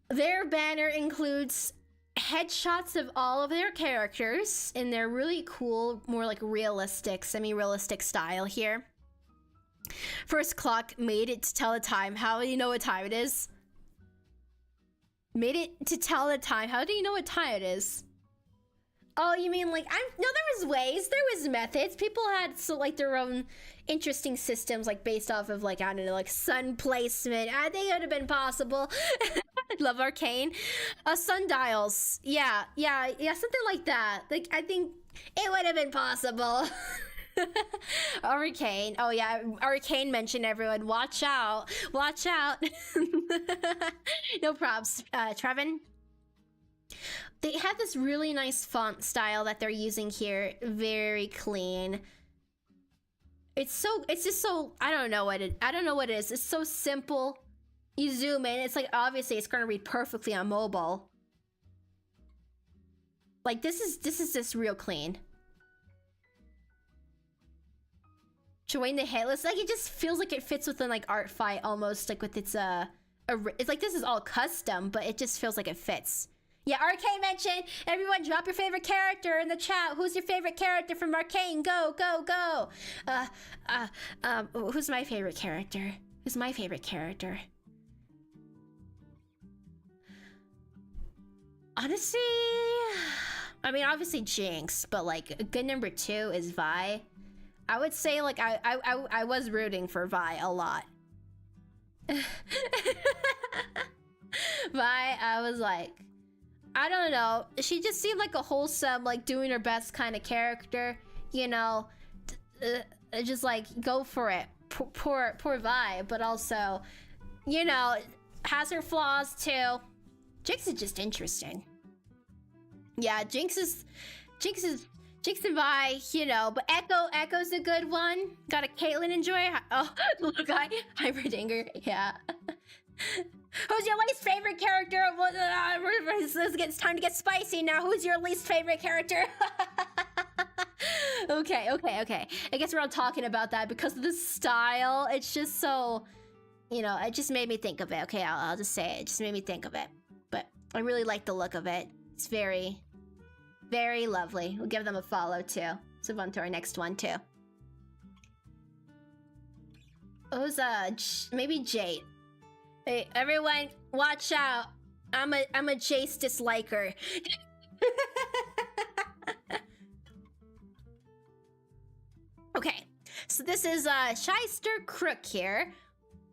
Speaker 1: Their banner includes headshots of all of their characters in their really cool, more like realistic, semi-realistic style here. First clock made it to tell the time. How do you know what time it is? Made it to tell the time. How do you know what time it is? Oh, you mean like, no, there was ways, there was methods. People had like their own interesting systems, like based off of like, I don't know, like sun placement. I think it would have been possible. Love Arcane. Sundials. Yeah, something like that. Like, I think it would have been possible. Arcane. Oh yeah, Arcane mentioned everyone. Watch out. Watch out. No props. Trevin. They have this really nice font style that they're using here. Very clean. It's just so, I don't know what it is. It's so simple. You zoom in, it's like, obviously it's gonna read perfectly on mobile. Like, this is just real clean. Join the hit list, like, it just feels like it fits within like Artfight almost, like with its it's like, this is all custom, but it just feels like it fits. Yeah, Arcane mentioned, everyone drop your favorite character in the chat. Who's your favorite character from Arcane? Go, go, go. Who's my favorite character? Who's my favorite character? Honestly, I mean, obviously Jinx, but like a good number 2 is Vi. I would say like I was rooting for Vi a lot. Vi, I was like, I don't know. She just seemed like a wholesome, like doing her best kind of character, you know. Just like go for it. Poor Vi, but also, you know, has her flaws too. Jinx is just interesting. Yeah, Jinx and Vi, you know, but Echo's a good one. Got a Caitlyn enjoy. Oh, the little guy, Hyperdinger, yeah. Who's your least favorite character? It's time to get spicy now. Who's your least favorite character? Okay. I guess we're all talking about that because of the style. It's just so, you know, it just made me think of it. Okay, I'll just say it. It just made me think of it. But I really like the look of it. It's very, very lovely. We'll give them a follow too. Let's move on to our next one too. Who's maybe Jade. Hey, everyone, watch out. I'm a Jace disliker. Okay, so this is Shyster Crook here.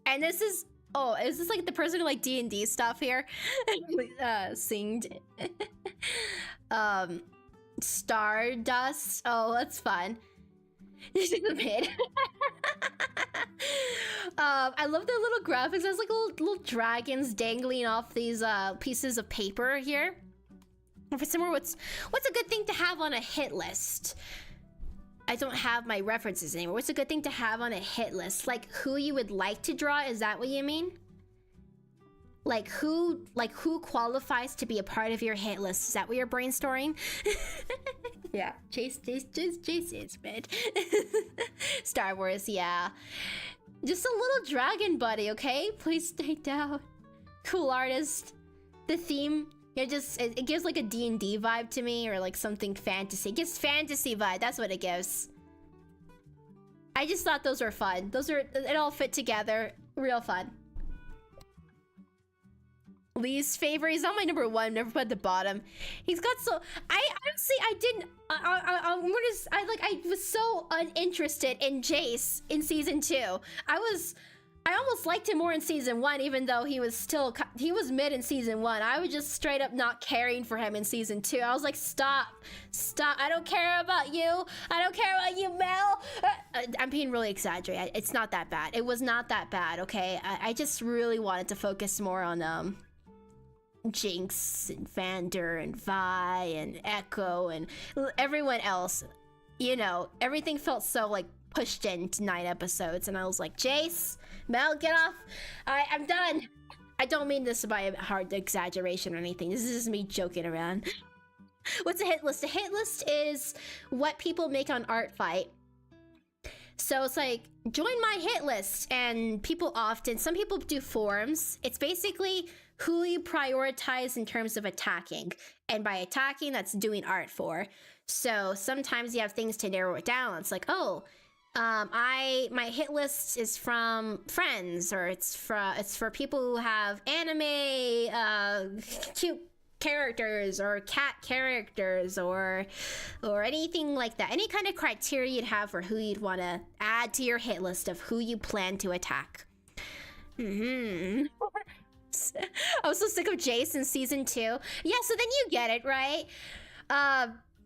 Speaker 1: And this is, oh, is this like the person who like D&D stuff here? Singed. Stardust. Oh, that's fun. This is a bit. I love the little graphics. There's like little dragons dangling off these pieces of paper here. For somewhere, what's a good thing to have on a hit list? I don't have my references anymore. What's a good thing to have on a hit list? Like who you would like to draw? Is that what you mean? Like who qualifies to be a part of your hit list? Is that what you're brainstorming? Yeah, Jace is mid. Star Wars, yeah. Just a little dragon buddy, okay? Please stay down. Cool artist. The theme, it gives like a D&D vibe to me, or like something fantasy. It gives fantasy vibe, that's what it gives. I just thought those were fun. It all fit together. Real fun. Least favorite, he's not my number 1, never put at the bottom. He's got so, I was so uninterested in Jace in season 2. I almost liked him more in season 1, even though he was mid in season 1. I was just straight up not caring for him in season 2. I was like, stop, I don't care about you. I don't care about you, Mel. I'm being really exaggerated. It's not that bad. It was not that bad, okay? I just really wanted to focus more on, Jinx and Vander and Vi and Echo and everyone else. You know, everything felt so like pushed into 9 episodes, and I was like, Jace, Mel, get off. I'm done. I don't mean this by a hard exaggeration or anything. This is just me joking around. What's a hit list? A hit list is what people make on Artfight. So it's like, join my hit list, and some people do forums. It's basically who you prioritize in terms of attacking. And by attacking, that's doing art for. So sometimes you have things to narrow it down. It's like, oh, my hit list is from friends, or it's for people who have anime, cute characters or cat characters or anything like that. Any kind of criteria you'd have for who you'd want to add to your hit list of who you plan to attack. I was so sick of Jason season 2. Yeah, so then you get it, right?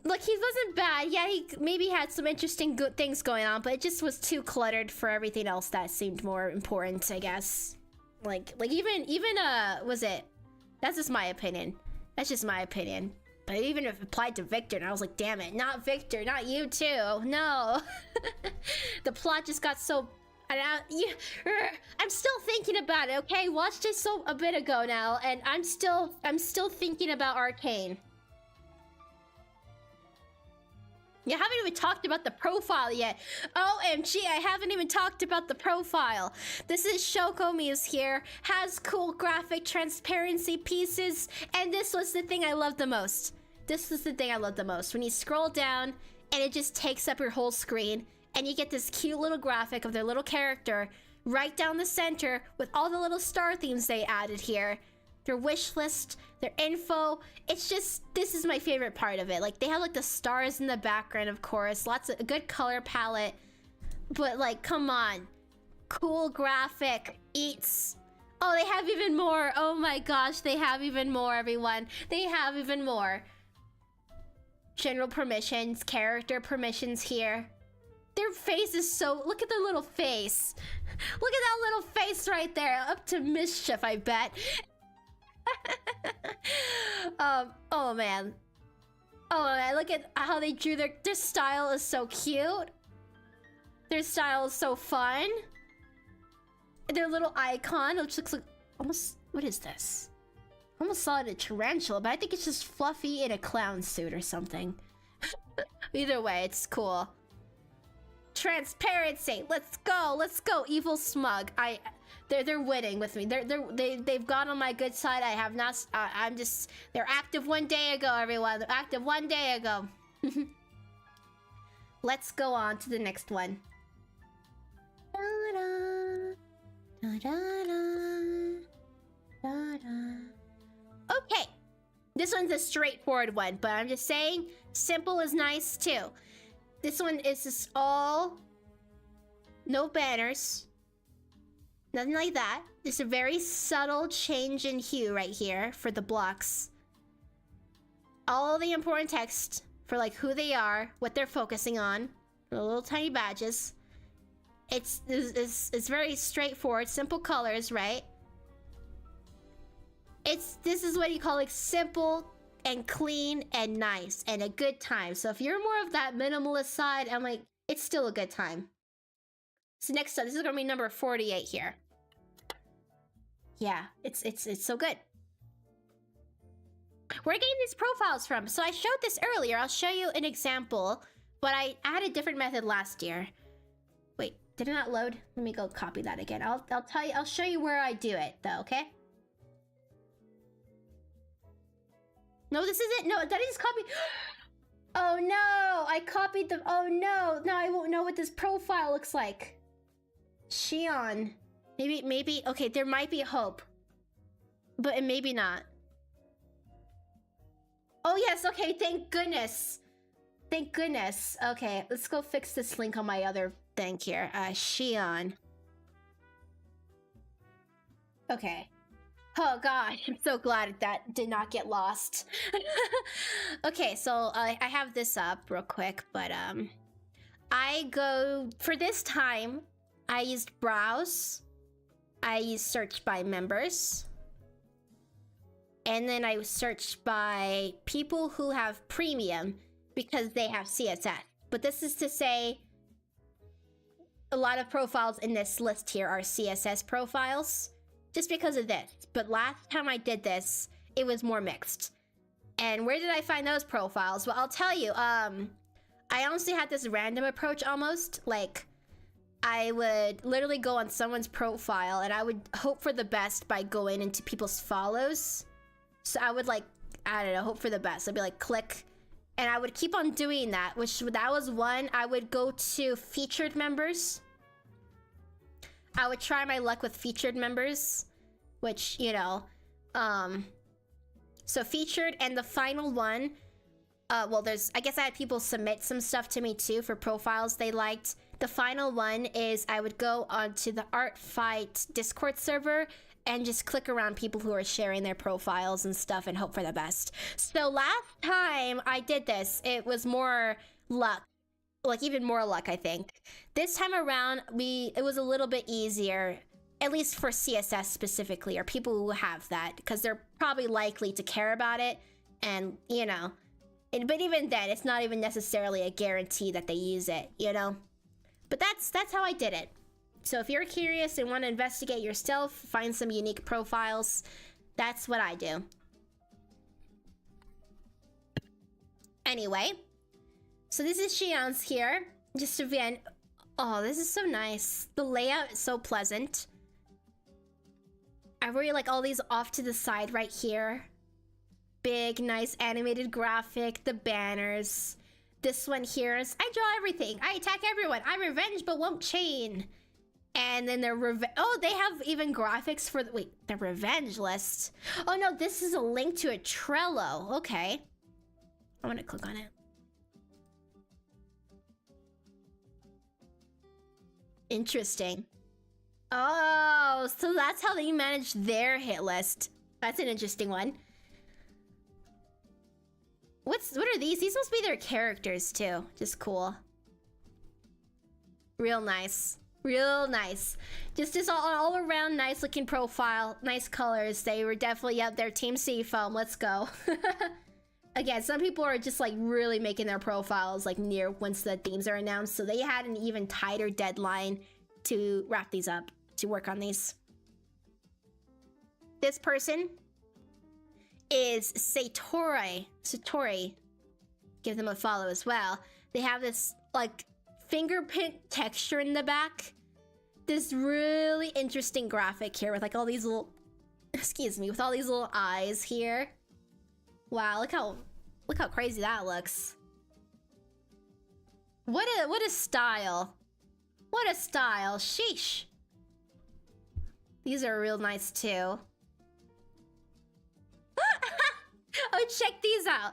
Speaker 1: Look, he wasn't bad. Yeah, he maybe had some interesting good things going on, but it just was too cluttered for everything else that seemed more important, I guess. Like even was it? That's just my opinion. That's just my opinion. But even if it applied to Victor, and I was like, damn it, not Victor, not you too. No. The plot just got so... I'm still thinking about it, okay? Watched it a bit ago now, and I'm still thinking about Arcane. You haven't even talked about the profile yet. OMG, I haven't even talked about the profile. This is Shokomi's here, has cool graphic transparency pieces, and this was the thing I loved the most. This was the thing I loved the most. When you scroll down, and it just takes up your whole screen, and you get this cute little graphic of their little character right down the center with all the little star themes they added here. Their wish list, their info. It's just, this is my favorite part of it. Like, they have like the stars in the background, of course, lots of a good color palette, but like, come on, cool graphic, eats. Oh, they have even more. Oh my gosh, they have even more, everyone. They have even more. General permissions, character permissions here. Their face is so, look at their little face. Look at that little face right there, up to mischief, I bet. Oh man, look at how they drew their style is so cute. Their style is so fun. Their little icon, which looks like almost, what is this? I almost saw it a tarantula, but I think it's just Fluffy in a clown suit or something. Either way, it's cool. Transparency, let's go, evil smug. They're winning with me. They've gone on my good side. I have not. They're active 1 day ago, everyone. They're active 1 day ago. Let's go on to the next one. Okay, this one's a straightforward one, but I'm just saying, simple is nice too. This one is just all no banners. Nothing like that. There's a very subtle change in hue right here for the blocks. All the important text for like who they are, what they're focusing on, the little tiny badges. It's very straightforward, simple colors, right? This is what you call like simple and clean and nice and a good time. So if you're more of that minimalist side, I'm like, it's still a good time. So next up, this is gonna be number 48 here. Yeah, it's so good. Where are getting these profiles from? So I showed this earlier. I'll show you an example, but I had a different method last year. Wait, did it not load? Let me go copy that again. I'll tell you. I'll show you where I do it though. Okay. No, this isn't. No, that is copied. Oh no, I copied the. Oh no, now I won't know what this profile looks like. Shion. Maybe, okay, there might be hope. But maybe not. Oh yes, okay, thank goodness. Thank goodness. Okay, let's go fix this link on my other thing here. Shion. Okay. Oh gosh, I'm so glad that did not get lost. Okay, so I have this up real quick, but for this time, I used browse, I used search by members, and then I searched by people who have premium because they have CSS. But this is to say, a lot of profiles in this list here are CSS profiles, just because of this. But last time I did this, it was more mixed. And where did I find those profiles? Well, I'll tell you, I honestly had this random approach almost. Like, I would literally go on someone's profile and I would hope for the best by going into people's follows. So I would like, I don't know, hope for the best. I'd be like, click. And I would keep on doing that, that was one. I would go to featured members. I would try my luck with featured members, which, you know, so featured, and the final one, well, I guess I had people submit some stuff to me too for profiles they liked. The final one is I would go onto the Artfight Discord server and just click around people who are sharing their profiles and stuff and hope for the best. So last time I did this, it was more luck, like even more luck, I think. This time around, it was a little bit easier, at least for CSS specifically, or people who have that, because they're probably likely to care about it, and, you know, but even then, it's not even necessarily a guarantee that they use it, you know? But that's how I did it. So if you're curious and want to investigate yourself, find some unique profiles, that's what I do. Anyway, so this is Xian's here. Just again, oh, this is so nice. The layout is so pleasant. I really like all these off to the side right here. Big, nice animated graphic, the banners. This one here is, I draw everything. I attack everyone. I revenge but won't chain. And then oh, they have even graphics for the revenge list. Oh no, this is a link to a Trello. Okay. I want to click on it. Interesting. Oh, so that's how they manage their hit list. That's an interesting one. What are these? These must be their characters too. Just cool. Real nice. Real nice. Just all around nice looking profile. Nice colors. They were definitely up there. Team Seafoam. Let's go. Again, some people are just like really making their profiles like near once the themes are announced. So they had an even tighter deadline to wrap these up, to work on these. This person is Satori. Give them a follow as well. They have this like fingerprint texture in the back. This really interesting graphic here with like all these little, excuse me, with all these little eyes here. Wow, look how crazy that looks. What a style. What a style. Sheesh. These are real nice too. Oh, check these out.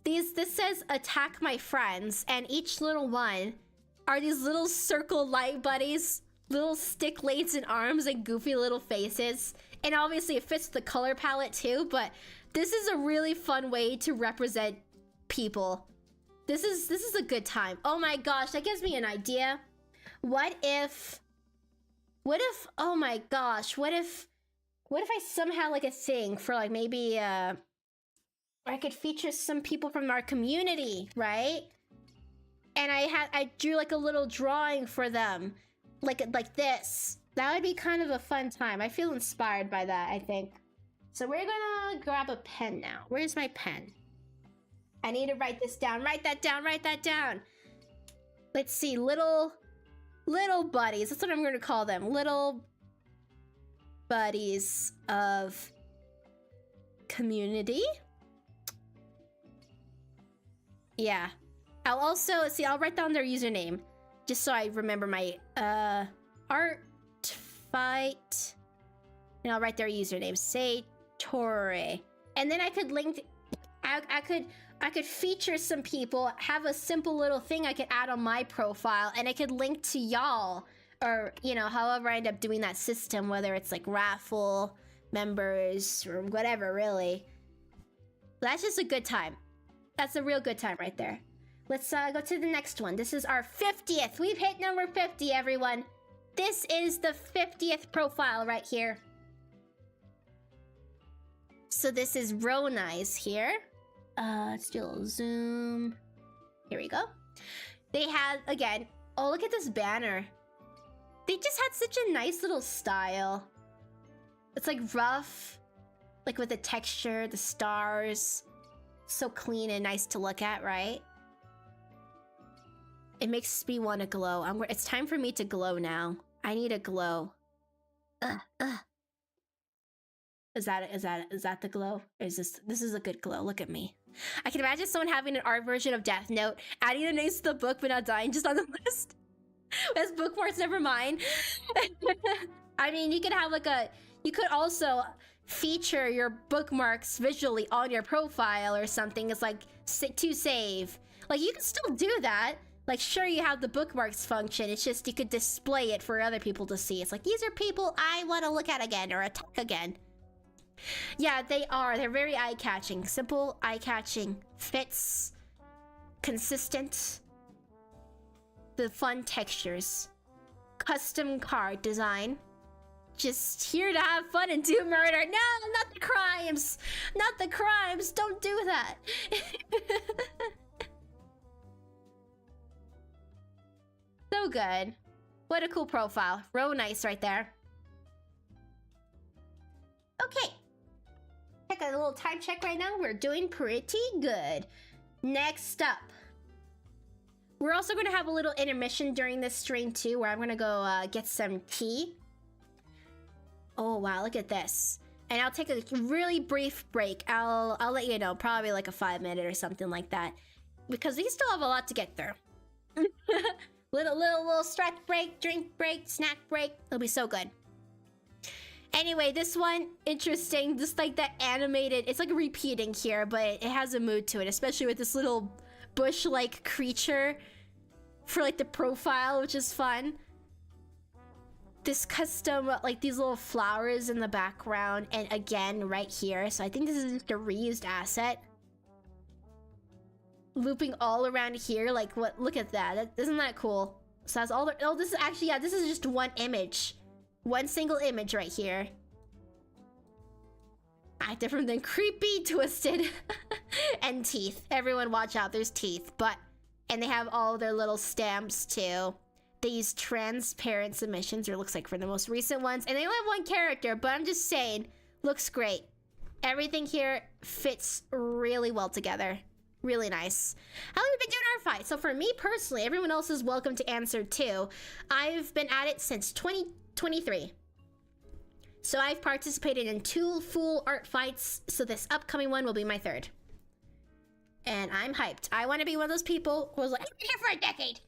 Speaker 1: This says attack my friends, and each little one are these little circle light buddies, little stick legs and arms and goofy little faces. And obviously it fits the color palette too, but this is a really fun way to represent people. This is a good time. Oh my gosh, that gives me an idea. What if, oh my gosh, what if I somehow like a thing for like maybe I could feature some people from our community, right? And I drew like a little drawing for them, like this. That would be kind of a fun time. I feel inspired by that, I think. So we're gonna grab a pen now. Where's my pen? I need to write this down. Write that down. Write that down. Let's see, little buddies. That's what I'm gonna call them. Little buddies of community. Yeah. I'll also, see, I'll write down their username just so I remember my Artfight, and I'll write their username, Satori. And then I could link, I could feature some people, have a simple little thing I could add on my profile, and I could link to y'all, or, you know, however I end up doing that system, whether it's like raffle, members, or whatever, really. That's just a good time. That's a real good time right there. Let's go to the next one. This is our 50th. We've hit number 50, everyone. This is the 50th profile right here. So this is Roni's here. Let's do a little zoom. Here we go. They had, again, oh, look at this banner. They just had such a nice little style. It's like rough, like with the texture, the stars. So clean and nice to look at, right? It makes me want to glow. It's time for me to glow now. I need a glow. Is that the glow? Or is this is a good glow? Look at me. I can imagine someone having an art version of Death Note, adding the names to the book but not dying just on the list. As bookmarks, never mind. I mean, you could have like you could also feature your bookmarks visually on your profile or something. It's like to save. Like you can still do that. Like sure you have the bookmarks function. It's just you could display it for other people to see. It's like these are people I want to look at again or attack again. Yeah, they are. They're very eye-catching. Simple, eye-catching, fits, consistent. The fun textures. Custom card design. Just here to have fun and do murder. No, not the crimes. Not the crimes. Don't do that. So good. What a cool profile. Real nice right there. Okay. Take a little time check right now. We're doing pretty good. Next up. We're also going to have a little intermission during this stream too, where I'm going to go get some tea. Oh wow, look at this. And I'll take a really brief break. I'll let you know, probably like a 5-minute or something like that, because we still have a lot to get through. little stretch break, drink break, snack break. It'll be so good. Anyway, this one, interesting. Just like that animated, it's like repeating here, but it has a mood to it, especially with this little bush-like creature for like the profile, which is fun. This custom, like these little flowers in the background, and again, right here. So I think this is just a reused asset. Looping all around here, like what, look at that. Isn't that cool? So that's all the, oh, this is actually, yeah, this is just one image. One single image right here. Different than creepy, twisted, and teeth. Everyone watch out, there's teeth. And they have all their little stamps too. They use transparent submissions, or it looks like for the most recent ones. And they only have one character, but I'm just saying, looks great. Everything here fits really well together. Really nice. How long have we been doing Artfight? So for me personally, everyone else is welcome to answer too. I've been at it since 2023. So I've participated in 2 full Artfights, so this upcoming one will be my 3rd. And I'm hyped. I want to be one of those people who was like, I've been here for a decade.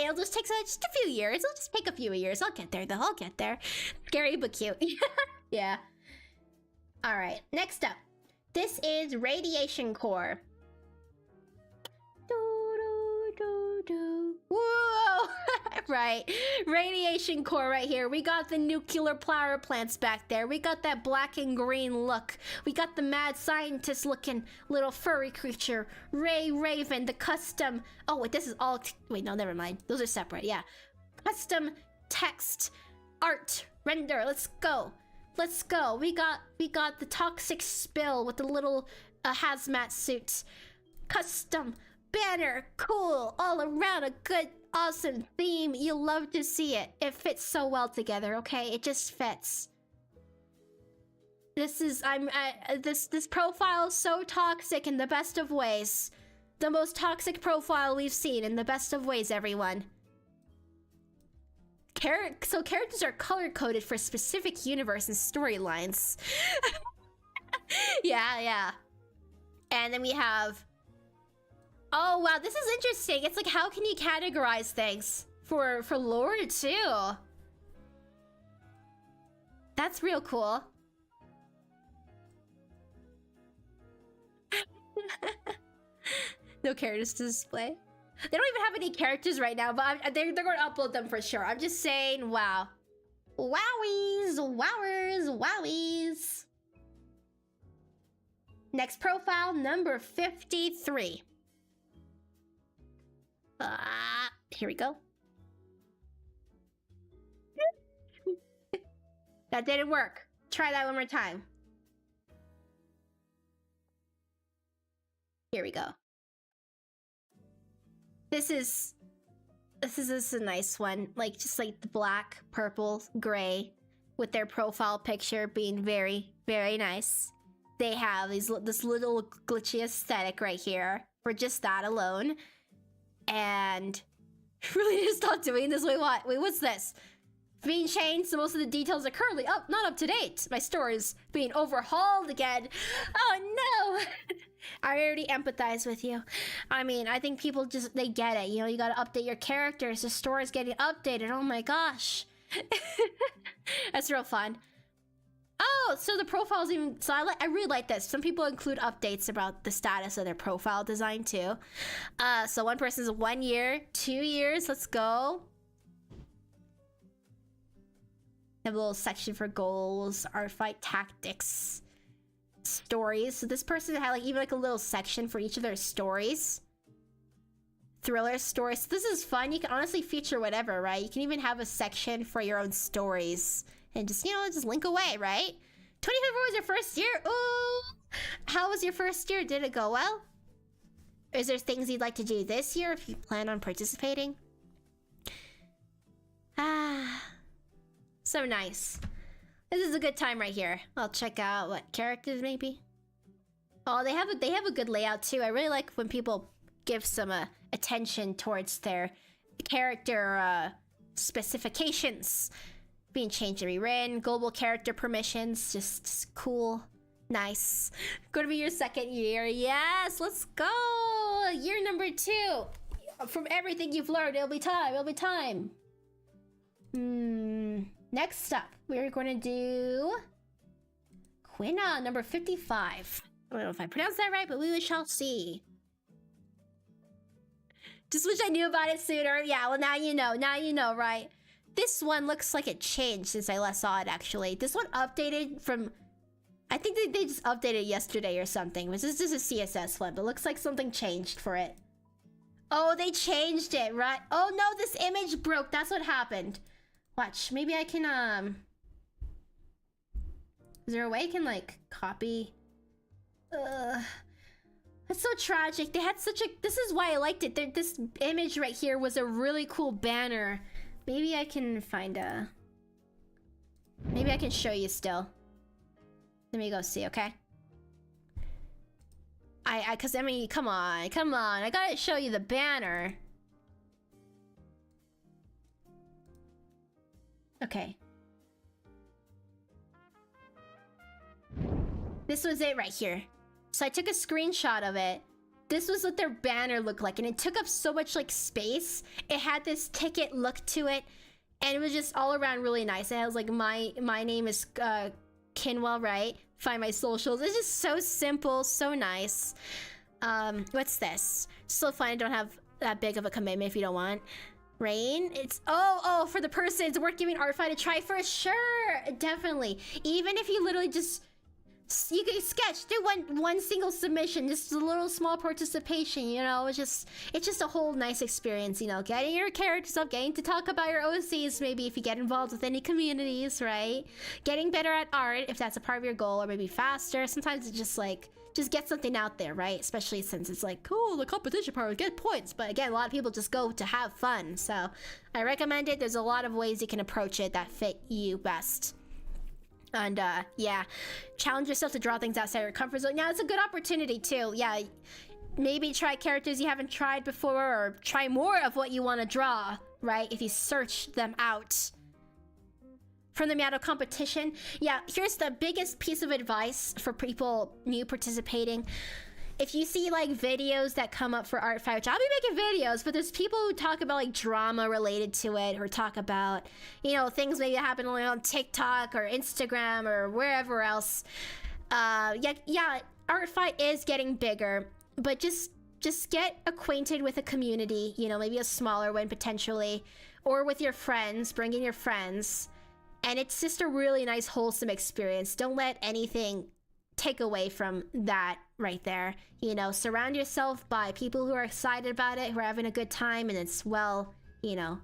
Speaker 1: It'll just take just a few years. It'll just take a few years. I'll get there though. I'll get there. Scary but cute. Yeah. All right. Next up. This is Radiation Core. Whoa! Right. Radiation Core right here. We got the nuclear power plants back there. We got that black and green look. We got the mad scientist looking little furry creature. Ray Raven, the custom. Oh, wait, this is all. Wait, no, never mind. Those are separate. Yeah. Custom text art render. Let's go. Let's go. We got the toxic spill with the little hazmat suit. Custom banner, cool, all around a good, awesome theme. You'll love to see it. It fits so well together, okay? It just fits. This is, this profile is so toxic in the best of ways. The most toxic profile we've seen in the best of ways, everyone. So characters are color-coded for specific universe and storylines. Yeah. And then we have... Oh, wow, this is interesting. It's like, how can you categorize things for lore, too? That's real cool. No characters to display. They don't even have any characters right now, but they're going to upload them for sure. I'm just saying, wow. Wowies, wowers, wowies. Next profile, number 53. Here we go. That didn't work. Try that one more time. Here we go. This is a nice one. Like, just like the black, purple, gray, with their profile picture being very, very nice. they have this little glitchy aesthetic right here for just that alone. And really need to stop doing this. Wait, what? Wait, what's this? Being changed, so most of the details are currently not up to date. My store is being overhauled again. Oh no! I already empathize with you. I mean, I think people just, they get it. You know, you gotta update your characters. The store is getting updated. Oh my gosh. That's real fun. Oh, so the profile's even, so I really like this. Some people include updates about the status of their profile design too. So one person's 1 year, 2 years, let's go. Have a little section for goals, Artfight tactics, stories. So this person had like even like a little section for each of their stories. Thriller stories. So this is fun. You can honestly feature whatever, right? You can even have a section for your own stories and just, you know, just link away, right? 25 was your first year. Ooh, how was your first year? Did it go well? Is there things you'd like to do this year if you plan on participating? So nice. This is a good time right here. I'll check out what characters maybe. Oh, they have a good layout too. I really like when people give some attention towards their character specifications being changed and rewritten. Global character permissions, just cool, nice. Going to be your second year. Yes, let's go. Year number 2. From everything you've learned, it'll be time. It'll be time. Next up, we're going to do Quina, number 55. I don't know if I pronounced that right, but we shall see. Just wish I knew about it sooner. Yeah, well, now you know. Now you know, right? This one looks like it changed since I last saw it, actually. This one updated from... I think they just updated yesterday or something. This is just a CSS one, but it looks like something changed for it. Oh, they changed it, right? Oh, no, this image broke. That's what happened. Watch, maybe I can, is there a way I can, like, copy? That's so tragic. They had such a... This is why I liked it. This image right here was a really cool banner. Maybe I can find a... Maybe I can show you still. Let me go see, okay? Cause I mean, come on. I gotta show you the banner. Okay. This was it right here. So I took a screenshot of it. This was what their banner looked like, and it took up so much like space. It had this ticket look to it, and it was just all around really nice. It has like my name is Kinwell, right? Find my socials. It's just so simple, so nice. What's this? So fun. I don't have that big of a commitment if you don't want. Rain, it's for the person, it's worth giving Artfight a try for sure, definitely. Even if you literally just, you can sketch, do one single submission, just a little small participation, you know. It's just a whole nice experience, you know, getting your characters up, getting to talk about your OCs, maybe if you get involved with any communities, right? Getting better at art, if that's a part of your goal, or maybe faster. Sometimes it's just like, just get something out there, right? Especially since it's like, cool, the competition part, get points. But again, a lot of people just go to have fun. So I recommend it. There's a lot of ways you can approach it that fit you best. And yeah, challenge yourself to draw things outside your comfort zone. Yeah, it's a good opportunity too. Yeah, maybe try characters you haven't tried before, or try more of what you want to draw, right? If you search them out. From the amount of competition. Yeah, here's the biggest piece of advice for people new participating. If you see like videos that come up for Artfight, which I'll be making videos, but there's people who talk about like drama related to it, or talk about, you know, things maybe happen only on TikTok or Instagram or wherever else. Yeah, Artfight is getting bigger, but just get acquainted with a community, you know, maybe a smaller one potentially, or with your friends, bring in your friends. And it's just a really nice, wholesome experience. Don't let anything take away from that right there. You know, surround yourself by people who are excited about it, who are having a good time, and it's well, you know.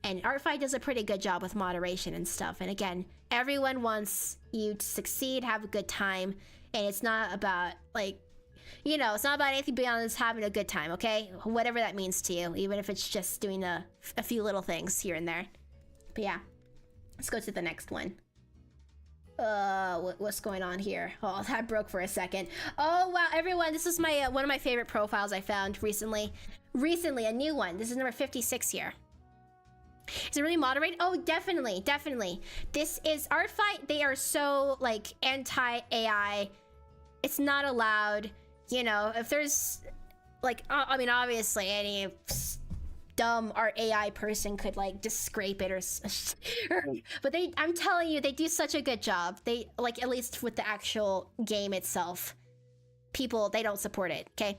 Speaker 1: And Artfight does a pretty good job with moderation and stuff. And again, everyone wants you to succeed, have a good time. And it's not about, like, you know, it's not about anything beyond just having a good time, okay? Whatever that means to you, even if it's just doing a few little things here and there. But yeah. Let's go to the next one. What's going on here? Oh, that broke for a second. Oh wow, everyone, this is my one of my favorite profiles I found recently. Recently, a new one. This is number 56 here. Is it really moderated? Oh, definitely, definitely. This is Artfight. They are so like anti-AI. It's not allowed. You know, if there's like, I mean, obviously, any dumb art AI person could like just scrape it or but I'm telling you, they do such a good job. They like, at least with the actual game itself, people, they don't support it. Okay.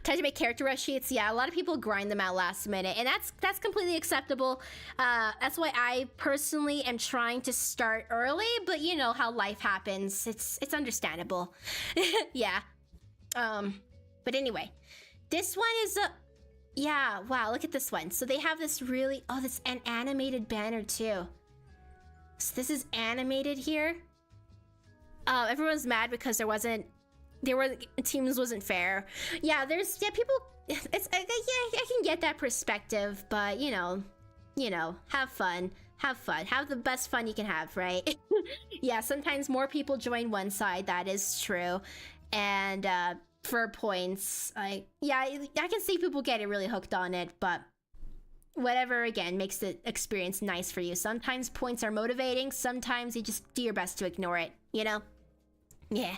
Speaker 1: Time to make character rush sheets. Yeah, a lot of people grind them out last minute, and that's completely acceptable. That's why I personally am trying to start early, but you know how life happens. It's understandable. Yeah. But anyway, this one is a, yeah, wow, look at this one. So they have this really, oh, this an animated banner too. So this is animated here. Everyone's mad because teams wasn't fair. Yeah, people, it's, yeah, I can get that perspective, but you know, have fun. Have the best fun you can have, right? Yeah, sometimes more people join one side, that is true. And, for points, I can see people getting really hooked on it, but whatever, again, makes the experience nice for you. Sometimes points are motivating, sometimes you just do your best to ignore it, you know? Yeah.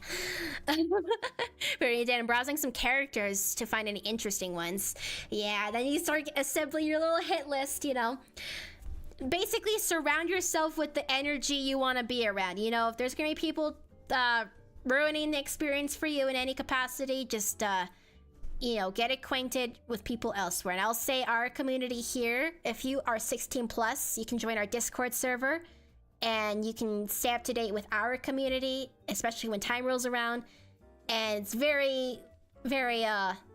Speaker 1: Very good. I'm browsing some characters to find any interesting ones. Yeah, then you start assembling your little hit list, you know? Basically, surround yourself with the energy you want to be around. You know, if there's gonna be people, ruining the experience for you in any capacity, just you know, get acquainted with people elsewhere. And I'll say our community here, if you are 16 plus, you can join our Discord server and you can stay up to date with our community, especially when time rolls around. And it's very, very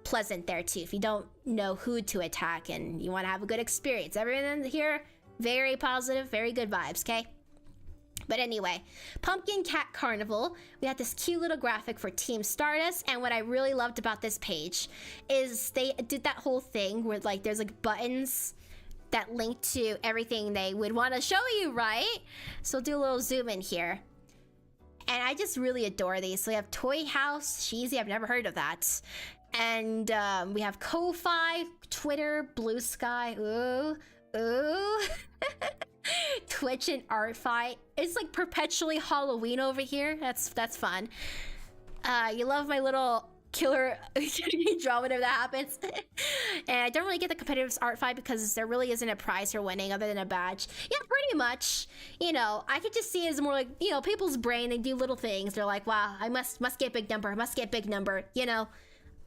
Speaker 1: pleasant there too, if you don't know who to attack and you want to have a good experience. Everyone here, very positive, very good vibes, okay? But anyway, Pumpkin Cat Carnival, we had this cute little graphic for Team Stardust, and what I really loved about this page is they did that whole thing where like there's like buttons that link to everything they would want to show you, right? So I'll do a little zoom in here. And I just really adore these. So we have Toy House, Cheesy, I've never heard of that. And we have Ko-Fi, Twitter, Blue Sky, ooh. Twitch and Artfight. It's like perpetually Halloween over here. That's fun. You love my little killer drama whenever that happens. And I don't really get the competitive Artfight because there really isn't a prize for winning other than a badge. Yeah, pretty much. You know, I could just see it as more like, you know, people's brain, they do little things. They're like, wow, I must get big number, you know?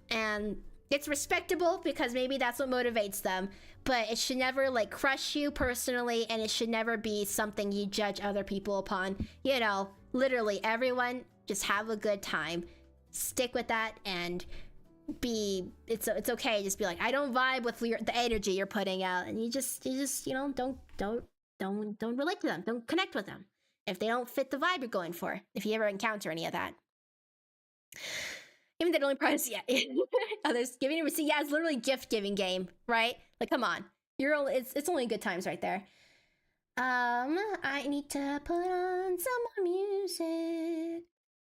Speaker 1: And it's respectable because maybe that's what motivates them, but it should never like crush you personally, and it should never be something you judge other people upon. You know, literally everyone just have a good time, stick with that, and it's okay. Just be like, I don't vibe with the energy you're putting out, and you just you know, don't relate to them, don't connect with them if they don't fit the vibe you're going for, if you ever encounter any of that. Even the only prize, yeah. Others giving and receiving, yeah, it's literally gift giving game, right? Like, come on, it's only good times right there. I need to put on some more music.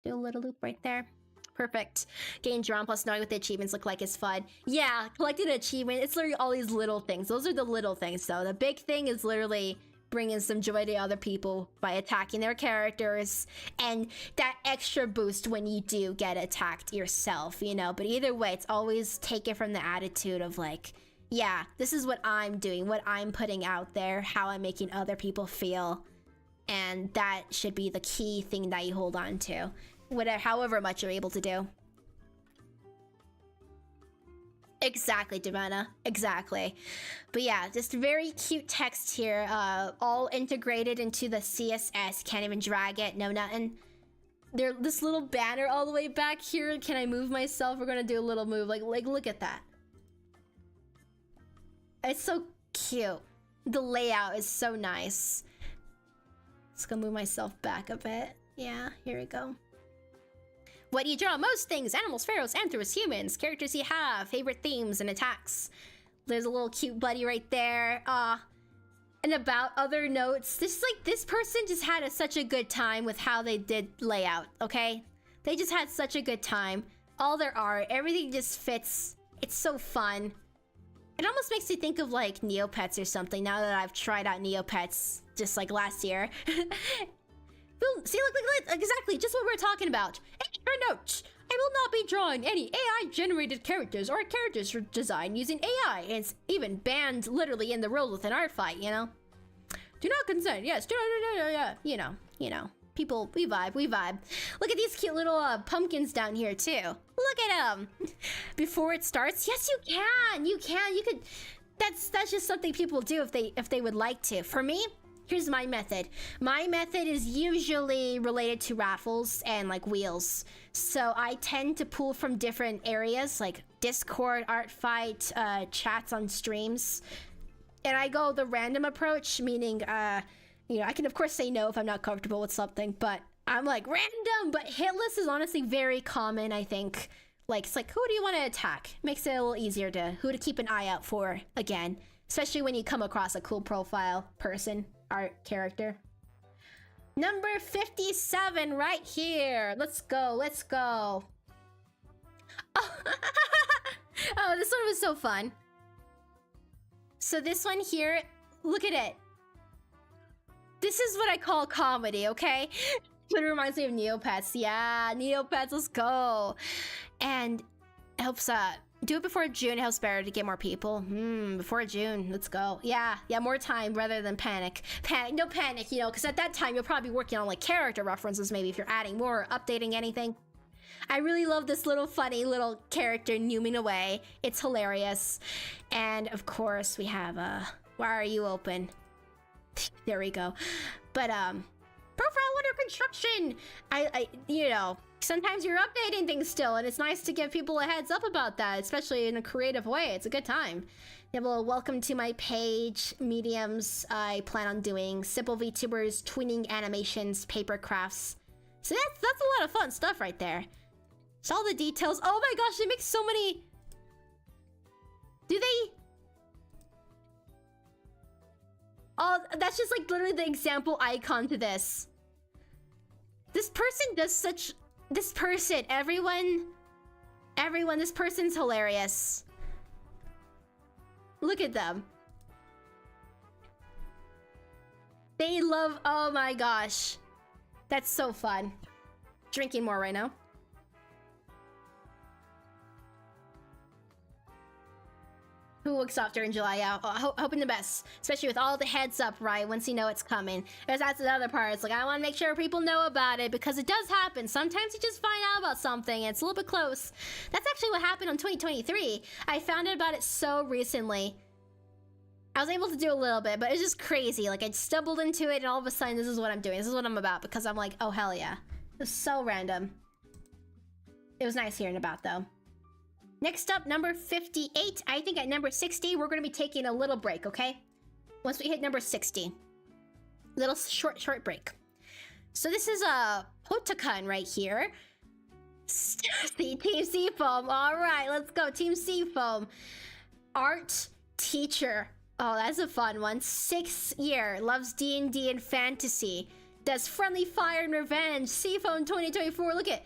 Speaker 1: Do a little loop right there. Perfect. Gain drawn plus knowing what the achievements look like is fun. Yeah, collecting an achievement, it's literally all these little things. Those are the little things, though. The big thing is literally bringing some joy to other people by attacking their characters, and that extra boost when you do get attacked yourself, you know? But either way, it's always taken from the attitude of like, yeah, this is what I'm doing, what I'm putting out there, how I'm making other people feel. And that should be the key thing that you hold on to, whatever, however much you're able to do. Exactly, Divana. Exactly. But yeah, just very cute text here, all integrated into the CSS. Can't even drag it, no nothing. This little banner all the way back here. Can I move myself? We're gonna do a little move. Like look at that. It's so cute. The layout is so nice. Let's go move myself back a bit. Yeah, here we go. What do you draw? Most things. Animals, pharaohs, anthros, humans. Characters you have. Favorite themes and attacks. There's a little cute buddy right there. and about other notes. This person just had such a good time with how they did layout, okay? They just had such a good time. All their art, everything just fits. It's so fun. It almost makes me think of like Neopets or something now that I've tried out Neopets just like last year. Boom, see, look, exactly, just what we were talking about. Extra note. I will not be drawing any AI-generated characters or characters design using AI. And it's even banned literally in the rules within Artfight, you know? Do not consent, yes, you know. People, we vibe. Look at these cute little pumpkins down here too. Look at them. Before it starts, yes, you could, that's just something people do if they would like to. For me, here's my method. My method is usually related to raffles and like wheels. So I tend to pull from different areas like Discord, Artfight, chats on streams. And I go the random approach, meaning, you know, I can of course say no if I'm not comfortable with something, but I'm like random, but hit list is honestly very common, I think. Like, it's like, who do you want to attack? Makes it a little easier to, who to keep an eye out for, again. Especially when you come across a cool profile, person, art, character. Number 57 right here. Let's go. Oh, oh, this one was so fun. So this one here, look at it. This is what I call comedy, okay? It reminds me of Neopets. Yeah, Neopets, let's go. And it helps, do it before June. It helps better to get more people. Before June, let's go. Yeah, more time rather than panic. No panic, you know, because at that time you'll probably be working on like character references maybe if you're adding more or updating anything. I really love this little funny little character nooming away. It's hilarious. And of course we have, why are you open? There we go. But, profile under construction. I you know, sometimes you're updating things still, and it's nice to give people a heads up about that, especially in a creative way. It's a good time. You have a little welcome to my page, mediums. I plan on doing simple VTubers, twinning animations, paper crafts. So that's a lot of fun stuff right there. It's all the details. Oh my gosh, they make so many. Do they? Oh, that's just like literally the example icon to this. This person does such... This person, everyone, this person's hilarious. Look at them. They love... Oh my gosh. That's so fun. Drinking more right now. Who looks softer in July? Yeah, hoping the best. Especially with all the heads up, right? Once you know it's coming. Because that's the other part. It's like, I want to make sure people know about it. Because it does happen. Sometimes you just find out about something and it's a little bit close. That's actually what happened on 2023. I found out about it so recently. I was able to do a little bit, but it was just crazy. Like, I stumbled into it and all of a sudden, this is what I'm doing. This is what I'm about. Because I'm like, oh, hell yeah. It was so random. It was nice hearing about, though. Next up, number 58. I think at number 60, we're going to be taking a little break, okay? Once we hit number 60. Little short break. So this is a Hotakun right here. Team Seafoam. All right, let's go. Team Seafoam. Art teacher. Oh, that's a fun one. 6th year. Loves D&D and fantasy. Does friendly fire and revenge. Seafoam 2024. Look at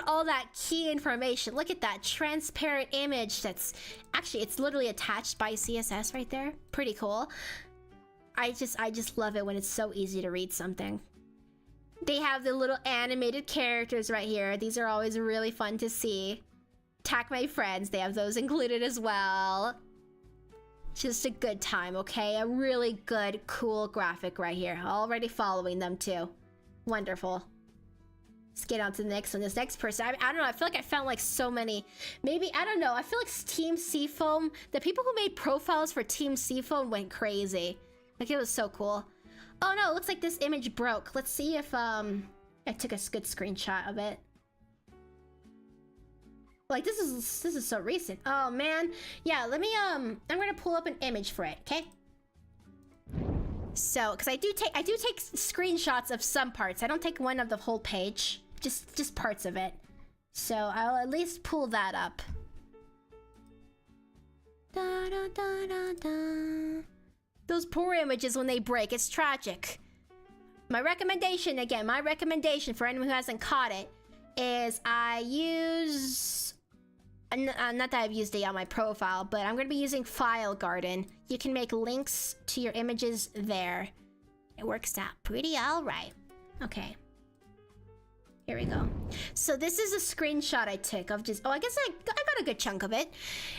Speaker 1: all that key information. Look at that transparent image that's actually, it's literally attached by CSS right there. Pretty cool. I just love it when it's so easy to read something. They have the little animated characters right here. These are always really fun to see. Attack My Friends. They have those included as well. Just a good time, okay? A really good, cool graphic right here. Already following them too. Wonderful. Let's get on to the next one. This next person, I don't know, I feel like I found like so many. Maybe, I don't know, I feel like Team Seafoam, the people who made profiles for Team Seafoam went crazy. Like, it was so cool. Oh no, it looks like this image broke. Let's see if, I took a good screenshot of it. Like, this is so recent. Oh man. Yeah, let me, I'm gonna pull up an image for it, okay? So, because I do take screenshots of some parts. I don't take one of the whole page. Just parts of it. So, I'll at least pull that up. Da, da, da, da, da. Those poor images when they break, it's tragic. My recommendation, again, my recommendation for anyone who hasn't caught it, is I use... not that I've used it on my profile, but I'm going to be using File Garden. You can make links to your images there. It works out pretty alright. Okay. Here we go. So this is a screenshot I took of just... Oh, I guess I got a good chunk of it.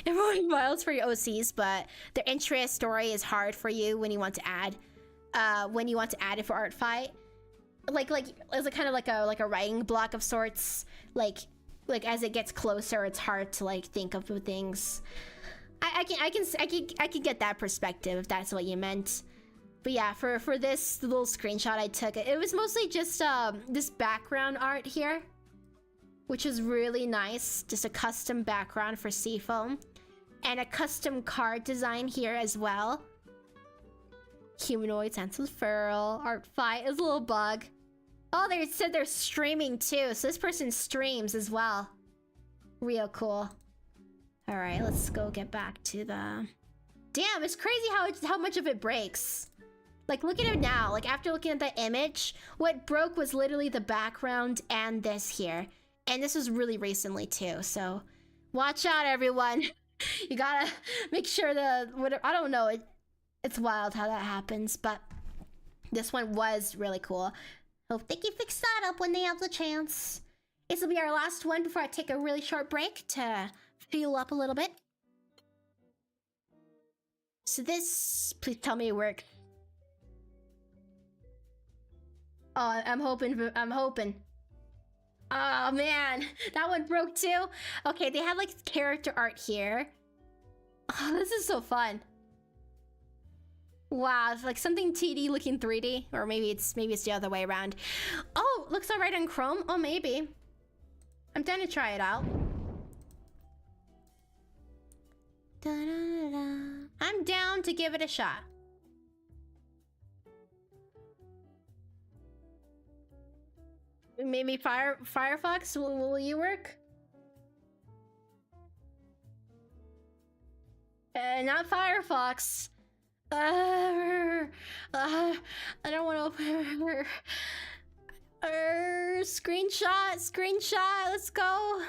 Speaker 1: Everyone files for your OCs, but their intro story is hard for you when you want to add. When you want to add it for Artfight. Like, is it kind of like a writing block of sorts? Like as it gets closer, it's hard to like think of things. I can get that perspective if that's what you meant. But yeah, for this little screenshot I took, it was mostly just this background art here, which is really nice. Just a custom background for Seafoam, and a custom card design here as well. Humanoid, Sansa's Feral, Artfight is a little bug. Oh, they said they're streaming too, so this person streams as well. Real cool. All right, let's go get back to the... Damn, it's crazy how much of it breaks. Like, look at it now. Like, after looking at the image, what broke was literally the background and this here. And this was really recently too, so watch out, everyone. You gotta make sure whatever, I don't know, it's wild how that happens, but this one was really cool. Hope they can fix that up when they have the chance. This will be our last one before I take a really short break to fuel up a little bit. So this, please tell me it works. Oh, I'm hoping. Oh man, that one broke too. Okay, they have like character art here. Oh, this is so fun. Wow, it's like something 2D looking 3D, or maybe it's the other way around. Oh, looks alright on Chrome. Oh, maybe. I'm down to try it out. Da, da, da. I'm down to give it a shot. Maybe Firefox, will you work? Not Firefox. I don't want to open. Screenshot, let's go.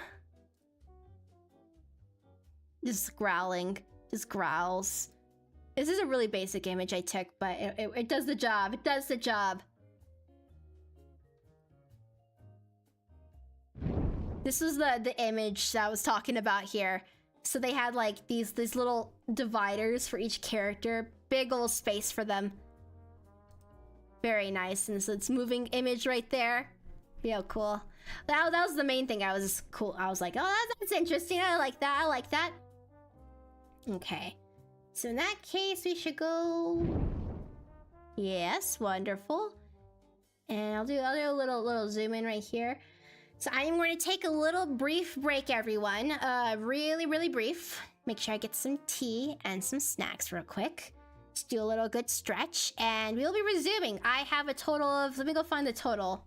Speaker 1: Just growling, just growls. This is a really basic image I took, but it does the job. It does the job. This is the image that I was talking about here. So they had like these little dividers for each character. Big old space for them. Very nice. And so it's moving image right there. Real cool. That was the main thing. I was like, oh, that's interesting. I like that. I like that. Okay. So in that case, we should go... Yes, wonderful. And I'll do a little zoom in right here. So I am going to take a little brief break, everyone. Really brief. Make sure I get some tea and some snacks real quick. Just do a little good stretch, and we'll be resuming. I have a total of... Let me go find the total.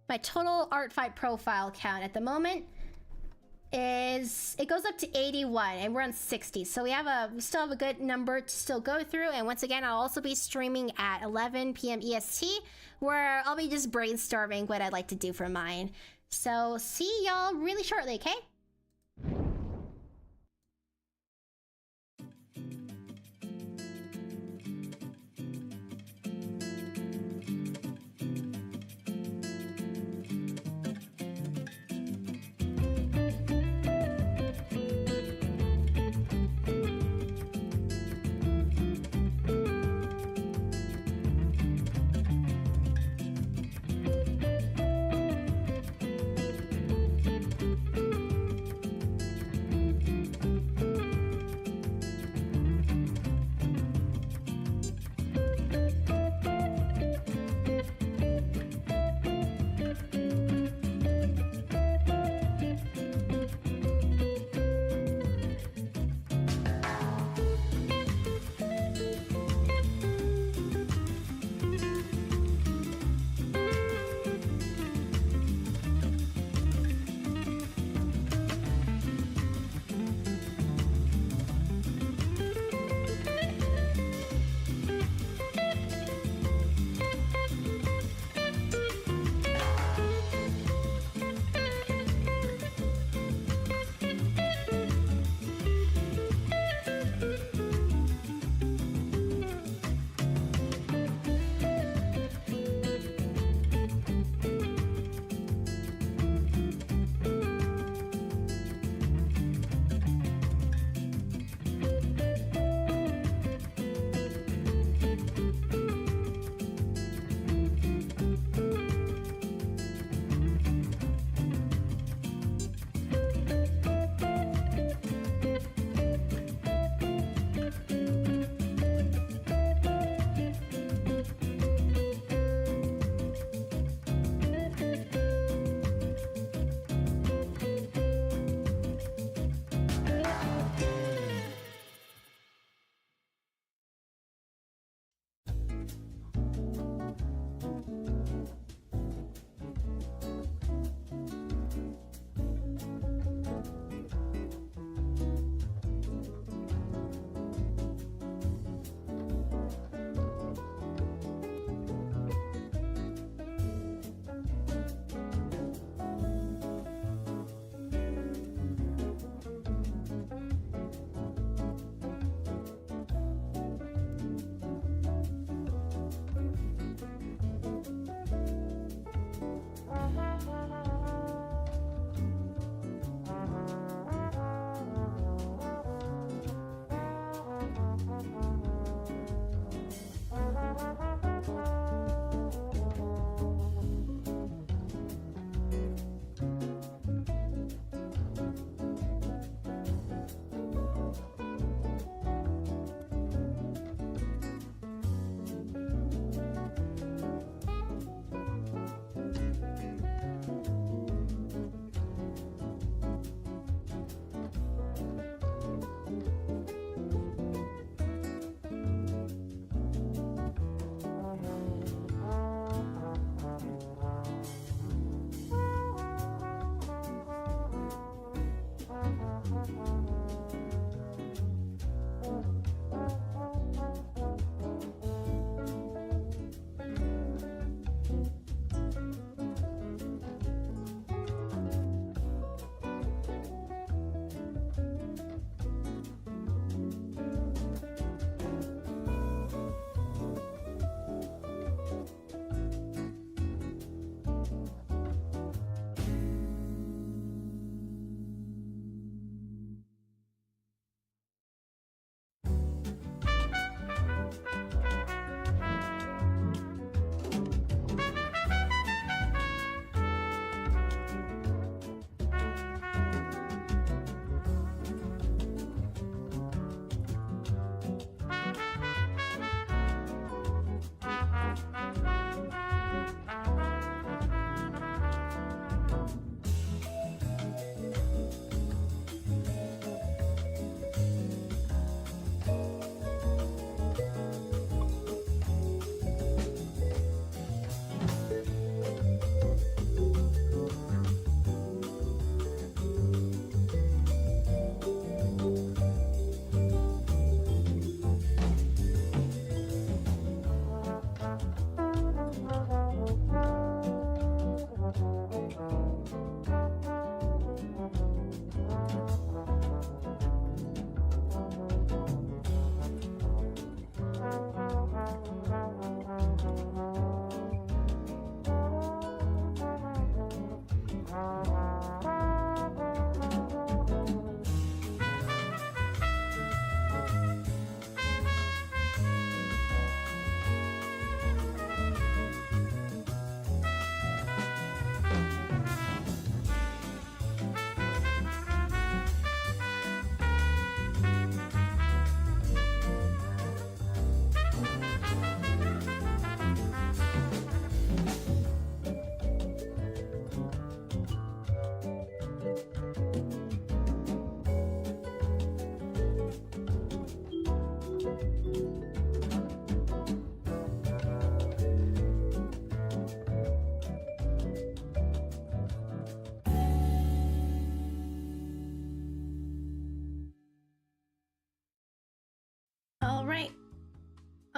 Speaker 1: My total Artfight profile count at the moment is... It goes up to 81, and we're on 60. So we still have a good number to still go through. And once again, I'll also be streaming at 11 p.m. EST, where I'll be just brainstorming what I'd like to do for mine. So see y'all really shortly, okay?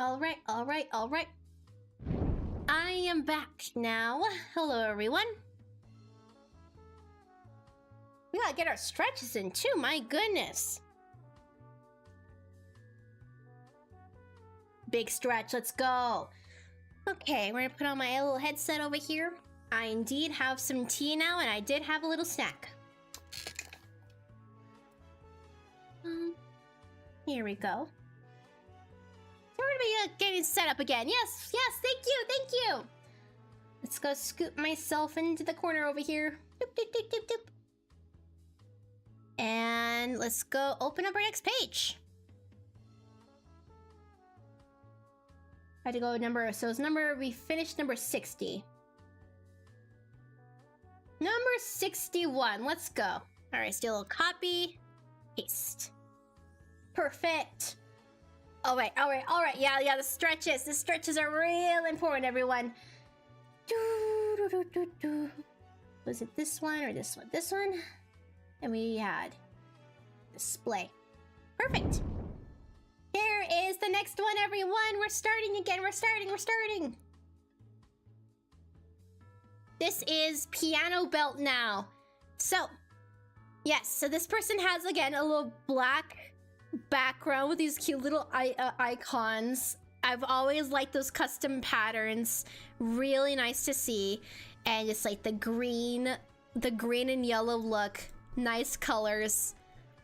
Speaker 1: Alright, alright, alright. I am back now. Hello, everyone. We gotta get our stretches in too, my goodness. Big stretch, let's go. Okay, we're gonna put on my little headset over here. I indeed have some tea now, and I did have a little snack. Here we go. So we're gonna be getting set up again. Yes, yes, thank you, thank you. Let's go scoop myself into the corner over here. Doop, doop, doop, doop, doop. And let's go open up our next page. I had to go number, so it's we finished number 60. Number 61, let's go. All right, still a copy, paste. Perfect. All right, all right, all right. Yeah, the stretches are real important, everyone. Was it this one or this one? This one. And we had display. Perfect. Here is the next one, everyone. We're starting again. We're starting. This is piano belt now. So, yes. So this person has, again, a little black background with these cute little icons. I've always liked those custom patterns. Really nice to see. And just like the green and yellow look. Nice colors.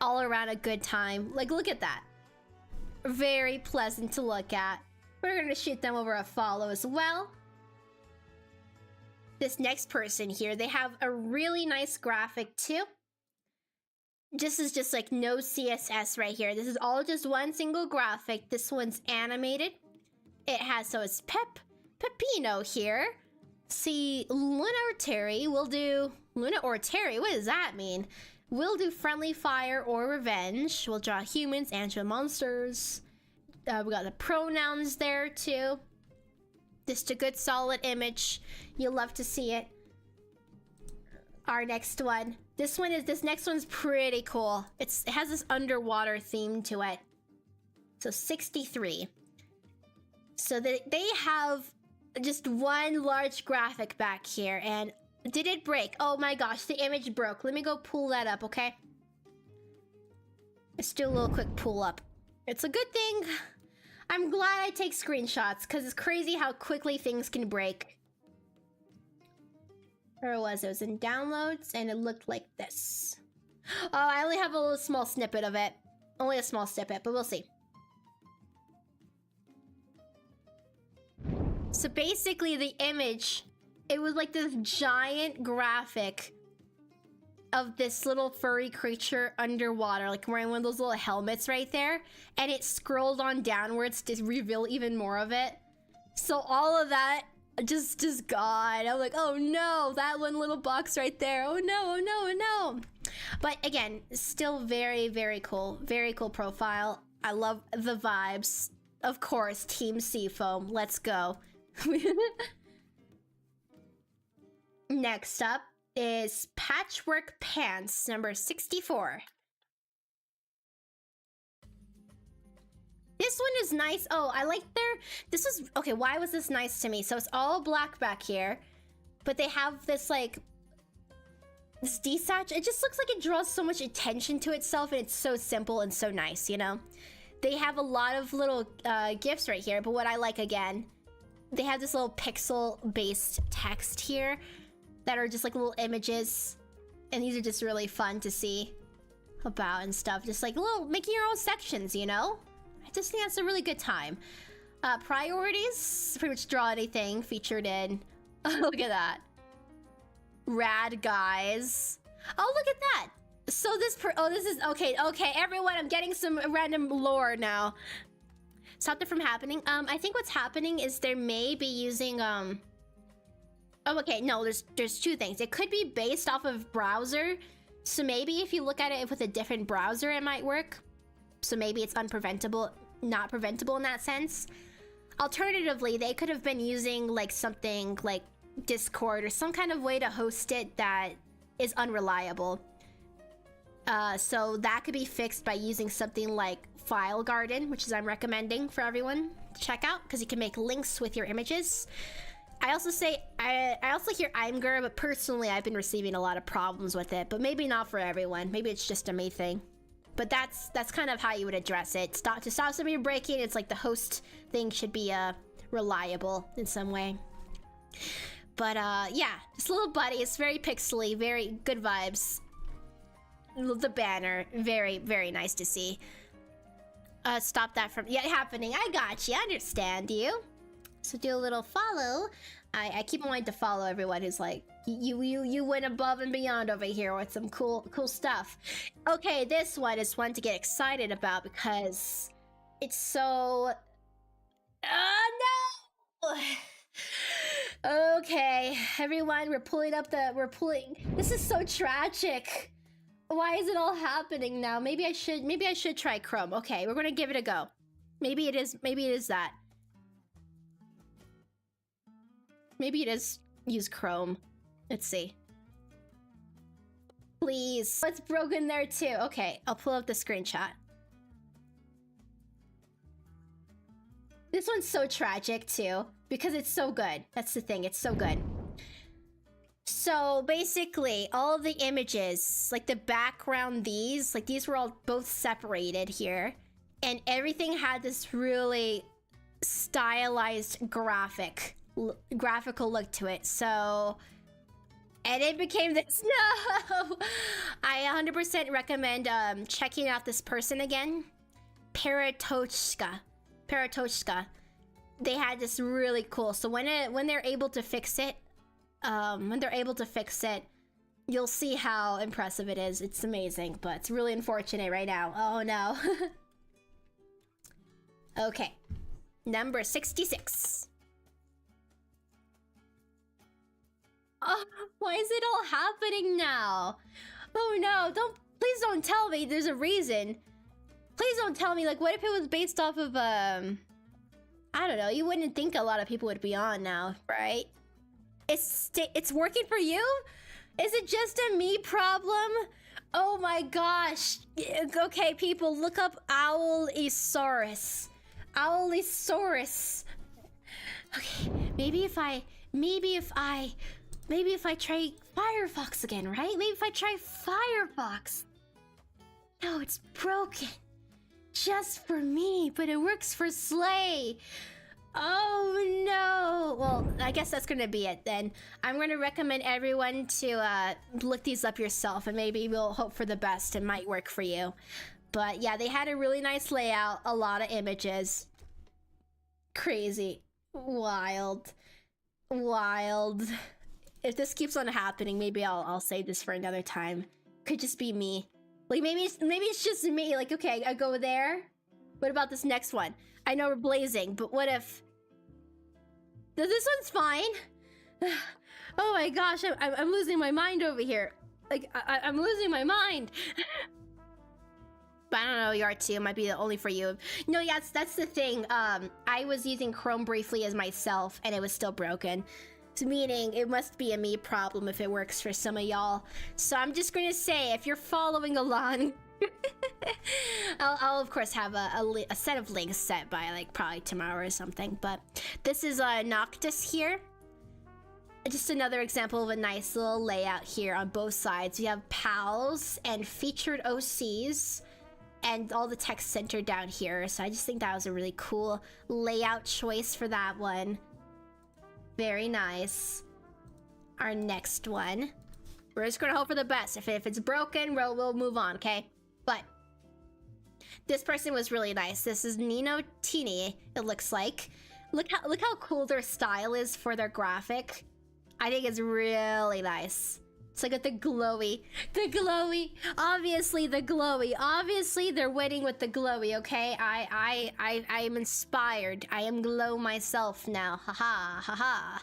Speaker 1: All around a good time. Like, look at that. Very pleasant to look at. We're gonna shoot them over a follow as well. This next person here, they have a really nice graphic too. This is just like no CSS right here. This is all just one single graphic. This one's animated. It has, so it's Pepino here. See, Luna or Terry, we'll do... Luna or Terry, what does that mean? We'll do friendly fire or revenge. We'll draw humans and draw monsters. We got the pronouns there too. Just a good solid image. You'll love to see it. Our next one. This next one's pretty cool. It has this underwater theme to it. So 63. So they have just one large graphic back here, and did it break? Oh my gosh, the image broke. Let me go pull that up, okay? Let's do a little quick pull up. It's a good thing. I'm glad I take screenshots, because it's crazy how quickly things can break. Where it was in downloads, and it looked like this. Oh, I only have a little small snippet of it. Only a small snippet, but we'll see. So basically the image, it was like this giant graphic of this little furry creature underwater, like wearing one of those little helmets right there, and it scrolled on downwards to reveal even more of it. So all of that just gone. I'm like, oh no, that one little box right there. Oh no, oh no, oh no. But again, still very, very cool. Very cool profile. I love the vibes. Of course, Team Seafoam. Let's go. Next up is Patchwork Pants, number 64. This one is nice. Oh, I like this was, okay, why was this nice to me? So it's all black back here, but they have this like, this desatch. It just looks like it draws so much attention to itself, and it's so simple and so nice, you know? They have a lot of little gifs right here, but what I like, again, they have this little pixel-based text here that are just like little images, and these are just really fun to see about and stuff. Just like little, making your own sections, you know? I just think that's a really good time. Priorities, pretty much draw anything featured in. Look at that. Rad guys. Oh, look at that. So this is, okay, everyone, I'm getting some random lore now. Stop it from happening. I think what's happening is they may be using, oh, okay, no, there's two things. It could be based off of browser. So maybe if you look at it with a different browser, it might work. So maybe it's unpreventable, not preventable in that sense. Alternatively, they could have been using like something like Discord or some kind of way to host it that is unreliable. So that could be fixed by using something like File Garden, which is I'm recommending for everyone to check out, because you can make links with your images. I also hear Imgur, but personally I've been receiving a lot of problems with it, but maybe not for everyone. Maybe it's just a me thing. But that's kind of how you would address it. To stop somebody from breaking, it's like the host thing should be reliable in some way. But yeah, just little buddy. It's very pixely, very good vibes. The banner, very, very nice to see. Stop that from happening. I got you. I understand you. So do a little follow. I keep wanting to follow everyone who's like, you went above and beyond over here with some cool stuff. Okay, this one is one to get excited about because it's so... no! Okay, everyone, we're pulling. This is so tragic. Why is it all happening now? Maybe I should try Chrome. Okay, we're gonna give it a go. Maybe it is that. Maybe it is use Chrome. Let's see. Please. It's broken there too. Okay, I'll pull up the screenshot. This one's so tragic too, because it's so good. That's the thing, it's so good. So basically, all of the images, like the background, these were all both separated here. And everything had this really stylized graphical look to it. So, and it became this. No! I 100% recommend checking out this person again. Paratochka. They had this really cool. So when they're able to fix it, you'll see how impressive it is. It's amazing, but it's really unfortunate right now. Oh no. Okay. Number 66. Oh, why is it all happening now? Oh no, please don't tell me there's a reason. Please don't tell me, like, what if it was based off of, I don't know, you wouldn't think a lot of people would be on now, right? It's working for you? Is it just a me problem? Oh my gosh. Okay, people, look up Owlisaurus. Owlisaurus. Okay, maybe if I try Firefox again, right? Maybe if I try Firefox. No, it's broken. Just for me, but it works for Slay. Oh no. Well, I guess that's gonna be it then. I'm gonna recommend everyone to look these up yourself, and maybe we'll hope for the best. It might work for you. But yeah, they had a really nice layout, a lot of images. Crazy. Wild. If this keeps on happening, maybe I'll save this for another time. Could just be me. Like, maybe it's just me. Like, okay, I go there. What about this next one? I know we're blazing, but what if... This one's fine. Oh my gosh, I'm losing my mind over here. Like, I'm losing my mind. But I don't know, YAR2, it might be only for you. No, yeah, that's the thing. I was using Chrome briefly as myself, and it was still broken. Meaning it must be a me problem if it works for some of y'all. So I'm just gonna say, if you're following along, I'll of course have a set of links set by like probably tomorrow or something. But this is Noctis here. Just another example of a nice little layout here on both sides. You have pals and featured OCs and all the text center down here. So I just think that was a really cool layout choice for that one. Very nice. Our next one. We're just gonna hope for the best. If it's broken, we'll move on, okay? But this person was really nice. This is Nino Tini, it looks like. Look how cool their style is for their graphic. I think it's really nice. It's like with the glowy. Obviously the glowy. Obviously they're winning with the glowy, okay? I am inspired. I am glow myself now. Haha.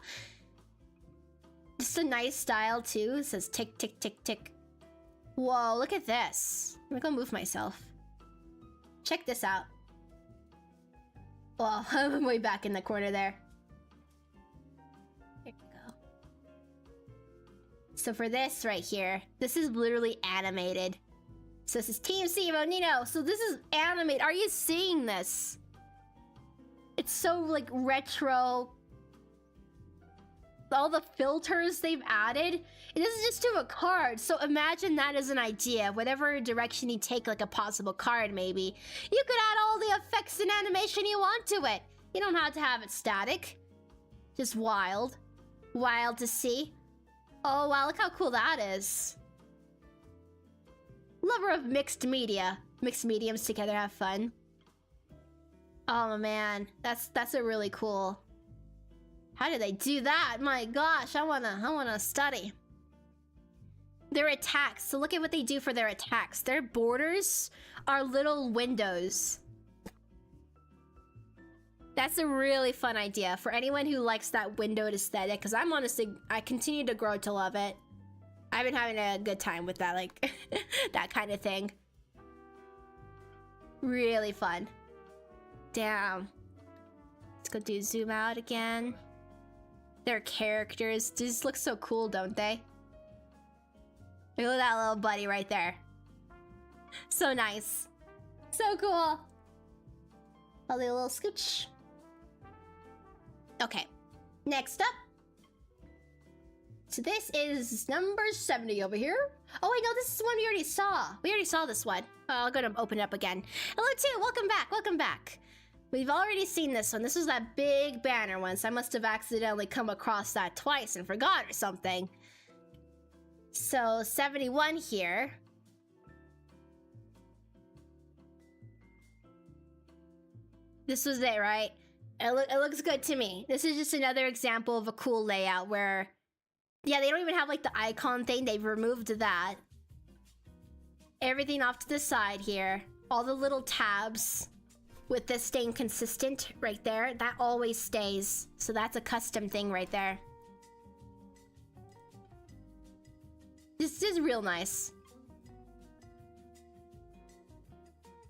Speaker 1: Just a nice style too. It says tick, tick, tick, tick. Whoa, look at this. I'm gonna move myself. Check this out. Well, I'm way back in the corner there. Here we go. So for this right here, this is literally animated. So this is Team Sivo Nino. So this is animated. Are you seeing this? It's so like retro. All the filters they've added. This is just to a card. So imagine that as an idea. Whatever direction you take, like a possible card maybe. You could add all the effects and animation you want to it. You don't have to have it static. Just wild. Wild to see. Oh wow, look how cool that is. Lover of mixed media. Mixed mediums together have fun. Oh man, that's a really cool. How did they do that? My gosh, I wanna study. Their attacks. So look at what they do for their attacks. Their borders are little windows. That's a really fun idea for anyone who likes that windowed aesthetic, because I'm honestly, I continue to grow to love it. I've been having a good time with that, like, that kind of thing. Really fun. Damn. Let's go do zoom out again. Their characters just look so cool, don't they? Look at that little buddy right there. So nice. So cool. A little scooch. Okay. Next up. So this is number 70 over here. Oh wait, no, this is the one we already saw. We already saw this one. I'll go to open it up again. Hello too, welcome back, welcome back. We've already seen this one. This was that big banner one, so I must have accidentally come across that twice and forgot or something. So 71 here. This was it, right? It looks good to me. This is just another example of a cool layout where, yeah, they don't even have like the icon thing. They've removed that. Everything off to the side here. All the little tabs with this staying consistent right there. That always stays. So that's a custom thing right there. This is real nice.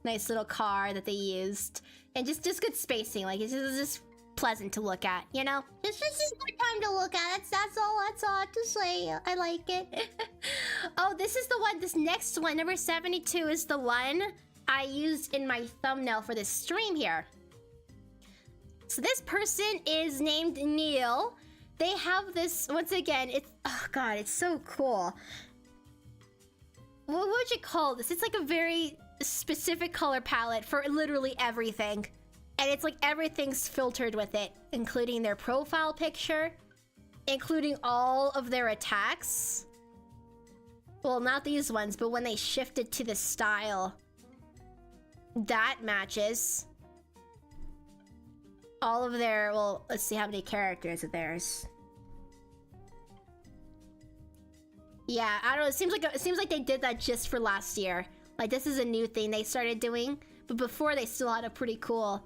Speaker 1: Nice little car that they used. And just good spacing. Like, it's just pleasant to look at, you know? It's just good time to look at. That's all I have to say. I like it. Oh, this is the one. This next one, number 72, is the one I used in my thumbnail for this stream here. So this person is named Neil. They have this, once again, it's, oh god, it's so cool. What would you call this? It's like a very specific color palette for literally everything. And it's like everything's filtered with it, including their profile picture, including all of their attacks. Well, not these ones, but when they shifted to the style, that matches. All of their, well, let's see how many characters are theirs. Yeah, I don't know, it seems like they did that just for last year. Like, this is a new thing they started doing, but before they still had a pretty cool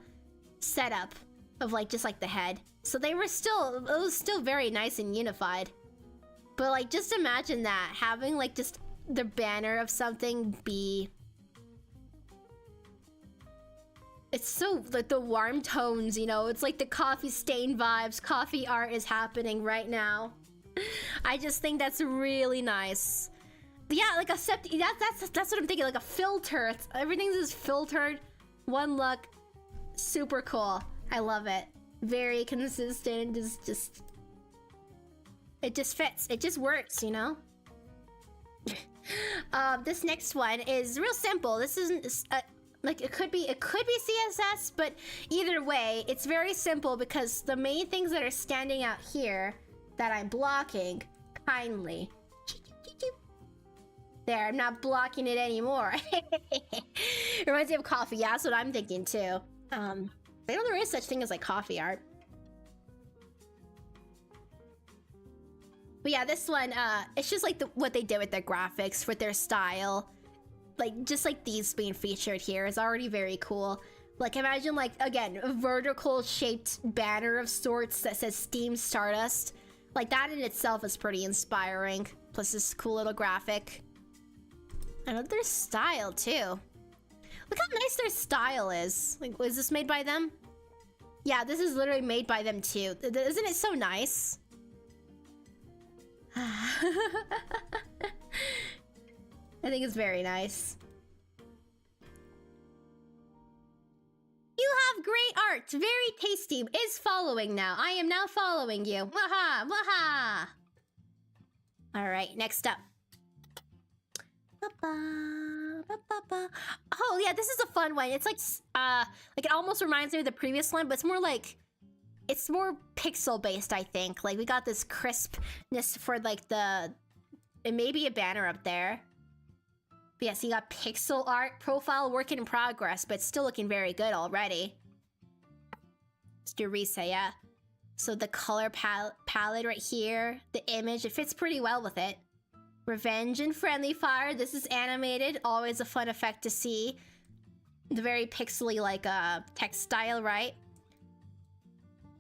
Speaker 1: setup of like, just like the head. So they were still, it was still very nice and unified. But like, just imagine that, having like just the banner of something be... It's so, like, the warm tones, you know? It's like the coffee stain vibes, coffee art is happening right now. I just think that's really nice. But yeah, like that's what I'm thinking, like a filter. Everything's just filtered. One look, super cool. I love it. Very consistent, just... It just fits, it just works, you know? This next one is real simple. This isn't... like, it could be CSS, but either way, it's very simple because the main things that are standing out here that I'm blocking, kindly. There, I'm not blocking it anymore. Reminds me of coffee, yeah, that's what I'm thinking too. I know there is such thing as like coffee art. But yeah, this one, it's just like what they did with their graphics, with their style. Like, just like these being featured here is already very cool. Like, imagine like, again, a vertical shaped banner of sorts that says Steam Stardust. Like, that in itself is pretty inspiring. Plus this cool little graphic. I love their style too. Look how nice their style is. Like, was this made by them? Yeah, this is literally made by them too. Isn't it so nice? I think it's very nice. art, very tasty, is following now. I am now following you. Waha, waha. All right, next up. Oh yeah, this is a fun one. It's like it almost reminds me of the previous one, but it's more like, it's more pixel based, I think. Like we got this crispness for like and maybe a banner up there. But yes, you got pixel art, profile work in progress, but still looking very good already. Let's do reset, yeah. So the color palette right here, the image, it fits pretty well with it. Revenge and Friendly Fire, this is animated, always a fun effect to see. The very pixely like text style, right?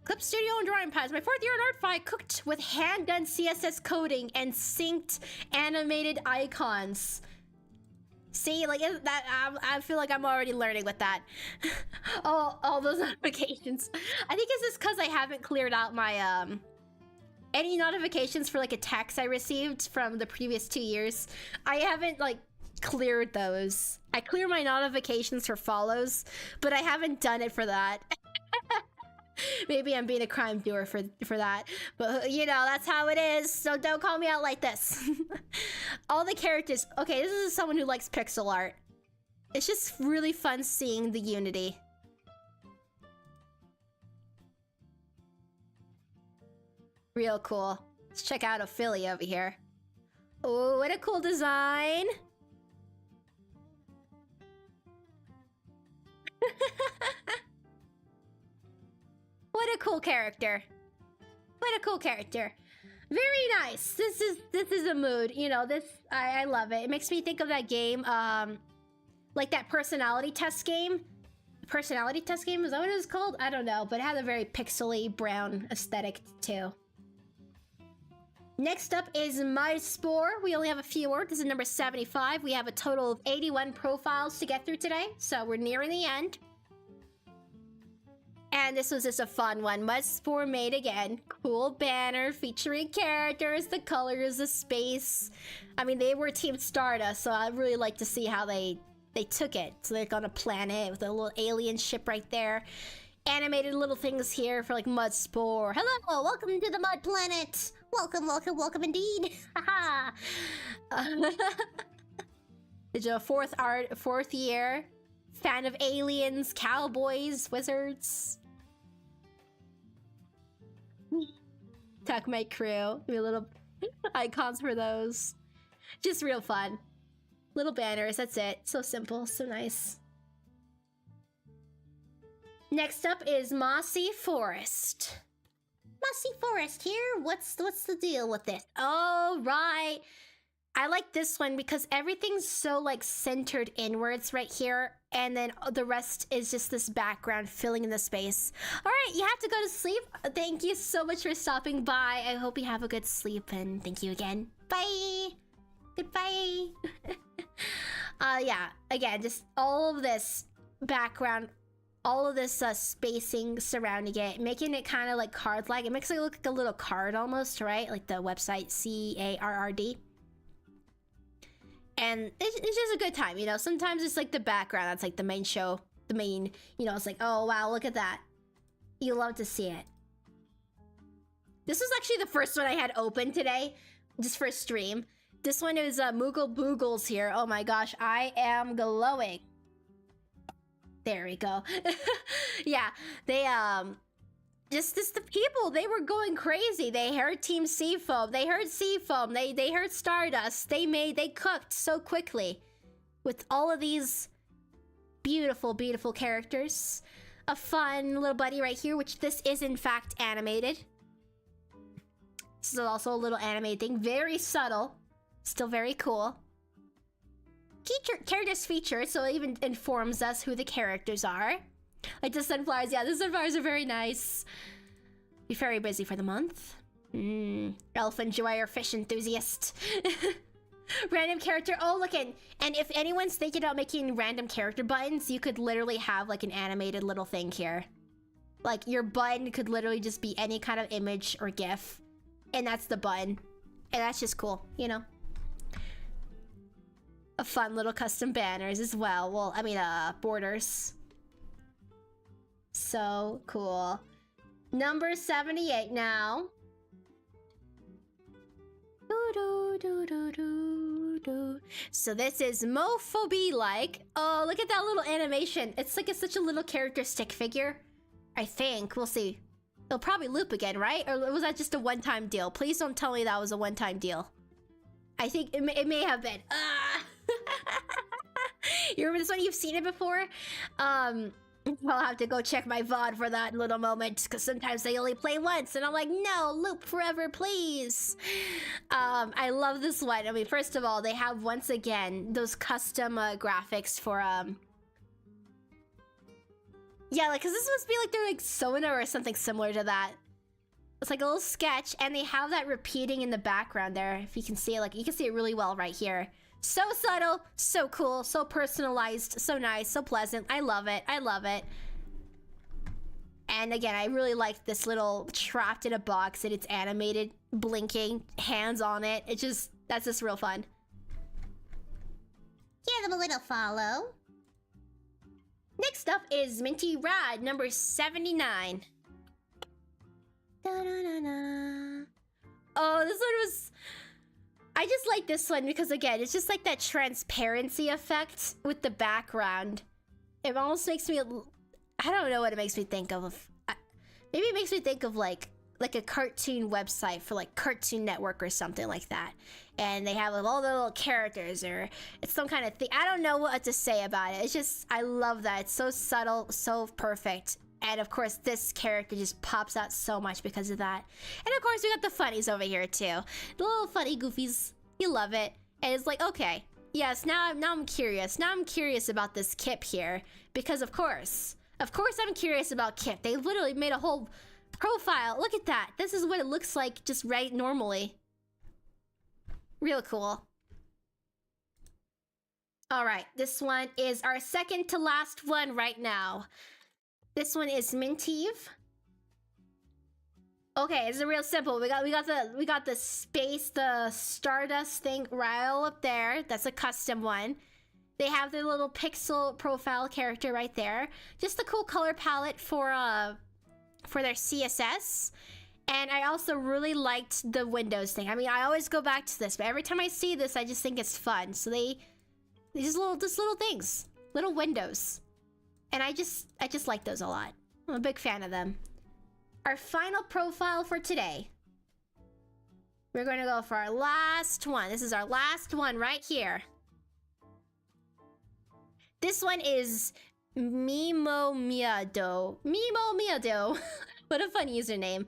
Speaker 1: Clip Studio and Drawing Pads, my 4th year in Artfight, cooked with hand-done CSS coding and synced animated icons. See, like that, I feel like I'm already learning with that. all those notifications. I think it's just because I haven't cleared out my any notifications for like a text I received from the previous 2 years. I haven't like cleared those. I clear my notifications for follows, but I haven't done it for that. Maybe I'm being a crime doer for that, but you know, that's how it is, so don't call me out like this. All the characters, okay, this is someone who likes pixel art. It's just really fun seeing the unity. Real cool. Let's check out Ophelia over here. Oh, what a cool design. What a cool character. What a cool character. Very nice. This is a mood. You know, I love it. It makes me think of that game, like that personality test game. Personality test game, is that what it was called? I don't know, but it had a very pixely brown aesthetic too. Next up is My Spore. We only have a few more. This is number 75. We have a total of 81 profiles to get through today, so we're nearing the end. And this was just a fun one. Mudspore made again. Cool banner featuring characters, the colors, the space. I mean, they were Team Stardust, so I'd really like to see how they took it. So they're on a planet with a little alien ship right there. Animated little things here for like Mudspore. Hello, welcome to the Mud Planet. Welcome, welcome, welcome indeed. Haha. Did you fourth year? Fan of aliens, cowboys, wizards. Tuck my crew. Maybe little icons for those. Just real fun. Little banners, that's it. So simple, so nice. Next up is Mossy Forest. Mossy Forest here. What's the deal with this? Oh, right. I like this one because everything's so like centered inwards right here, and then the rest is just this background filling in the space. All right, you have to go to sleep. Thank you so much for stopping by. I hope you have a good sleep, and thank you again. Bye. Goodbye. Yeah, again, just all of this background, all of this spacing surrounding it, making it kind of like card-like. It makes it look like a little card almost, right? Like the website CARRD. And it's just a good time, you know? Sometimes it's like the background that's like the main show, the main, you know, it's like, oh wow, look at that. You love to see it. This was actually the first one I had open today, just for a stream. This one is Moogle Boogles here. Oh my gosh, I am glowing. There we go. Yeah, they, just the people, they were going crazy. They heard Team Seafoam, they heard Seafoam, they heard Stardust. They cooked so quickly with all of these beautiful, beautiful characters. A fun little buddy right here, which this is in fact animated. This is also a little animated thing, very subtle, still very cool. Characters featured, so it even informs us who the characters are. Like the sunflowers, yeah, the sunflowers are very nice. Be very busy for the month. Elf enjoyer, fish enthusiast. Random character, oh look, and if anyone's thinking about making random character buttons, you could literally have like an animated little thing here. Like your button could literally just be any kind of image or GIF, and that's the button. And that's just cool, you know? A fun little custom banners as well. Well, I mean, borders. So cool. Number 78 now. So this is Mophobie-like. Oh, look at that little animation. It's like such a little character stick figure. I think. We'll see. It'll probably loop again, right? Or was that just a one-time deal? Please don't tell me that was a one-time deal. I think it may have been. You remember this one? You've seen it before? I'll have to go check my VOD for that little moment, because sometimes they only play once, and I'm like, no, loop forever, please. I love this one. I mean, first of all, they have, once again, those custom graphics for, yeah, like, because this must be like they're like Sona or something similar to that. It's like a little sketch, and they have that repeating in the background there. If you can see it, like, you can see it really well right here. So subtle, so cool, so personalized, so nice, so pleasant. I love it. I love it. And again, I really like this little trapped in a box and it's animated, blinking, hands on it. It just, that's just real fun. Give them a little follow. Next up is Minty Rad, number 79. Da-da-da-da. Oh, this one was... I just like this one because, again, it's just like that transparency effect with the background. It almost makes me... I don't know what it makes me think of. Maybe it makes me think of, like a cartoon website for, like, Cartoon Network or something like that. And they have all the little characters, or it's some kind of thing. I don't know what to say about it. It's just... I love that. It's so subtle, so perfect. And of course, this character just pops out so much because of that. And of course, we got the funnies over here too. The little funny goofies. You love it. And it's like, okay, yes, now I'm curious. Now I'm curious about this Kip here. Because of course I'm curious about Kip. They literally made a whole profile. Look at that. This is what it looks like just right normally. Real cool. All right, this one is our second to last one right now. This one is Mintive. Okay, it's real simple. We got the space, the Stardust thing right up there. That's a custom one. They have their little pixel profile character right there. Just a cool color palette for their CSS. And I also really liked the Windows thing. I mean, I always go back to this, but every time I see this, I just think it's fun. So they just little things, little windows. And I just like those a lot. I'm a big fan of them. Our final profile for today. We're going to go for our last one. This is our last one right here. This one is Mimo Miado. Mimo Miado. What a fun username.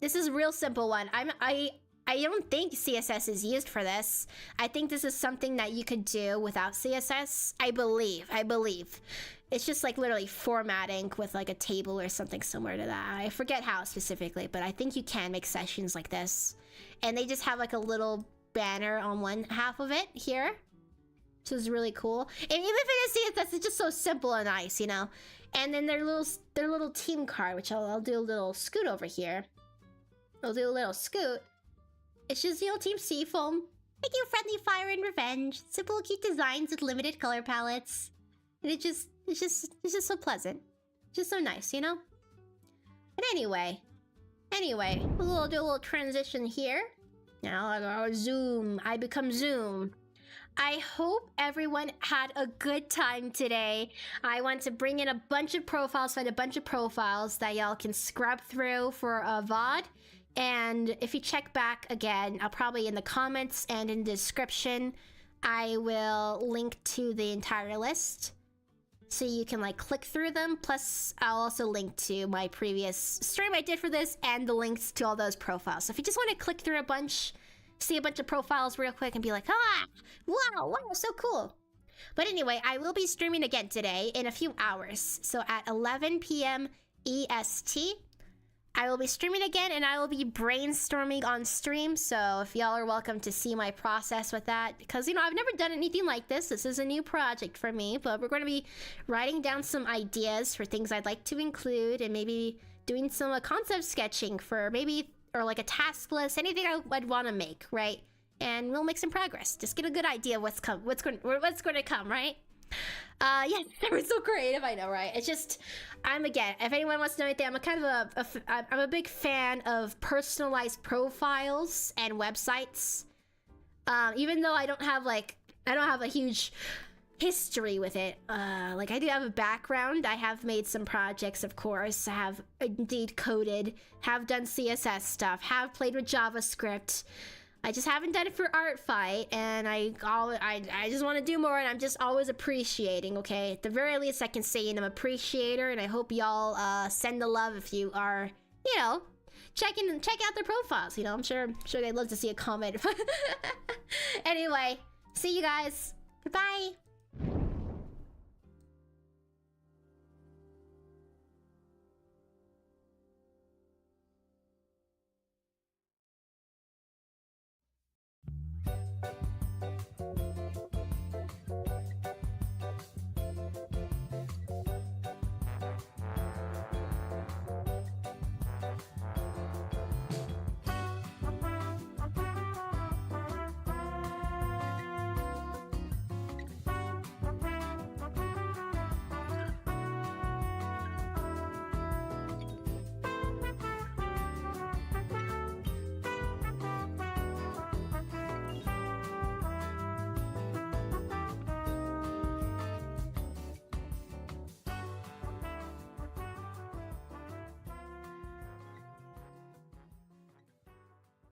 Speaker 1: This is a real simple one. I don't think CSS is used for this. I think this is something that you could do without CSS. I believe. It's just like literally formatting with like a table or something similar to that. I forget how specifically, but I think you can make sessions like this. And they just have like a little banner on one half of it here, which is really cool. And even if it is CSS, it's just so simple and nice, you know? And then their little team card, which I'll do a little scoot over here. I'll do a little scoot. It's just, you know, Team Seafoam. Make you friendly fire and revenge. Simple, cute designs with limited color palettes. And it's just so pleasant. Just so nice, you know? But anyway, we'll do a little transition here. Now I go Zoom. I become Zoom. I hope everyone had a good time today. I want to bring in a bunch of profiles, find a bunch of profiles that y'all can scrub through for a VOD. And if you check back again, I'll probably in the comments and in the description, I will link to the entire list. So you can like click through them. Plus, I'll also link to my previous stream I did for this and the links to all those profiles. So if you just want to click through a bunch, see a bunch of profiles real quick and be like, wow, so cool. But anyway, I will be streaming again today in a few hours. So at 11 p.m. EST, I will be streaming again and I will be brainstorming on stream. So if y'all are welcome to see my process with that, because, you know, I've never done anything like this. This is a new project for me, but we're going to be writing down some ideas for things I'd like to include and maybe doing some concept sketching for maybe, or like a task list, anything I'd want to make, right? And we'll make some progress. Just get a good idea of what's going to come, right? Yeah, they were so creative. I know, right? It's just, again, if anyone wants to know anything, I'm a kind of I'm a big fan of personalized profiles and websites. Even though I don't have a huge history with it. Like, I do have a background. I have made some projects, of course. I have indeed coded, have done CSS stuff, have played with JavaScript. I just haven't done it for Artfight, and I just want to do more, and I'm just always appreciating, okay? At the very least, I can say I'm an appreciator, and I hope y'all send the love if you are, you know, check out their profiles. You know, I'm sure they'd love to see a comment. Anyway, see you guys. Goodbye.